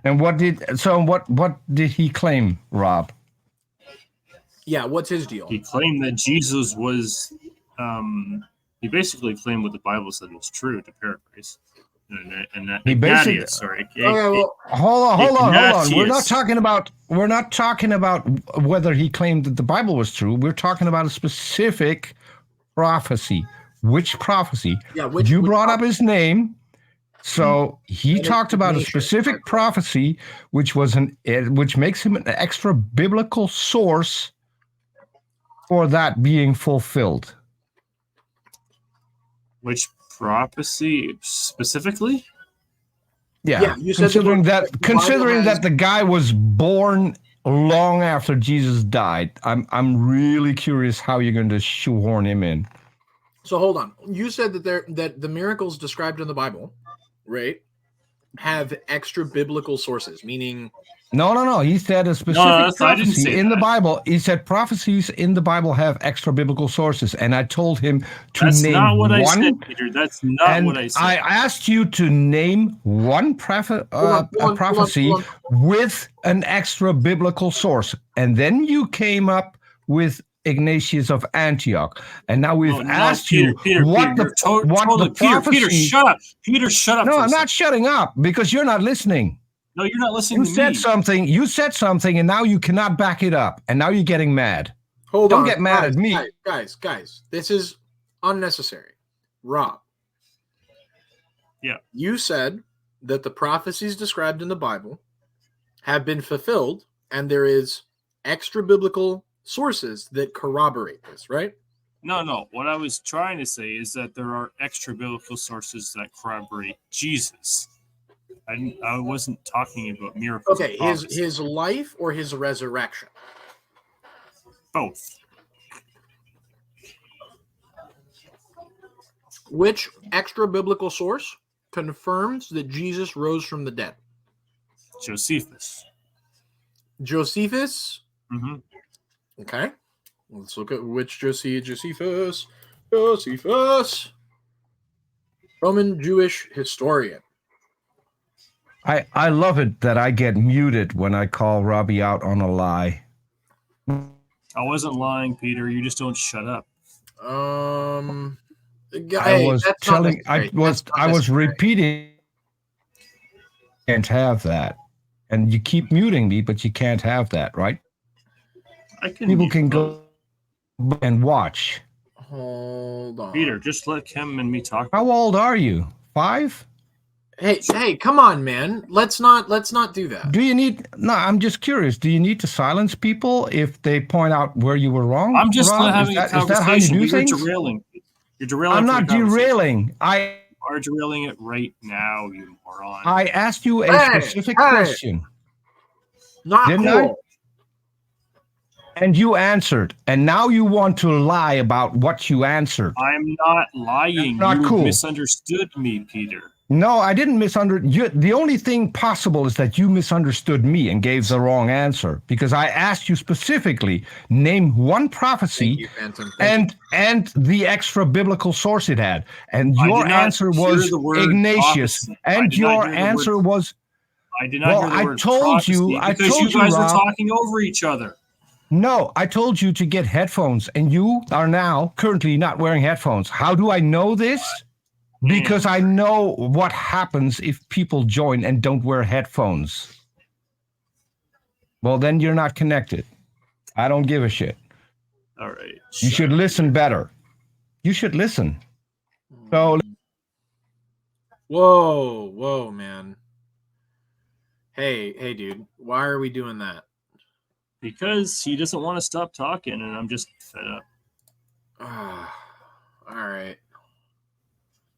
And what did he claim, Rob?
Yeah, what's his deal?
to. He claimed that Jesus was. He basically claimed what the Bible said was true, to paraphrase. And that
He basically-
Ignatius, sorry.
Okay, well,
Hold on. We're not
Ignatius.
talking about whether he claimed that the Bible was true. We're talking about a specific prophecy. Which prophecy?
yeah,
You brought up his name. So he
And
talked about a
Ignatius,
specific
right.
prophecy, which makes him an extra biblical source for that being fulfilled.
Which prophecy specifically?
Yeah, you said
considering
the
that
Bible has-
the guy was born long after Jesus died, I'm really curious how you're going to shoehorn him in.
So hold on. You said that the miracles described in the Bible, right, have extra biblical sources, meaning
No. He said a specific
I didn't
prophecy
say
in the
that.
Bible. He said prophecies in the Bible have extra biblical sources, and I told him to
That's
name
not what
one.
I said, Peter. That's not
And
what I said.
I asked you to name one
Hold on,
prophecy
hold
with an extra biblical source. And then you came up with Ignatius of Antioch. And now we've asked you what the prophecy...
Peter, shut up. Peter, shut up.
No,
for a
I'm not
second.
shutting up because you're not listening.
No, you're not listening
You
to
said
me.
something. You said something, and now you cannot back it up. And now you're getting mad.
hold
Don't
on.
get mad
guys,
at me.
Guys. This is unnecessary. Rob.
Yeah.
You said that the prophecies described in the Bible have been fulfilled, and there is extra biblical sources that corroborate this, right?
No. What I was trying to say is that there are extra biblical sources that corroborate Jesus. I wasn't talking about miracles.
Okay,
and
his
prophecy.
his life or his resurrection?
Both.
Which extra biblical source confirms that Jesus rose from the dead?
Josephus.
Josephus.
Mm-hmm.
Okay. Let's look at which Josephus. Josephus. Roman Jewish historian.
I love it that I get muted when I call Robbie out on a lie.
I wasn't lying, Peter. You just don't shut up.
I
I was repeating. Can't have that, and you keep muting me, but you can't have that, right? People can go and watch.
Hold on.
Peter, just let Kim and me talk.
How old are you? 5?
Hey, come on, man. Let's not do that.
Do you need? No, I'm just curious. Do you need to silence people if they point out where you were wrong?
I'm just
Rob?
having a
Is that how you
conversation.
do
You're
things?
derailing. You're derailing.
I'm
from
not
the conversation.
derailing.
You are derailing it right now, you moron.
I asked you a specific question.
Not
Didn't
cool.
And you answered, and now you want to lie about what you answered.
I'm not lying.
That's not
You
cool.
misunderstood me, Peter.
No, I didn't misunderstand. You. The only thing possible is that you misunderstood me and gave the wrong answer, because I asked you specifically, name one prophecy
Thank you, Phantom. Thank you.
and the extra biblical source it had, and
I
your
did not
answer
hear
was
the word
Ignatius,
prophecy. I
and
did not
your
hear the
answer
word-
was
I did not hear the word prophecy because you guys were talking over each other.
no. I told you to get headphones, and you are now currently not wearing headphones. How do I know this? Because I know what happens if people join and don't wear headphones. Well, then you're not connected. I don't give a shit.
All right.
You should listen better. You should listen. So
Whoa, man. Hey, dude. Why are we doing that?
Because he doesn't want to stop talking, and I'm just fed up.
All right.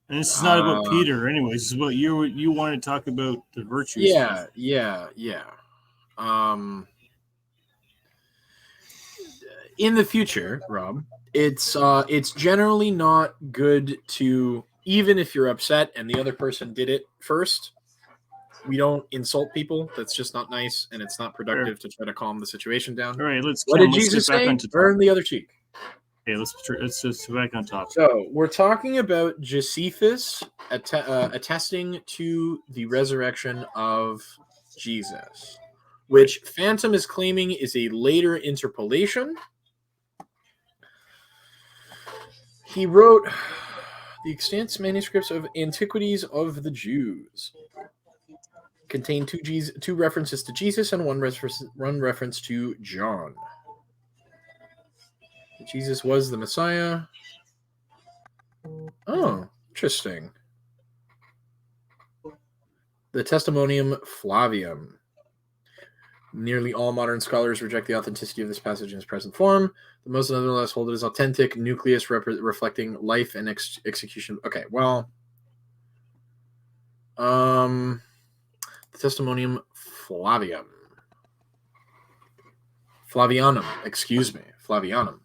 And this is not about Peter, anyways. This is about you want to talk about the virtues.
Yeah. In the future, Rob, it's generally not good to, even if you're upset and the other person did it first, we don't insult people. That's just not nice, and it's not productive to try to calm the situation down.
All right,
What did Jesus
get back
say?
onto
Turn the other cheek.
Okay, let's just back on top.
So we're talking about Josephus attesting to the resurrection of Jesus, which Phantom is claiming is a later interpolation. He wrote the extant manuscripts of Antiquities of the Jews. Contain two references to Jesus and one reference to John. Jesus was the Messiah. Oh, interesting. The Testimonium Flavium. Nearly all modern scholars reject the authenticity of this passage in its present form. The most nonetheless hold it as authentic, nucleus reflecting life and execution. Okay, well, the Testimonium Flavianum, excuse me, Flavianum.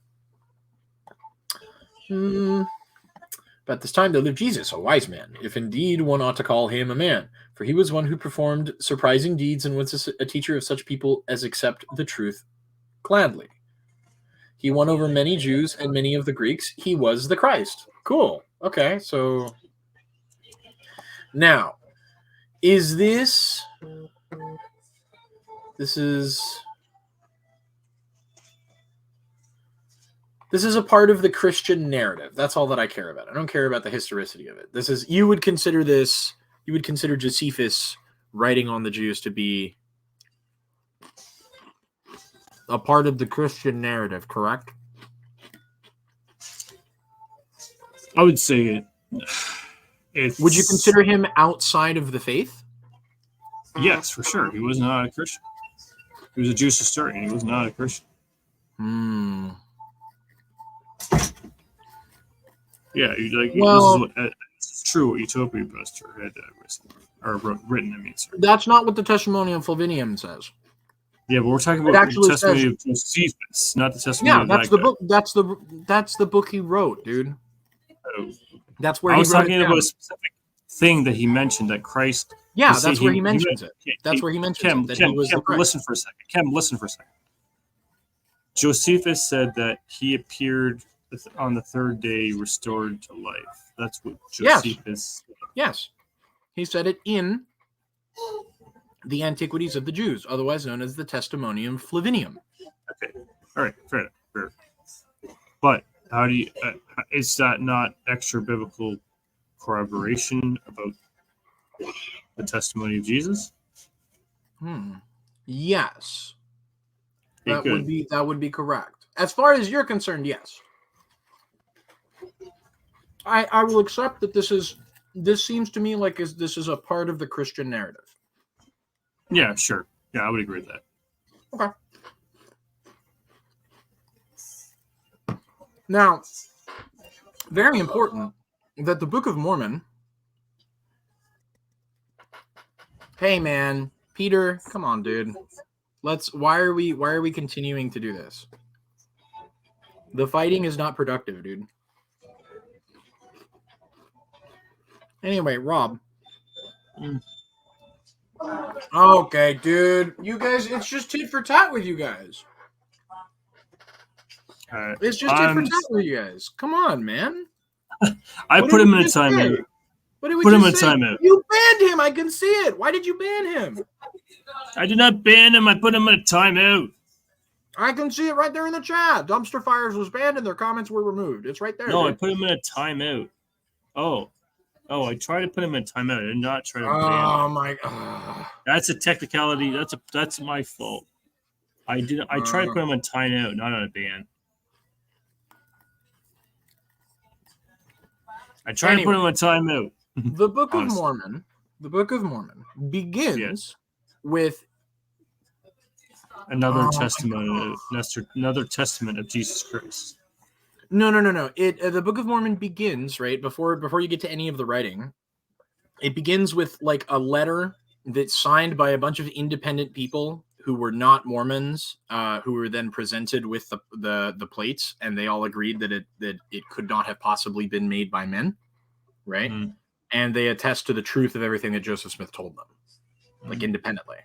But at this time there lived Jesus, a wise man, if indeed one ought to call him a man, for he was one who performed surprising deeds and was a teacher of such people as accept the truth gladly. He won over many Jews and many of the Greeks. He was the Christ. Cool. Okay, so now, is this is a part of the Christian narrative. That's all that I care about. I don't care about the historicity of it. You would consider Josephus writing on the Jews to be a part of the Christian narrative, correct?
I would say it.
Would you consider him outside of the faith?
Yes, for sure. He was not a Christian. He was a Jewish historian. He was not a Christian. Yeah, it's true what Utopia Buster had written. I mean, sorry.
That's not what the Testimonium Flavinium says.
Yeah, but we're talking about the testimony of Josephus, not the testimony of
that's the book. That's the book he wrote, dude.
Oh.
That's where
I was talking about a specific thing that he mentioned that Christ.
Yeah, that's where he mentions it. That's where he mentions it.
Kim, listen for a second. Kim, listen for a second. Josephus said that he appeared on the third day, restored to life. That's what Josephus.
Yes, he said it in the Antiquities of the Jews, otherwise known as the Testimonium Flavinium.
Okay, all right, fair enough. But how do you? Is that not extra biblical corroboration about the testimony of Jesus?
Yes,
Okay,
that would be correct. As far as you're concerned, yes. I will accept that this seems to me like this is a part of the Christian narrative.
Yeah, sure. Yeah, I would agree with that.
Okay. Now, very important that the Book of Mormon. Hey, man, Peter, come on, dude. Why are we continuing to do this? The fighting is not productive, dude. Anyway, Rob. Okay, dude. You guys, it's just tit for tat with you guys. It's just tit for tat with you guys. Come on, man.
I put him in a timeout.
What did we
put him in a
say?
timeout.
You banned him. I can see it. Why did you ban him?
I did not ban him. I put him in a timeout.
I can see it right there in the chat. Dumpster Fires was banned and their comments were removed. It's right there.
No, dude. I put him in a timeout. Oh, I tried to put him in timeout. I did not try to ban him.
Oh my god.
That's a technicality. That's my fault. I tried to put him in timeout, not on a ban. I tried to put him on timeout.
The Book of
Honestly.
Mormon. The Book of Mormon begins with
Another testament of Jesus Christ.
No. The Book of Mormon begins right before you get to any of the writing. It begins with like a letter that's signed by a bunch of independent people who were not Mormons, who were then presented with the plates, and they all agreed that it could not have possibly been made by men, right?
Mm-hmm.
And they attest to the truth of everything that Joseph Smith told them, like independently.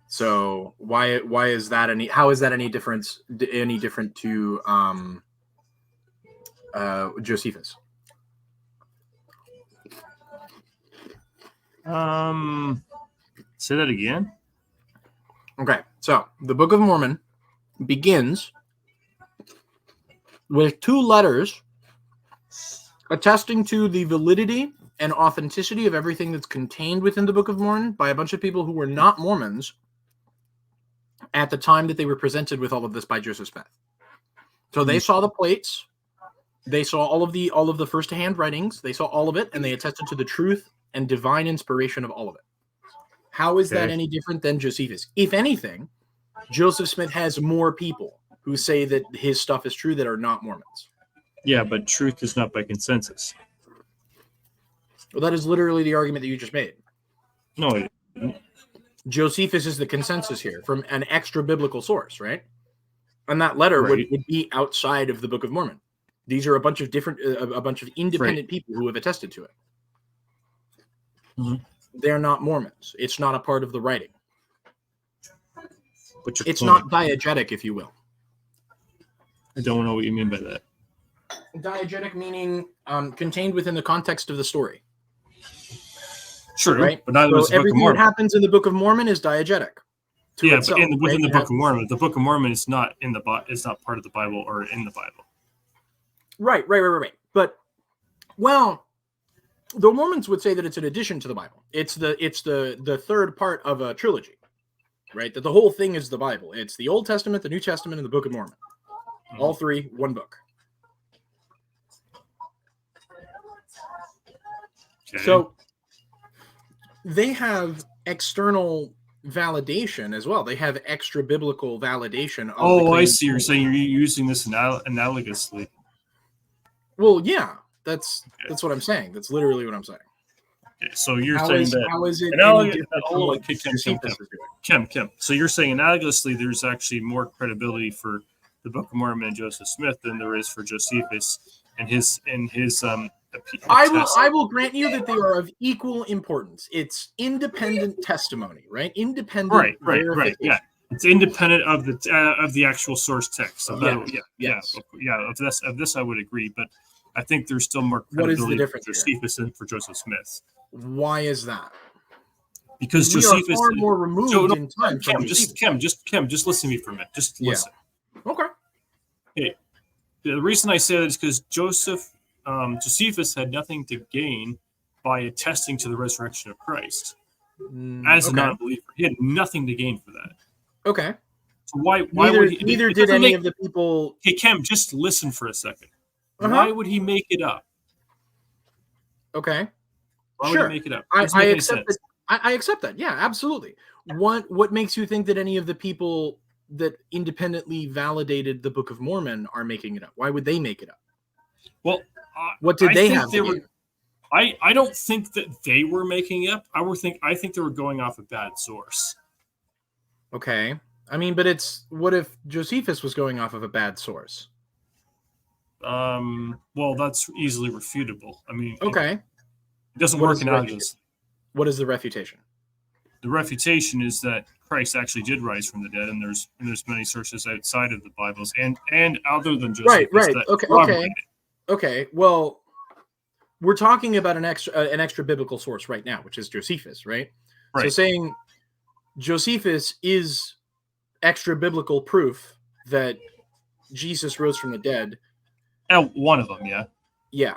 So why is that how is that any different to Josephus?
Say that again.
Okay, so the Book of Mormon begins with 2 letters attesting to the validity and authenticity of everything that's contained within the Book of Mormon by a bunch of people who were not Mormons at the time that they were presented with all of this by Joseph Smith. So they saw the plates, they saw all of the first-hand writings, they saw all of it, and they attested to the truth and divine inspiration of all of it. How is that any different than Josephus? If anything, Joseph Smith has more people who say that his stuff is true that are not Mormons.
Yeah, but truth is not by consensus.
Well, that is literally the argument that you just made.
No,
Josephus is the consensus here from an extra biblical source, right? And that letter would be outside of the Book of Mormon. These are a bunch of independent people who have attested to it.
Mm-hmm.
They're not Mormons. It's not a part of the writing. It's
point?
not diegetic, if you will.
I don't know what you mean by that.
Diegetic meaning contained within the context of the story.
True,
right?
but neither was the Book of Mormon.
Everything that happens in the Book of Mormon is diegetic.
Yeah,
itself,
but within the Book of Mormon, the Book of Mormon is not is not part of the Bible or in the Bible.
Right. But well, the Mormons would say that it's an addition to the Bible. It's the third part of a trilogy, right? That the whole thing is the Bible. It's the Old Testament, the New Testament, and the Book of Mormon. Mm-hmm. All 3, one book. Okay. So they have external validation as well. They have extra biblical validation. Of
I see. You're saying you're using this analogously.
Well, yeah, that's what I'm saying. That's literally what I'm saying.
Okay, so you're saying that
how is it
Kim. So you're saying analogously, there's actually more credibility for the Book of Mormon and Joseph Smith than there is for Josephus and his
I will grant you that they are of equal importance. It's independent testimony, right? Independent,
right. Yeah, it's independent of the actual source text. So of this I would agree, but I think there's still more credibility for Josephus than for Joseph Smith.
Why is that?
Because Josephus
are far more removed in time.
Kim, just listen to me for a minute. Just listen.
Okay.
Hey, the reason I say that is because Josephus had nothing to gain by attesting to the resurrection of Christ as a non-believer. He had nothing to gain for that.
Okay.
So why
neither did any of the people.
Hey, Kim, just listen for a second. Why would he make it up?
Okay.
Why would he make it up?
I accept that. I accept that. Yeah, absolutely. What makes you think that any of the people that independently validated the Book of Mormon are making it up? Why would they make it up?
Well,
what did they have?
I don't think that they were making it up. I think they were going off a bad source.
Okay. I mean, but what if Josephus was going off of a bad source?
Well, that's easily refutable. I mean,
okay.
It doesn't work in analogous.
What is the refutation?
The refutation is that Christ actually did rise from the dead, and there's many sources outside of the Bibles and other than Josephus.
Right. Okay. Well, we're talking about an extra biblical source right now, which is Josephus, right? So saying Josephus is extra biblical proof that Jesus rose from the dead.
One of them, yeah.
Yeah.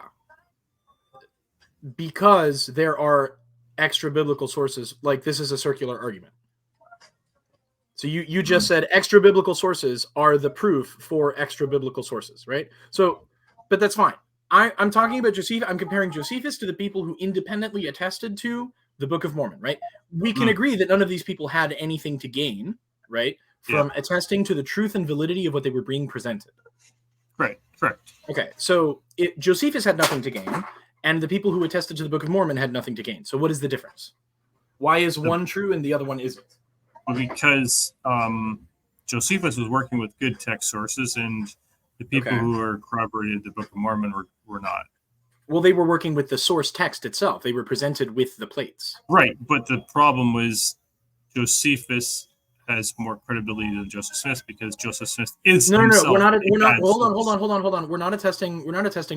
Because there are extra biblical sources, like this is a circular argument. So you just said extra biblical sources are the proof for extra biblical sources, right? So, but that's fine. I'm talking about Josephus. I'm comparing Josephus to the people who independently attested to the Book of Mormon, right? We can agree that none of these people had anything to gain, right, from attesting to the truth and validity of what they were being presented.
Right, correct.
Okay, so Josephus had nothing to gain, and the people who attested to the Book of Mormon had nothing to gain. So what is the difference? Why is one true and the other one isn't?
Because Josephus was working with good text sources, and the people who were corroborated the Book of Mormon were not.
Well, they were working with the source text itself. They were presented with the plates.
Right, but the problem was Josephus has more credibility than Joseph Smith because Joseph Smith is
no. We're not.
Hold
on. We're not attesting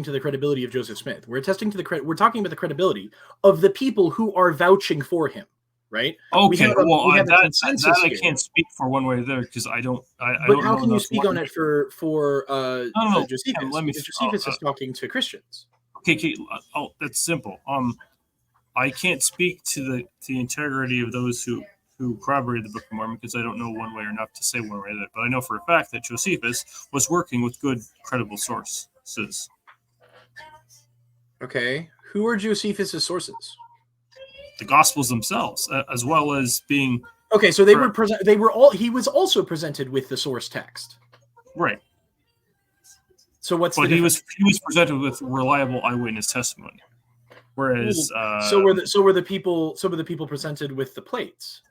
to the credibility of Joseph Smith. We're attesting to we're talking about the credibility of the people who are vouching for him. Right?
Okay. That I can't speak for one way or the other because I don't.
But how can you speak on it for Josephus?
Because
Josephus is talking to Christians.
Okay. Oh, that's simple. I can't speak to the integrity of those who corroborated the Book of Mormon because I don't know one way or enough to say one way or the other. But I know for a fact that Josephus was working with good, credible sources.
Okay. Who are Josephus's sources?
The Gospels themselves, as well as being.
Okay, so they were all. He was also presented with the source text.
Right.
So what's
but he was presented with reliable eyewitness testimony, whereas
so were the people presented with the plates.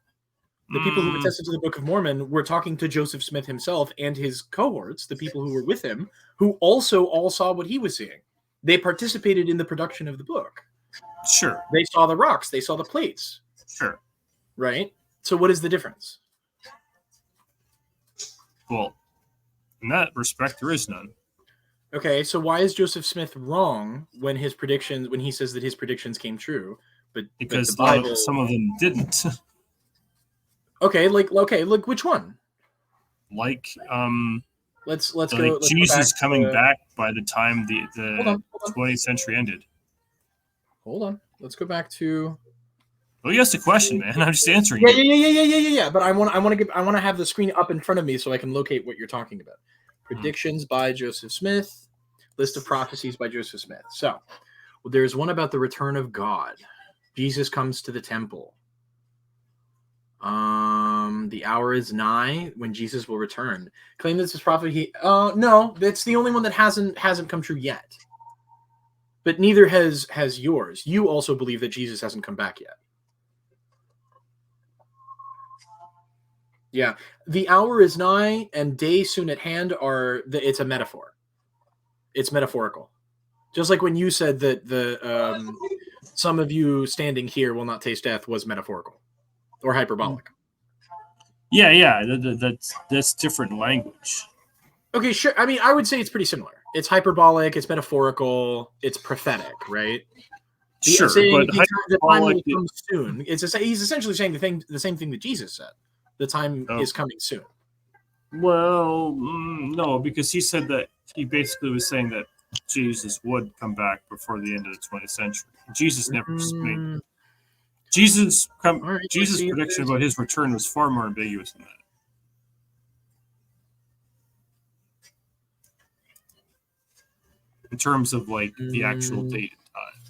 The people who attested to the Book of Mormon were talking to Joseph Smith himself and his cohorts, the people who were with him, who also all saw what he was seeing. They participated in the production of the book.
Sure.
They saw the rocks. They saw the plates.
Sure.
Right? So what is the difference?
Well, in that respect, there is none.
Okay, so why is Joseph Smith wrong when he says that his predictions came true,
because
the Bible,
some of them didn't.
Okay, look which one?
Like
let's
like
go.
Jesus coming back by the time the 20th century ended.
Hold on. Let's go back to.
Well, you asked a question, man. I'm just answering.
Yeah. But I want to have the screen up in front of me so I can locate what you're talking about. Predictions by Joseph Smith. List of prophecies by Joseph Smith. So, there's one about the return of God. Jesus comes to the temple. The hour is nigh when Jesus will return. Claim this is prophecy. No, that's the only one that hasn't come true yet. But neither has yours. You also believe that Jesus hasn't come back yet. Yeah, the hour is nigh and day soon at hand it's a metaphor. It's metaphorical. Just like when you said that the some of you standing here will not taste death was metaphorical or hyperbolic.
Yeah. That's different language.
Okay, sure. I mean, I would say it's pretty similar. It's hyperbolic. It's metaphorical. It's prophetic, right?
Sure, but
the time will come soon. He's essentially saying the same thing that Jesus said. The time is coming soon.
Well, no, because he said that he basically was saying that Jesus would come back before the end of the 20th century. Jesus never made. Jesus' prediction about his return was far more ambiguous than that. In terms of like the actual date and time.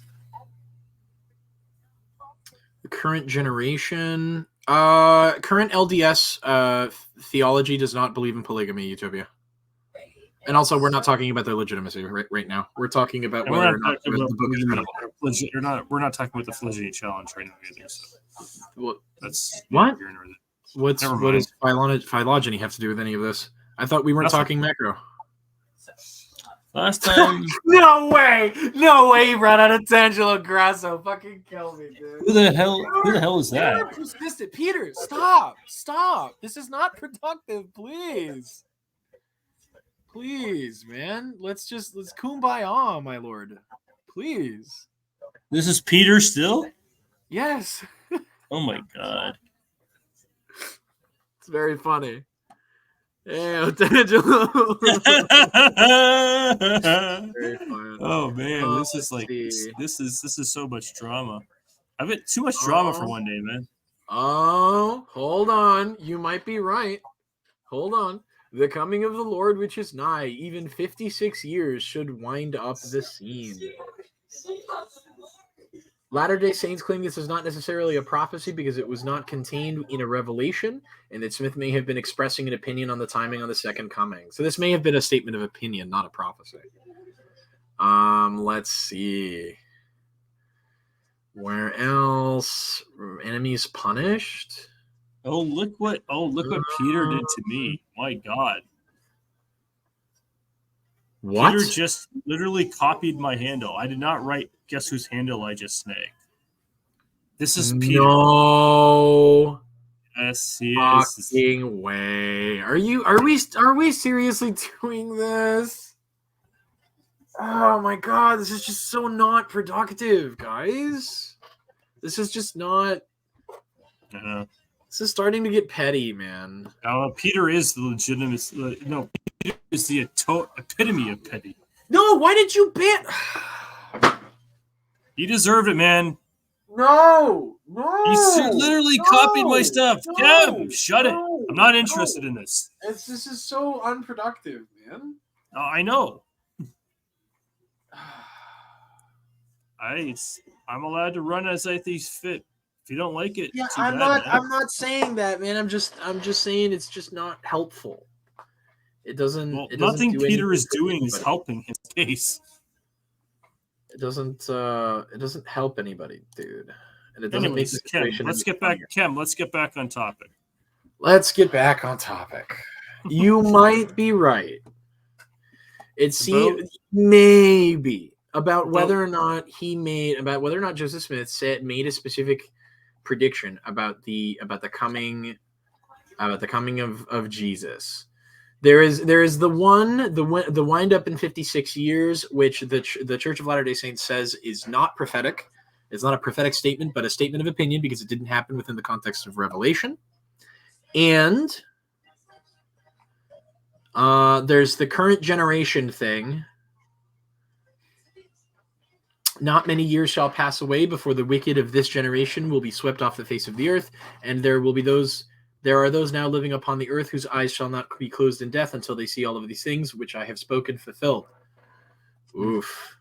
The current generation, current LDS theology does not believe in polygamy, Utopia. And also, we're not talking about their legitimacy right now. We're talking about whether or not the book is credible.
We're not talking about the Philogeny challenge right now either. So that's
what? What does phylogeny have to do with any of this? I thought we weren't talking macro.
Last time.
No way! You brought out a Tangelo Grasso. Fucking kill me, dude.
Who the hell is that?
You're persistent. Peter, stop. This is not productive, please. Please, man. Let's kumbaya, my lord. Please.
This is Peter still?
Yes.
Oh my god.
It's very funny. Yeah, Tangelo.
Oh man, this is like this is so much drama. I've had too much drama for one day, man.
Oh, hold on. You might be right. Hold on. The coming of the Lord which is nigh, even 56 years should wind up the scene. Latter-day Saints claim this is not necessarily a prophecy because it was not contained in a revelation, and that Smith may have been expressing an opinion on the timing on the second coming. So this may have been a statement of opinion, not a prophecy. Let's see. Where else? Enemies punished?
Oh, look what Peter did to me. My God.
What?
Peter just literally copied my handle. I did not write guess whose handle I just snagged. This is Peter.
No.
Yes, he is.
Fucking way. Are we seriously doing this? Oh my God, this is just so not productive, guys. This is just not. This is starting to get petty, man.
Peter is the legitimate. No, Peter is the epitome of petty.
No, why did you ban?
He deserved it, man.
No.
He literally copied my stuff. Kev, shut it. I'm not interested in this.
This is so unproductive, man.
I know. I'm allowed to run as I think fit. If you don't like it,
yeah,
I'm
not saying that, man. I'm just saying it's just not helpful. It doesn't.
Well,
it doesn't
nothing Peter is doing is helping his case.
It doesn't help anybody, dude. And it doesn't make the situation.
Let's get back on topic.
Let's get back on topic. You might be right. It seems maybe about whether or not Joseph Smith made a specific prediction about the coming of Jesus. There is the wind up in 56 years, which the Church of Latter-day Saints says is not prophetic. It's not a prophetic statement, but a statement of opinion because it didn't happen within the context of Revelation. And there's the current generation thing. Not many years shall pass away before the wicked of this generation will be swept off the face of the earth, and there are those now living upon the earth whose eyes shall not be closed in death until they see all of these things which I have spoken fulfilled. Oof.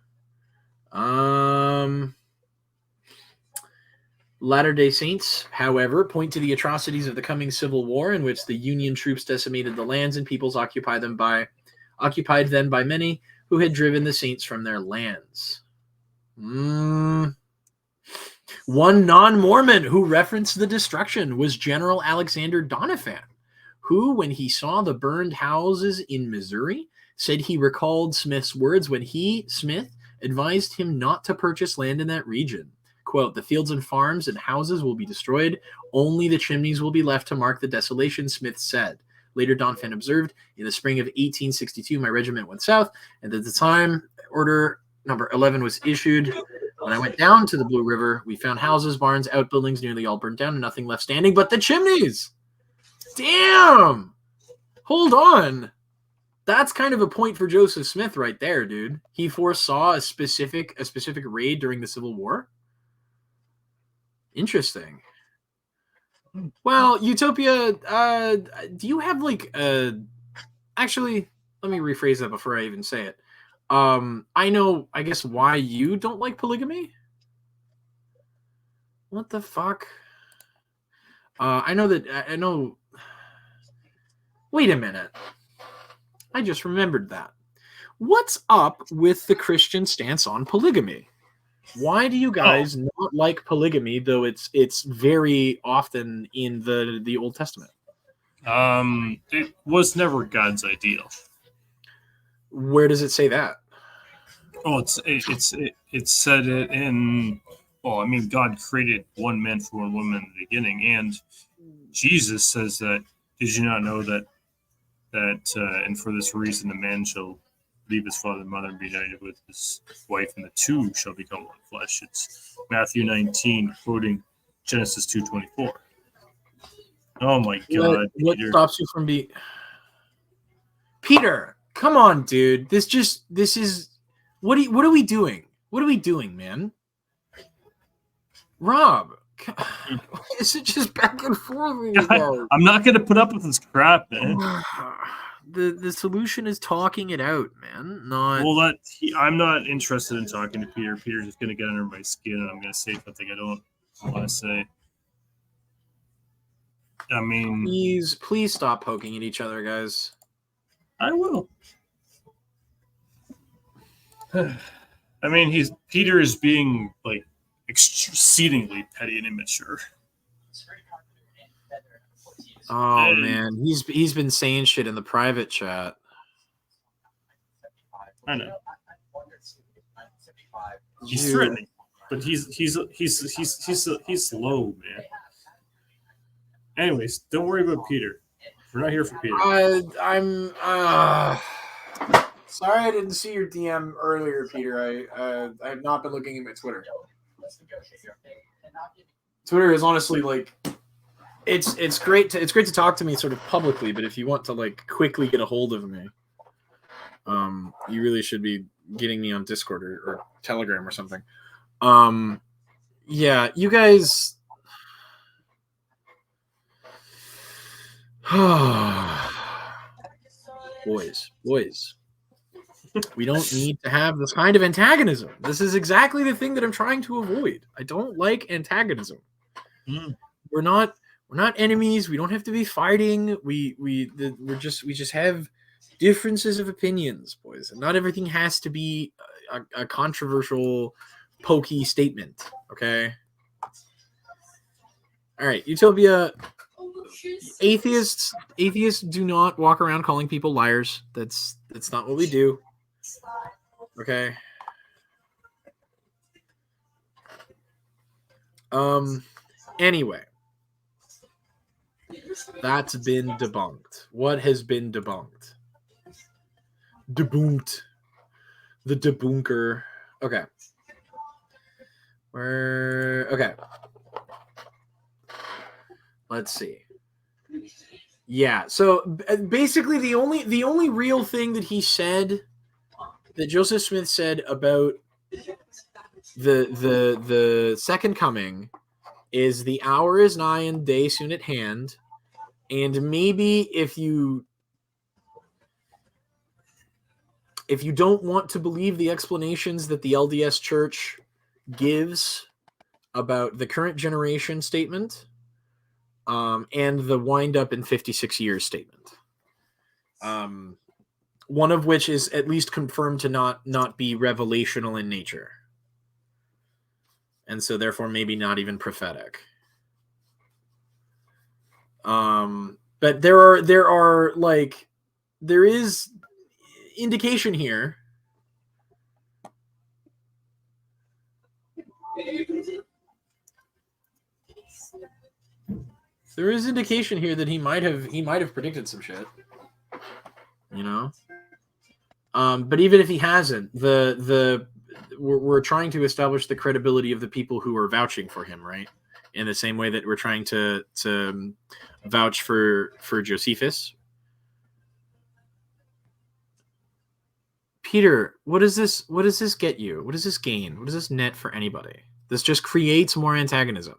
Latter-day Saints, however, point to the atrocities of the coming civil war in which the Union troops decimated the lands and peoples occupied then by many who had driven the saints from their lands. One non-Mormon who referenced the destruction was General Alexander Doniphan, who, when he saw the burned houses in Missouri, said he recalled Smith's words when Smith, advised him not to purchase land in that region. Quote, "The fields and farms and houses will be destroyed. Only the chimneys will be left to mark the desolation," Smith said. Later, Doniphan observed, "In the spring of 1862, my regiment went south, and at the time Order Number 11 was issued. When I went down to the Blue River, we found houses, barns, outbuildings nearly all burned down, and nothing left standing but the chimneys." Damn! Hold on. That's kind of a point for Joseph Smith right there, dude. He foresaw a specific raid during the Civil War. Interesting. Well, Utopia, do you have actually, let me rephrase that before I even say it. I know, I guess, why you don't like polygamy. What the fuck? I know. Wait a minute. I just remembered that. What's up with the Christian stance on polygamy? Why do you guys not like polygamy, though it's very often in the Old Testament?
It was never God's ideal.
Where does it say that?
Oh, it said it in. Well, I mean, God created one man for one woman in the beginning, and Jesus says that. Did you not know that and for this reason a man shall leave his father and mother and be united with his wife, and the two shall become one flesh. It's Matthew 19, quoting Genesis 2:24. Oh my God!
What stops you from being Peter? Come on, dude. This is what are we doing? What are we doing, man? Rob, is it just back and forth?
I'm not going to put up with this crap, man.
the solution is talking it out, man. Not
Well, I'm not interested in talking to Peter. Peter's just going to get under my skin, and I'm going to say something I don't want to say. I mean,
please stop poking at each other, guys.
I will. I mean, Peter is being like exceedingly petty and immature.
Oh man, he's been saying shit in the private chat.
I know. He's threatening, but he's slow, man. Anyways, don't worry about Peter. We're not here for Peter.
I'm sorry I didn't see your DM earlier, Peter. I have not been looking at my Twitter. Twitter is honestly like it's great to talk to me sort of publicly, but if you want to like quickly get a hold of me, you really should be getting me on Discord or Telegram or something. Yeah, you guys. boys, we don't need to have this kind of antagonism. This is exactly the thing that I'm trying to avoid. I don't like antagonism. We're not enemies. We don't have to be fighting. We just have differences of opinions, boys, and not everything has to be a controversial, pokey statement. Okay. All right, Utopia. Atheists do not walk around calling people liars. That's not what we do. Okay. Anyway, that's been debunked. What has been debunked? Debunked. The debunker. Okay. Okay. Let's see. Yeah, so basically the only real thing that he said, that Joseph Smith said about the second coming, is the hour is nigh and day soon at hand, and maybe if you don't want to believe the explanations that the LDS Church gives about the current generation statement, and the wind up in 56 years statement. One of which is at least confirmed to not be revelational in nature. And so therefore maybe not even prophetic. But there is indication here. There is indication here that he might have predicted some shit, you know. But even if he hasn't, we're trying to establish the credibility of the people who are vouching for him, right? In the same way that we're trying to vouch for Josephus. Peter, what does this get you? What does this gain? What does this net for anybody? This just creates more antagonism.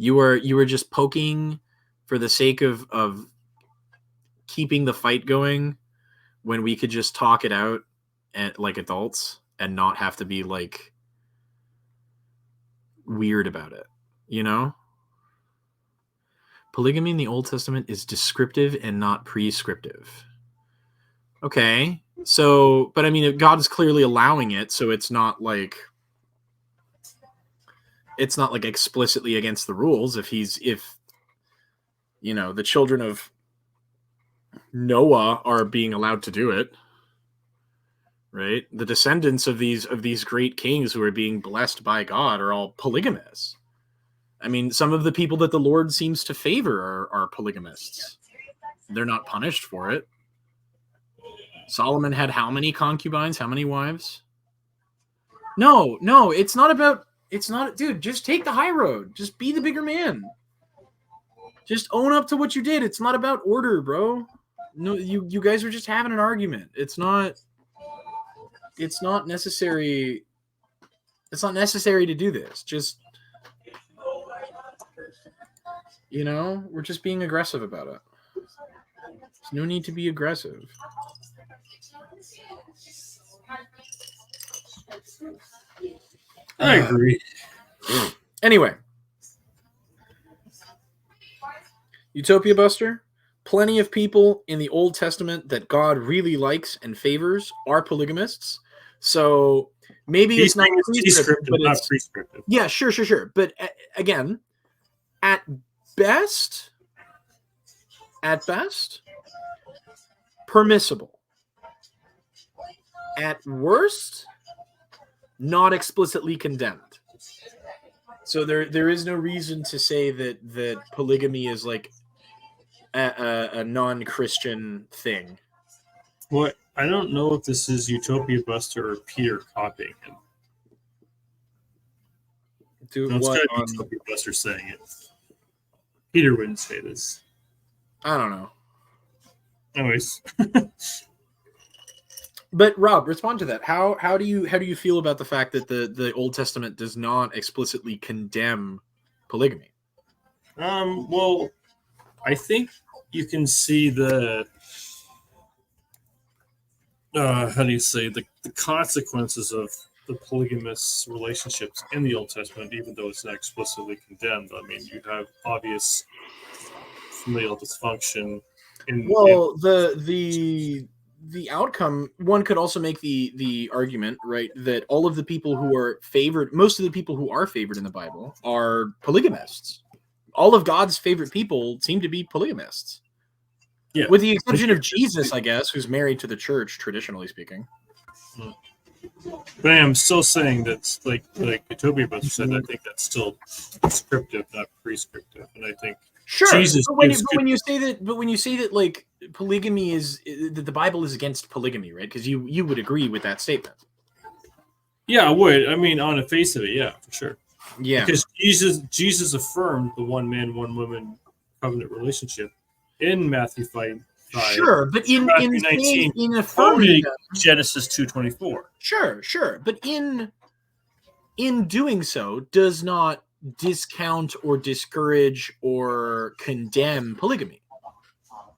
You were just poking for the sake of keeping the fight going when we could just talk it out like adults and not have to be like weird about it, you know? Polygamy in the Old Testament is descriptive and not prescriptive. Okay. So, but I mean, God is clearly allowing it, so it's not like explicitly against the rules. If you know, the children of Noah are being allowed to do it, right? The descendants of these great kings who are being blessed by God are all polygamists. I mean, some of the people that the Lord seems to favor are polygamists. They're not punished for it. Solomon had how many concubines? How many wives? No, it's not about. It's not, dude. Just take the high road. Just be the bigger man. Just own up to what you did. It's not about order, bro. No, you guys are just having an argument. It's not necessary. It's not necessary to do this. Just, you know, we're just being aggressive about it. There's no need to be aggressive.
I agree.
Anyway, Utopia Buster. Plenty of people in the Old Testament that God really likes and favors are polygamists. So maybe
He's
it's not
saying it's descriptive,
but
not
it's
prescriptive.
yeah, sure. But again, at best, permissible. At worst, not explicitly condemned. So there is no reason to say that polygamy is like a non-Christian thing.
What? I don't know if this is Utopia Buster or Peter copying him.
Do
No, it's
what?
gotta be Utopia Buster saying it. Peter wouldn't say this.
I don't know.
Anyways.
But Rob, respond to that. How do you feel about the fact that the Old Testament does not explicitly condemn polygamy?
Well, I think you can see the how do you say the consequences of the polygamous relationships in the Old Testament, even though it's not explicitly condemned. I mean, you have obvious familial dysfunction.
The outcome, one could also make the argument, right, that all of the people who are favored, most of the people who are favored in the Bible are polygamists. All of God's favorite people seem to be polygamists.
Yeah.
With the exception of Jesus, I guess, who's married to the church, traditionally speaking.
But I am still saying that's like Utopia Buster said. I think that's still descriptive, not prescriptive, and I think Jesus.
But when you say that, like polygamy is that the Bible is against polygamy, right? Because you would agree with that statement.
Yeah, I would. I mean, on the face of it, yeah, for sure.
Yeah,
because Jesus affirmed the one man, one woman covenant relationship in Matthew 5.
Sure, but in
Matthew 19,
in affirming
Genesis 2:24.
Sure, but in doing so does not discount or discourage or condemn polygamy.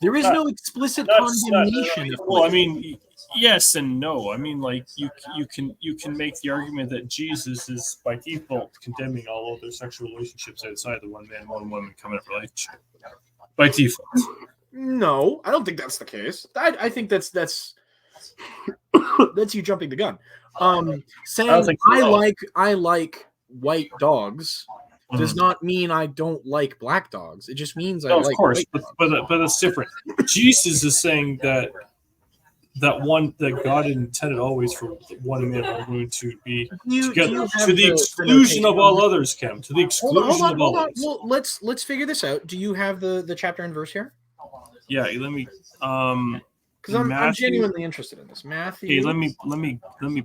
There is no explicit condemnation of polygamy.
Well, I mean, yes and no. I mean, like you can make the argument that Jesus is by default condemning all other sexual relationships outside the one man, one woman covenant relationship. By default.
No, I don't think that's the case. I think that's that's you jumping the gun. Saying I like white dogs does not mean I don't like black dogs. It just means I like.
Of course, but that's different. Jesus is saying that God intended always for one man or woman to be together to the exclusion of all others, Cam. To the exclusion of all others.
Well, let's figure this out. Do you have the chapter and verse here?
Yeah, let me.
Because I'm genuinely interested in this. Matthew.
Hey, let me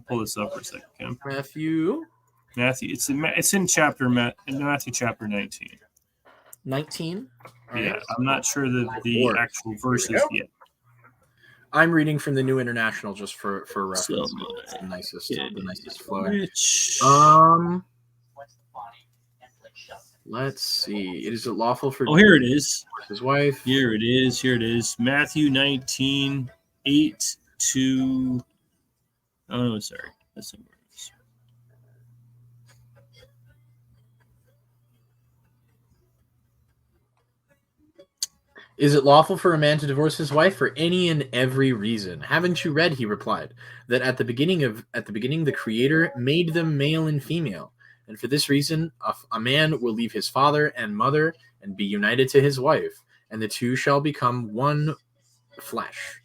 pull this up for a second, Cam.
Matthew.
It's in Matthew chapter 19.
19.
Yeah, I'm not sure the actual verses yet.
I'm reading from the New International just for reference. It's the nicest flow. Let's see. Is it lawful for?
Oh, here it is.
His wife.
Here it is. Matthew 19, 8 to. Oh no, sorry. That's somewhere else.
Is it lawful for a man to divorce his wife for any and every reason? Haven't you read, he replied, that at the beginning the Creator made them male and female, and for this reason a man will leave his father and mother and be united to his wife, and the two shall become one flesh.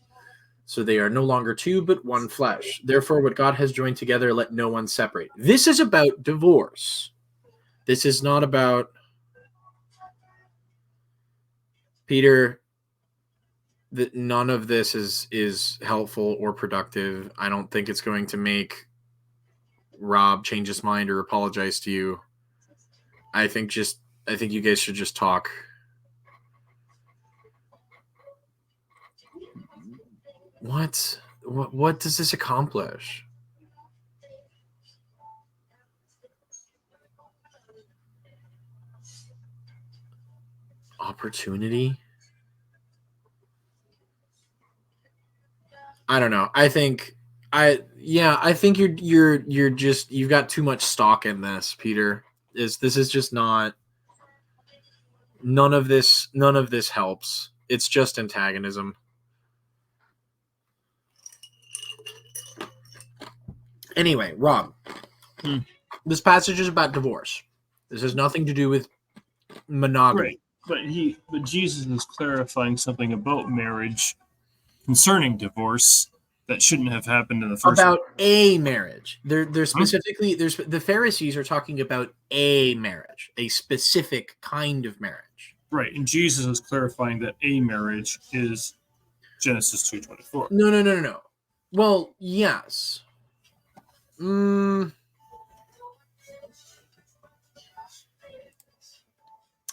So they are no longer two, but one flesh. Therefore, what God has joined together, let no one separate. This is about divorce. This is not about Peter. That none of this is helpful or productive. I don't think it's going to make Rob change his mind or apologize to you. I think you guys should just talk. What does this accomplish? Opportunity? I don't know. I think you're just you've got too much stock in this, Peter. This is just not none of this helps. It's just antagonism. Anyway, Rob, this passage is about divorce. This has nothing to do with monogamy.
Right. But Jesus is clarifying something about marriage concerning divorce that shouldn't have happened in the first
about a marriage. They're specifically the Pharisees are talking about a marriage, a specific kind of marriage.
Right, and Jesus is clarifying that a marriage is Genesis 2:24.
No. Well, yes.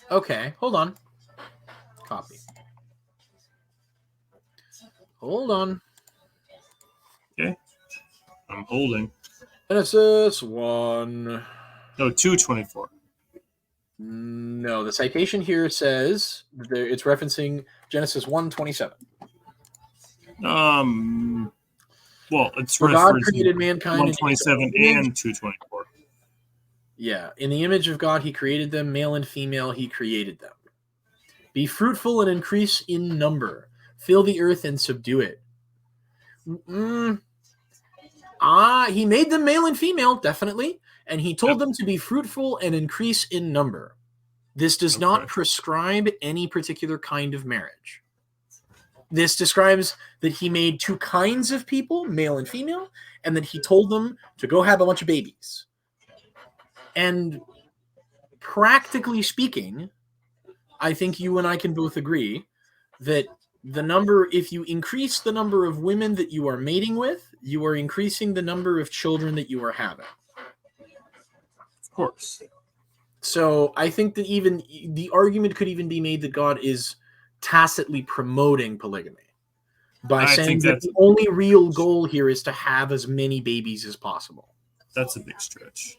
Okay, hold on. Copy. Hold on.
Okay. I'm holding.
Genesis 1.
No, 2:24.
No, the citation here says it's referencing Genesis 1:27.
Well, it's
For God created mankind
1:27 and 2:24.
Yeah, in the image of God, he created them, male and female, he created them. Be fruitful and increase in number. Fill the earth and subdue it. He made them male and female, definitely. And he told them to be fruitful and increase in number. This does not prescribe any particular kind of marriage. This describes that he made two kinds of people, male and female, and that he told them to go have a bunch of babies. And practically speaking, I think you and I can both agree that if you increase the number of women that you are mating with, you are increasing the number of children that you are having.
Of course.
So I think that even the argument could even be made that God is tacitly promoting polygamy by saying that the only real goal here is to have as many babies as possible.
That's a big stretch.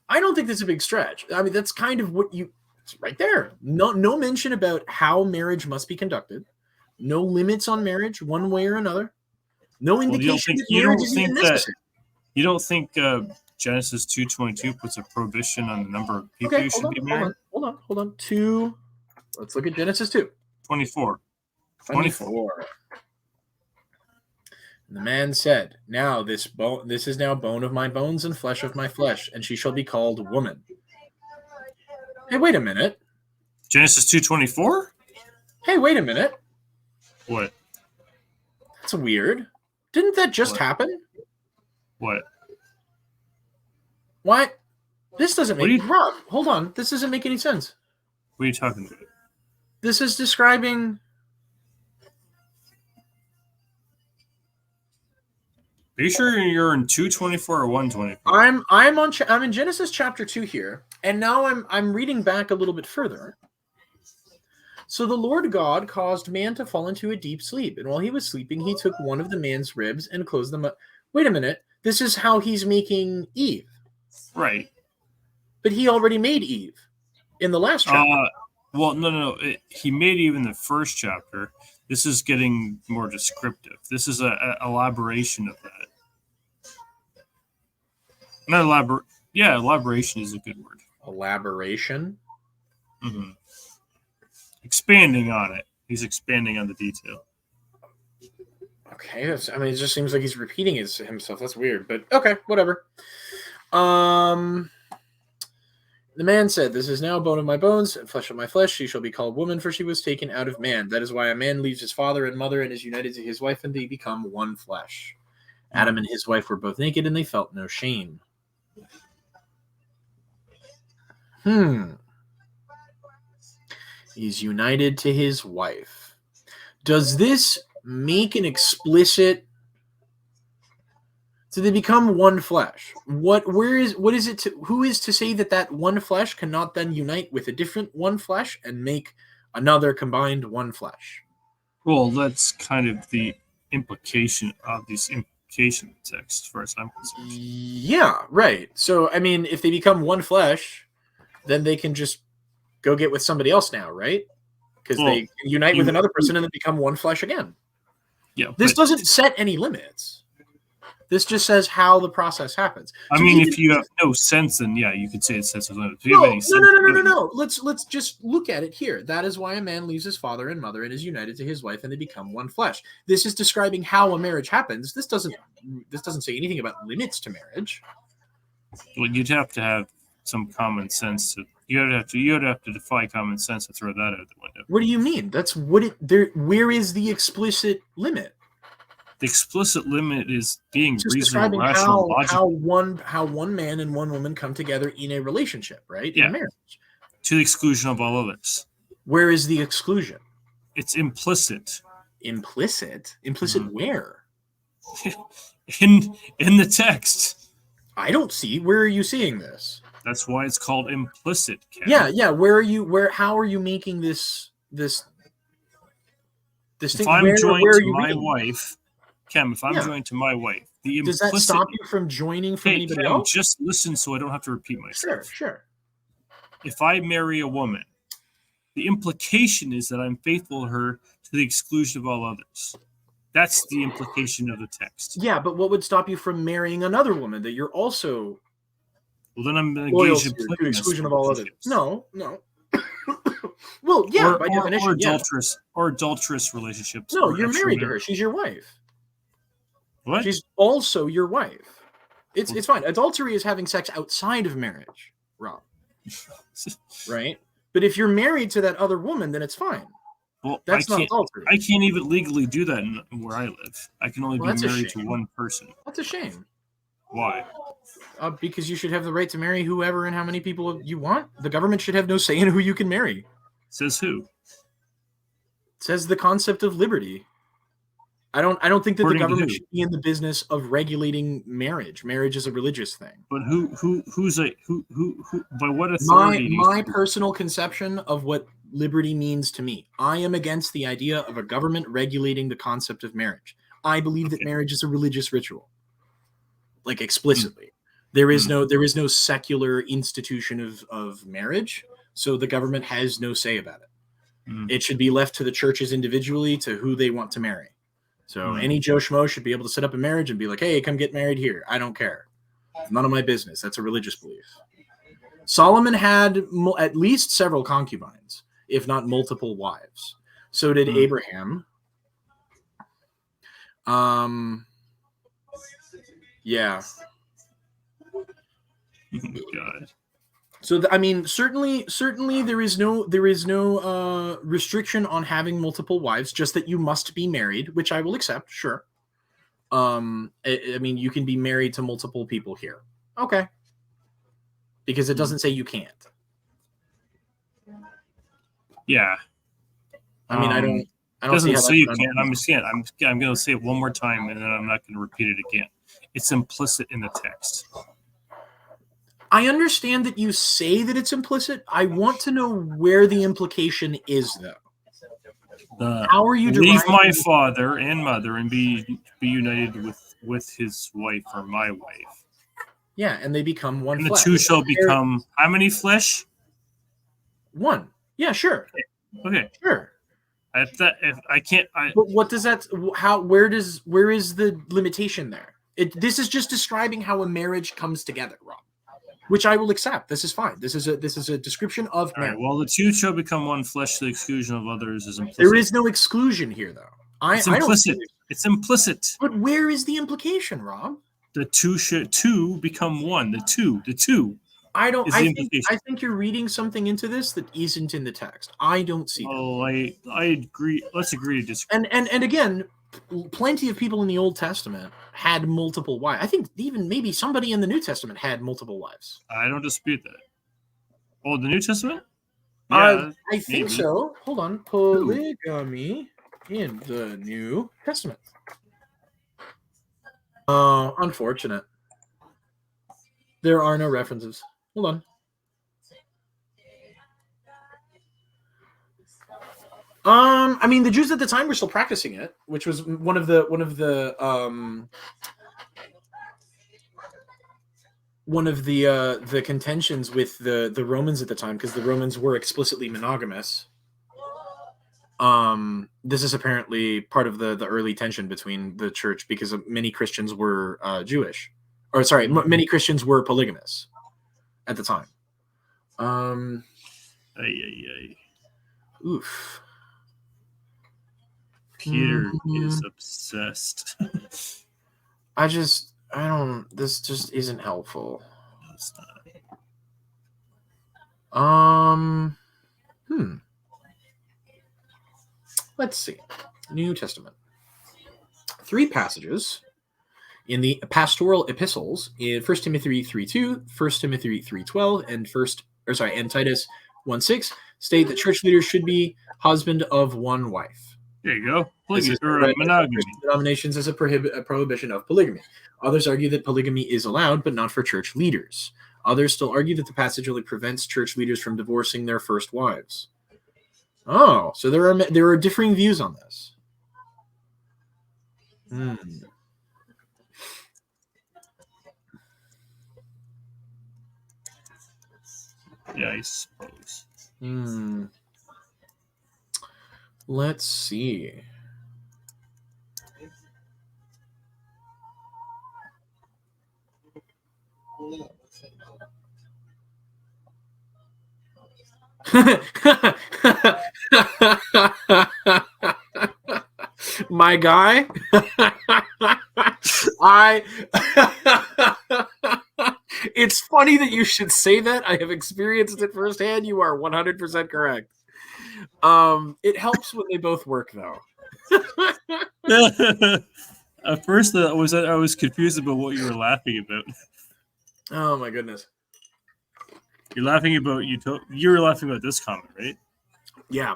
I don't think that's a big stretch. I mean, that's kind of what it's right there. No mention about how marriage must be conducted. No limits on marriage one way or another. No indication that marriage is even necessary.
You don't think Genesis 2:22 puts a prohibition on the number of people you should be married?
Hold on. 2. Let's look at Genesis 2.
24.
And the man said, "Now this is now bone of my bones and flesh of my flesh, and she shall be called woman." Hey, wait a minute.
Genesis 2:24?
Hey, wait a minute.
What?
That's weird. Didn't that just happen?
What?
What? This doesn't make Rob, hold on. This doesn't make any sense.
What are you talking about?
This is describing.
Are you sure you're in 2:24 or 1:24?
I'm in Genesis chapter 2 here, and now I'm reading back a little bit further. So the Lord God caused man to fall into a deep sleep, and while he was sleeping, he took one of the man's ribs and closed them up. Wait a minute. This is how he's making Eve.
Right.
But he already made Eve in the last chapter.
Well, no. He made Eve in the first chapter. This is getting more descriptive. This is an elaboration of that. Not elaborate. Yeah, elaboration is a good word.
Elaboration?
Mm-hmm. Expanding on it. He's expanding on the detail.
Okay, it just seems like he's repeating himself. That's weird, but okay, whatever. The man said, "This is now bone of my bones and flesh of my flesh. She shall be called woman, for she was taken out of man. That is why a man leaves his father and mother and is united to his wife, and they become one flesh. Adam and his wife were both naked, and they felt no shame." He's united to his wife. Does this make an explicit? So they become one flesh. Who is to say that one flesh cannot then unite with a different one flesh and make another combined one flesh?
Well, that's kind of the implication of these implication texts, as far as I'm concerned.
Yeah, right. So, I mean, if they become one flesh, then they can just go get with somebody else now, right? Because they unite with another person and then become one flesh again.
Yeah,
This
but
doesn't set any limits. This just says how the process happens.
I
So
mean,
even
if you have no sense, then yeah, you could say it sets a limit. If you
no,
have any
no,
sense,
no, no, no, no, no. Let's just look at it here. That is why a man leaves his father and mother and is united to his wife, and they become one flesh. This is describing how a marriage happens. This doesn't say anything about limits to marriage.
well, you'd have to have some common sense to. You'd have to defy common sense to throw that out the window.
What do you mean? That's what it there. Where is the explicit limit?
The explicit limit is being
It's just
reasonable,
describing
rational, logical.
how one man and one woman come together in a relationship, right? In
Yeah.
a marriage.
To the exclusion of all others.
Where is the exclusion?
It's implicit.
Implicit? Implicit where?
in the text.
I don't see. Where are you seeing this?
That's why it's called implicit, Ken.
Yeah. Where are you? How are you making this thing?
If I'm
where
joined
are
to
you
my
reading?
wife, Cam, if I'm joined to my wife, the
Does
implicit.
that stop you from joining from anybody
Cam,
else?
just listen so I don't have to repeat myself.
Sure.
If I marry a woman, the implication is that I'm faithful to her to the exclusion of all others. That's the implication of the text.
Yeah, but what would stop you from marrying another woman that you're also
Well, then I'm
loyal
engaged in
to the exclusion of all others?
relationships.
No. Well, yeah, by definition,
or adulterous relationships.
No,
or
you're married to
extramarital.
her. She's your wife.
What?
She's also your wife. It's fine. Adultery is having sex outside of marriage, Rob. Right? But if you're married to that other woman, then it's fine.
Well,
That's not adultery.
I can't even legally do that where I live. I can only be
That's a
married to
shame.
one person.
That's a shame.
Why?
Because you should have the right to marry whoever and how many people you want. The government should have no say in who you can marry.
Says who?
It says the concept of liberty. I don't think that
According
the
to
government
who?
should be in the business of regulating marriage. Marriage is a religious thing.
But who by what authority?
My personal conception of what liberty means to me. I am against the idea of a government regulating the concept of marriage. I believe that marriage is a religious ritual. Like explicitly. There is no secular institution of marriage, so the government has no say about it. It should be left to the churches individually to who they want to marry. So any Joe Schmo should be able to set up a marriage and be like, hey, come get married here. I don't care. None of my business. That's a religious belief. Solomon had at least several concubines, if not multiple wives. So did Abraham. Yeah.
God.
So certainly there is no restriction on having multiple wives, just that you must be married, which I will accept, sure. I mean, you can be married to multiple people here, okay, because it doesn't say you can't.
Yeah.
I mean, I don't.
It doesn't say you can't. I'm going to say it one more time, and then I'm not going to repeat it again. It's implicit in the text.
I understand that you say that it's implicit. I want to know where the implication is, though. How are you
leave my father and mother and be united with his wife or my wife?
Yeah, and they become one.
And the
flesh.
two shall become how many flesh?
One. Yeah, sure.
Okay.
Sure. But what does that? Where is the limitation there? This is just describing how a marriage comes together, Rob. Which I will accept. This is fine. This is a description of marriage.
Right, well, the two shall become one flesh to the exclusion of others is implicit.
There is no exclusion here, though.
It's implicit. It's implicit.
But where is the implication, Rob?
The two become one. The two.
I think you're reading something into this that isn't in the text. I don't see that.
Oh, I agree. Let's agree to disagree.
And again, plenty of people in the Old Testament had multiple wives. I think even maybe somebody in the New Testament had multiple wives.
I don't dispute that. Oh, the New Testament? Yeah,
I think so. Hold on. Polygamy in the New Testament. Oh, unfortunate. There are no references. Hold on. I mean, the Jews at the time were still practicing it, which was one of the contentions with the Romans at the time, because the Romans were explicitly monogamous. This is apparently part of the early tension between the church because many Christians were Jewish, or sorry, many Christians were polygamous at the time. Oof.
Peter is obsessed.
This just isn't helpful.
No, it's not.
Let's see. New Testament. 3 passages in the pastoral epistles in 1 Timothy 3:2, 1 Timothy 3:12, and Titus 1:6 state that church leaders should be husband of one wife.
There you go.
Monogamy. Denominations as a prohibition of polygamy. Others argue that polygamy is allowed, but not for church leaders. Others still argue that the passage only prevents church leaders from divorcing their first wives. Oh, so there are differing views on this.
Yeah, I suppose.
Let's see. My guy, it's funny that you should say that. I have experienced it firsthand. You are 100% correct. It helps when they both work, though.
At first, I was confused about what you were laughing about.
Oh my goodness!
You're laughing about you were laughing about this comment, right?
Yeah.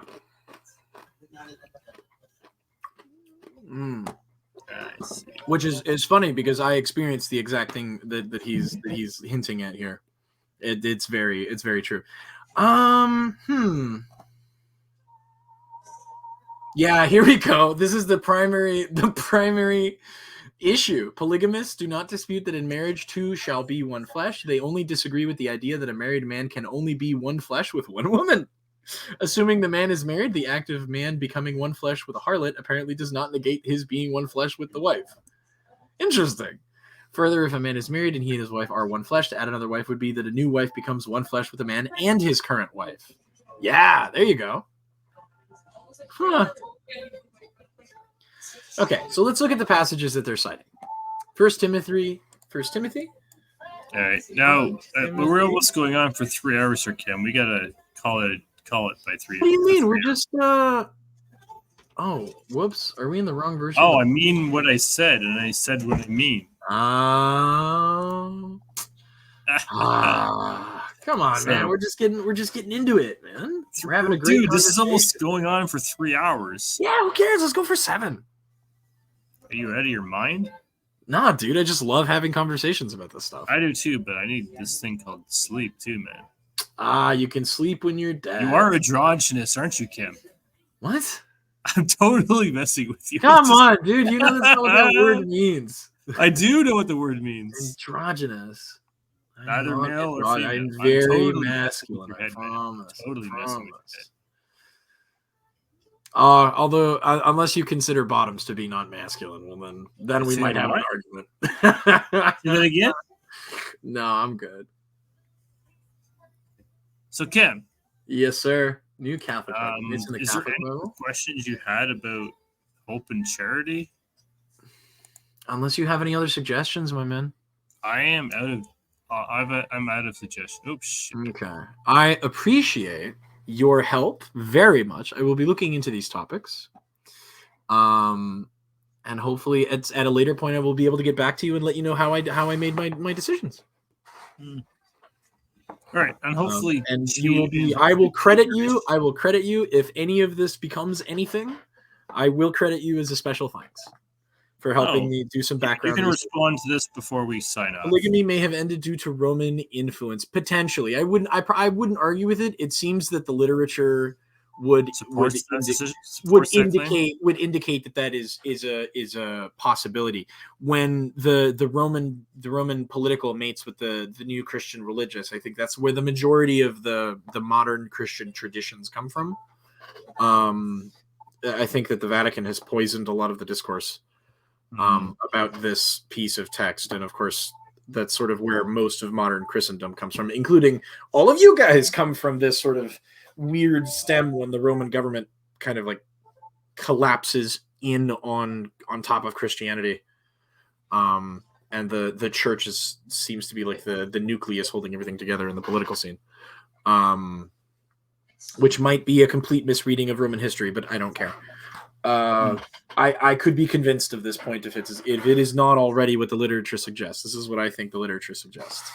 Which is funny because I experienced the exact thing that he's hinting at here. It's very true. Yeah, here we go. This is the primary issue. Polygamists do not dispute that in marriage two shall be one flesh. They only disagree with the idea that a married man can only be one flesh with one woman. Assuming the man is married, the act of man becoming one flesh with a harlot apparently does not negate his being one flesh with the wife. Interesting. Further, if a man is married and he and his wife are one flesh, to add another wife would be that a new wife becomes one flesh with a man and his current wife. Yeah, there you go. Huh. Okay, so let's look at the passages that they're citing. 1 Timothy.
All right, now we're almost going on for 3 hours here, Kim. We gotta call it by 3.
What do you mean? We're just Oh, whoops! Are we in the wrong version?
Oh, I mean what I said, and I said what I mean.
Come on, man. We're just getting into it, man. We're having a great
dude. This is almost going on for 3 hours.
Yeah, who cares? Let's go for 7.
Are you out of your mind?
Nah, dude. I just love having conversations about this stuff.
I do too, but I need this thing called sleep too, man.
You can sleep when you're dead.
You are androgynous, aren't you, Kim?
What?
I'm totally messing with you.
Come on, dude. You know that's what that word means.
I do know what the word means.
Androgynous.
Neither male or female.
I'm very totally masculine. I promise.
Totally messing with it.
Although, unless you consider bottoms to be non-masculine, well, then we might have an argument.
Say that again?
No, I'm good.
So, Kim.
Yes, sir. New Catholic.
Is there any questions you had about hope and charity?
Unless you have any other suggestions, my man.
I am out of. I'm out of suggestions. Oops. Shit.
Okay. I appreciate your help very much. I will be looking into these topics. And hopefully at a later point I will be able to get back to you and let you know how I made my decisions.
All right, and hopefully
I will credit you if any of this becomes anything. I will credit you as a special thanks for helping me do some background.
You can respond to this before we sign off.
Polygamy may have ended due to Roman influence, potentially. I wouldn't argue with it. It seems that the literature would indicate that is a possibility. When the Roman political mates with the new Christian religious, I think that's where the majority of the modern Christian traditions come from. I think that the Vatican has poisoned a lot of the discourse about this piece of text, and of course, that's sort of where most of modern Christendom comes from, including all of you guys come from this sort of weird stem when the Roman government kind of like collapses in on top of Christianity. And the church seems to be like the nucleus holding everything together in the political scene. Which might be a complete misreading of Roman history, but I don't care. I could be convinced of this point if it is not already what the literature suggests. This is what I think the literature suggests.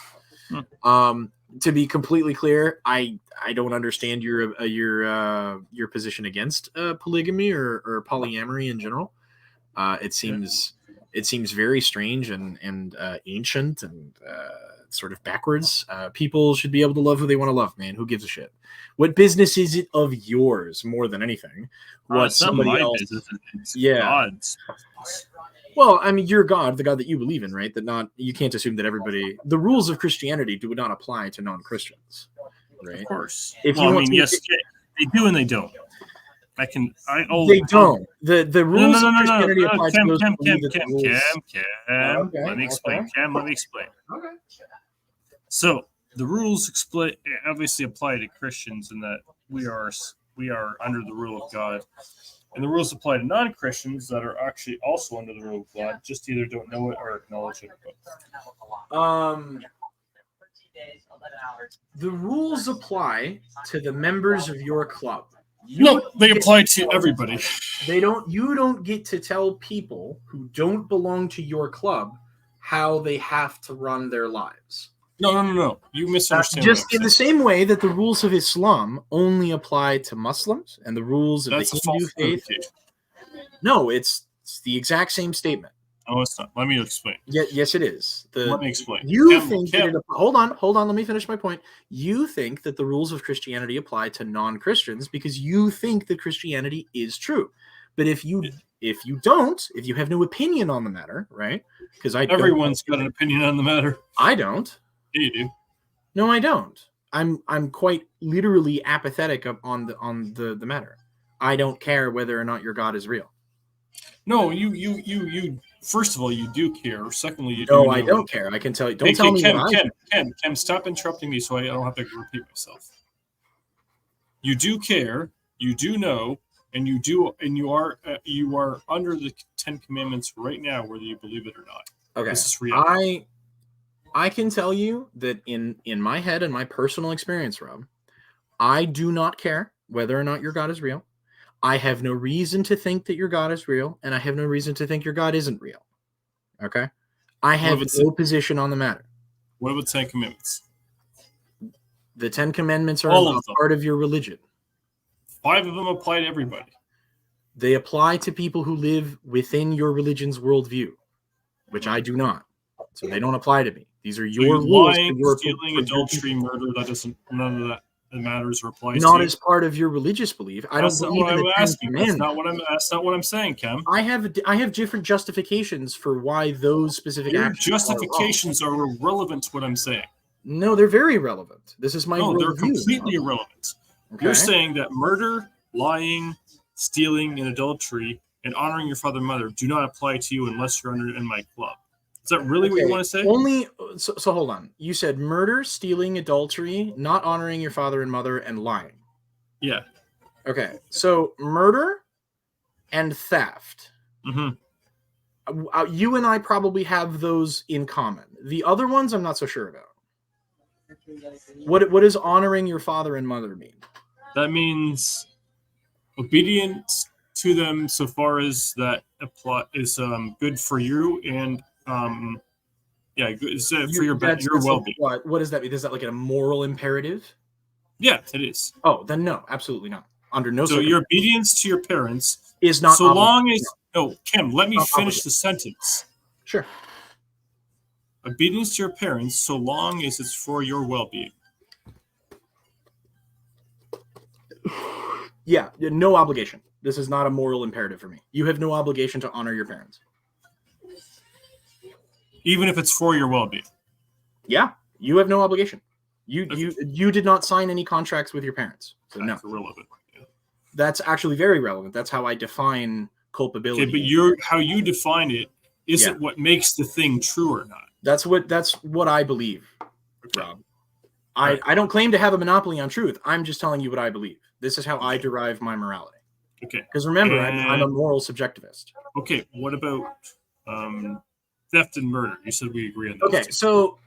To be completely clear, I don't understand your position against polygamy or polyamory in general. It seems very strange and ancient and sort of backwards. People should be able to love who they want to love, man. Who gives a shit? What business is it of yours more than anything? What somebody else?
Business, it's God's.
Well, I mean, you're God, the God that you believe in, right? You can't assume that everybody. The rules of Christianity do not apply to non-Christians, right?
Of course.
Yes,
they do and they don't. They
don't. The rules of Christianity apply to those
Cam,
Okay,
let me explain. Cam, let me explain.
Okay.
So the rules obviously apply to Christians in that we are under the rule of God. And the rules apply to non-Christians that are actually also under the rule of God, just either don't know it or acknowledge it.
The rules apply to the members of your club.
They apply to everybody.
You don't get to tell people who don't belong to your club how they have to run their lives.
No. You misunderstand.
Just in the same way that the rules of Islam only apply to Muslims and the rules of the Hindu faith. No, it's the exact same statement.
No, it's not. Let me explain.
Yes, it is.
Let me explain.
Hold on. Let me finish my point. You think that the rules of Christianity apply to non-Christians because you think that Christianity is true. But if you have no opinion on the matter, right? Because
everyone's got an opinion on the matter.
I don't.
Yeah, you do.
No, I don't. I'm quite literally apathetic on the matter. I don't care whether or not your God is real.
No, you. First of all, you do care. Secondly, you
do. No, I don't care. I can tell you. Don't tell me.
Ken, stop interrupting me so I don't have to repeat myself. You do care. You do know, and you are under the 10 Commandments right now, whether you believe it or not.
Okay.
This is reality.
I can tell you that in my head and my personal experience, Rob, I do not care whether or not your God is real. I have no reason to think that your God is real, and I have no reason to think your God isn't real. Okay? I have no position on the matter.
What about 10 Commandments?
The 10 Commandments are a part of your religion.
5 of them apply to everybody.
They apply to people who live within your religion's worldview, which I do not. So they don't apply to me. These are your rules.
Lying, stealing, adultery, murder, none of that matters or applies
not
to
as part of your religious belief. I don't believe in the 10 Commandments.
That's not what I'm saying, Cam.
I have different justifications for why those specific actions
justifications are irrelevant to what I'm saying.
No, they're very relevant. This is my worldview.
They're completely irrelevant. Okay. You're saying that murder, lying, stealing, and adultery, and honoring your father and mother do not apply to you unless you're in my club. Is that really what you want to say?
So hold on. You said murder, stealing, adultery, not honoring your father and mother, and lying.
Yeah.
Okay. So murder and theft.
Mm-hmm.
You and I probably have those in common. The other ones, I'm not so sure about. What does honoring your father and mother mean?
That means obedience to them so far as that is good for you and for your well-being.
What does that mean? Is that like a moral imperative?
Yeah, it is.
Oh, then no, absolutely not. Under no.
So your obedience to your parents
is not
so long as. No, Kim, let me finish the sentence.
Sure.
Obedience to your parents so long as it's for your well-being.
Yeah, no obligation. This is not a moral imperative for me. You have no obligation to honor your parents.
Even if it's for your well-being.
Yeah, you have no obligation. You did not sign any contracts with your parents. So
that's irrelevant. Yeah.
That's actually very relevant. That's how I define culpability.
Okay, but how you define it isn't
Yeah.
what makes the thing true or not.
That's what I believe,
Okay.
Rob.
Right.
I don't claim to have a monopoly on truth. I'm just telling you what I believe. This is how I derive my morality.
Okay.
Because remember, I'm a moral subjectivist.
Okay. What about theft and murder? You said we agree on those.
Okay,
two.
so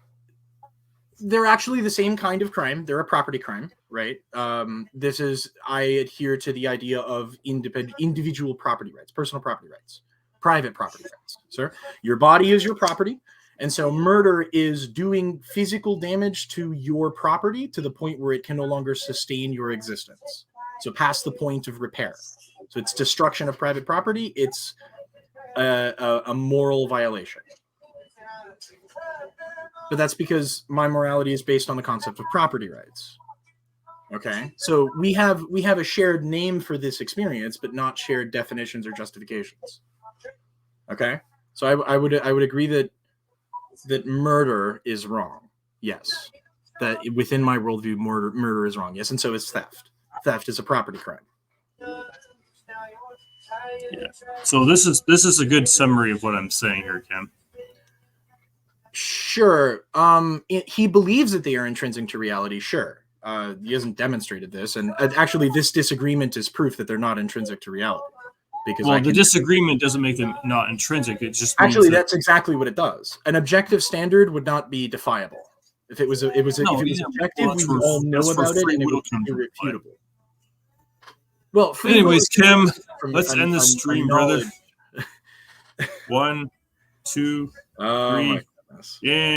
they're actually the same kind of crime. They're a property crime, right? I adhere to the idea of individual property rights, personal property rights, private property rights. Sir, your body is your property. And so murder is doing physical damage to your property to the point where it can no longer sustain your existence. So past the point of repair. So it's destruction of private property. It's a moral violation. But that's because my morality is based on the concept of property rights. Okay, so we have a shared name for this experience, but not shared definitions or justifications. Okay, so I would agree that murder is wrong. Yes, that within my worldview, murder is wrong. Yes, and so is theft. Theft is a property crime.
Yeah. So this is a good summary of what I'm saying here, Cam.
Sure. He believes that they are intrinsic to reality. Sure. He hasn't demonstrated this, and actually, this disagreement is proof that they're not intrinsic to reality. Because
the disagreement doesn't make them not intrinsic. It just means
actually that's exactly what it does. An objective standard would not be defiable. If it was objective, we would all know about it, and it would be irrefutable. Well,
anyways, Kim, let's end the stream, brother. 1, 2, 3. Yeah.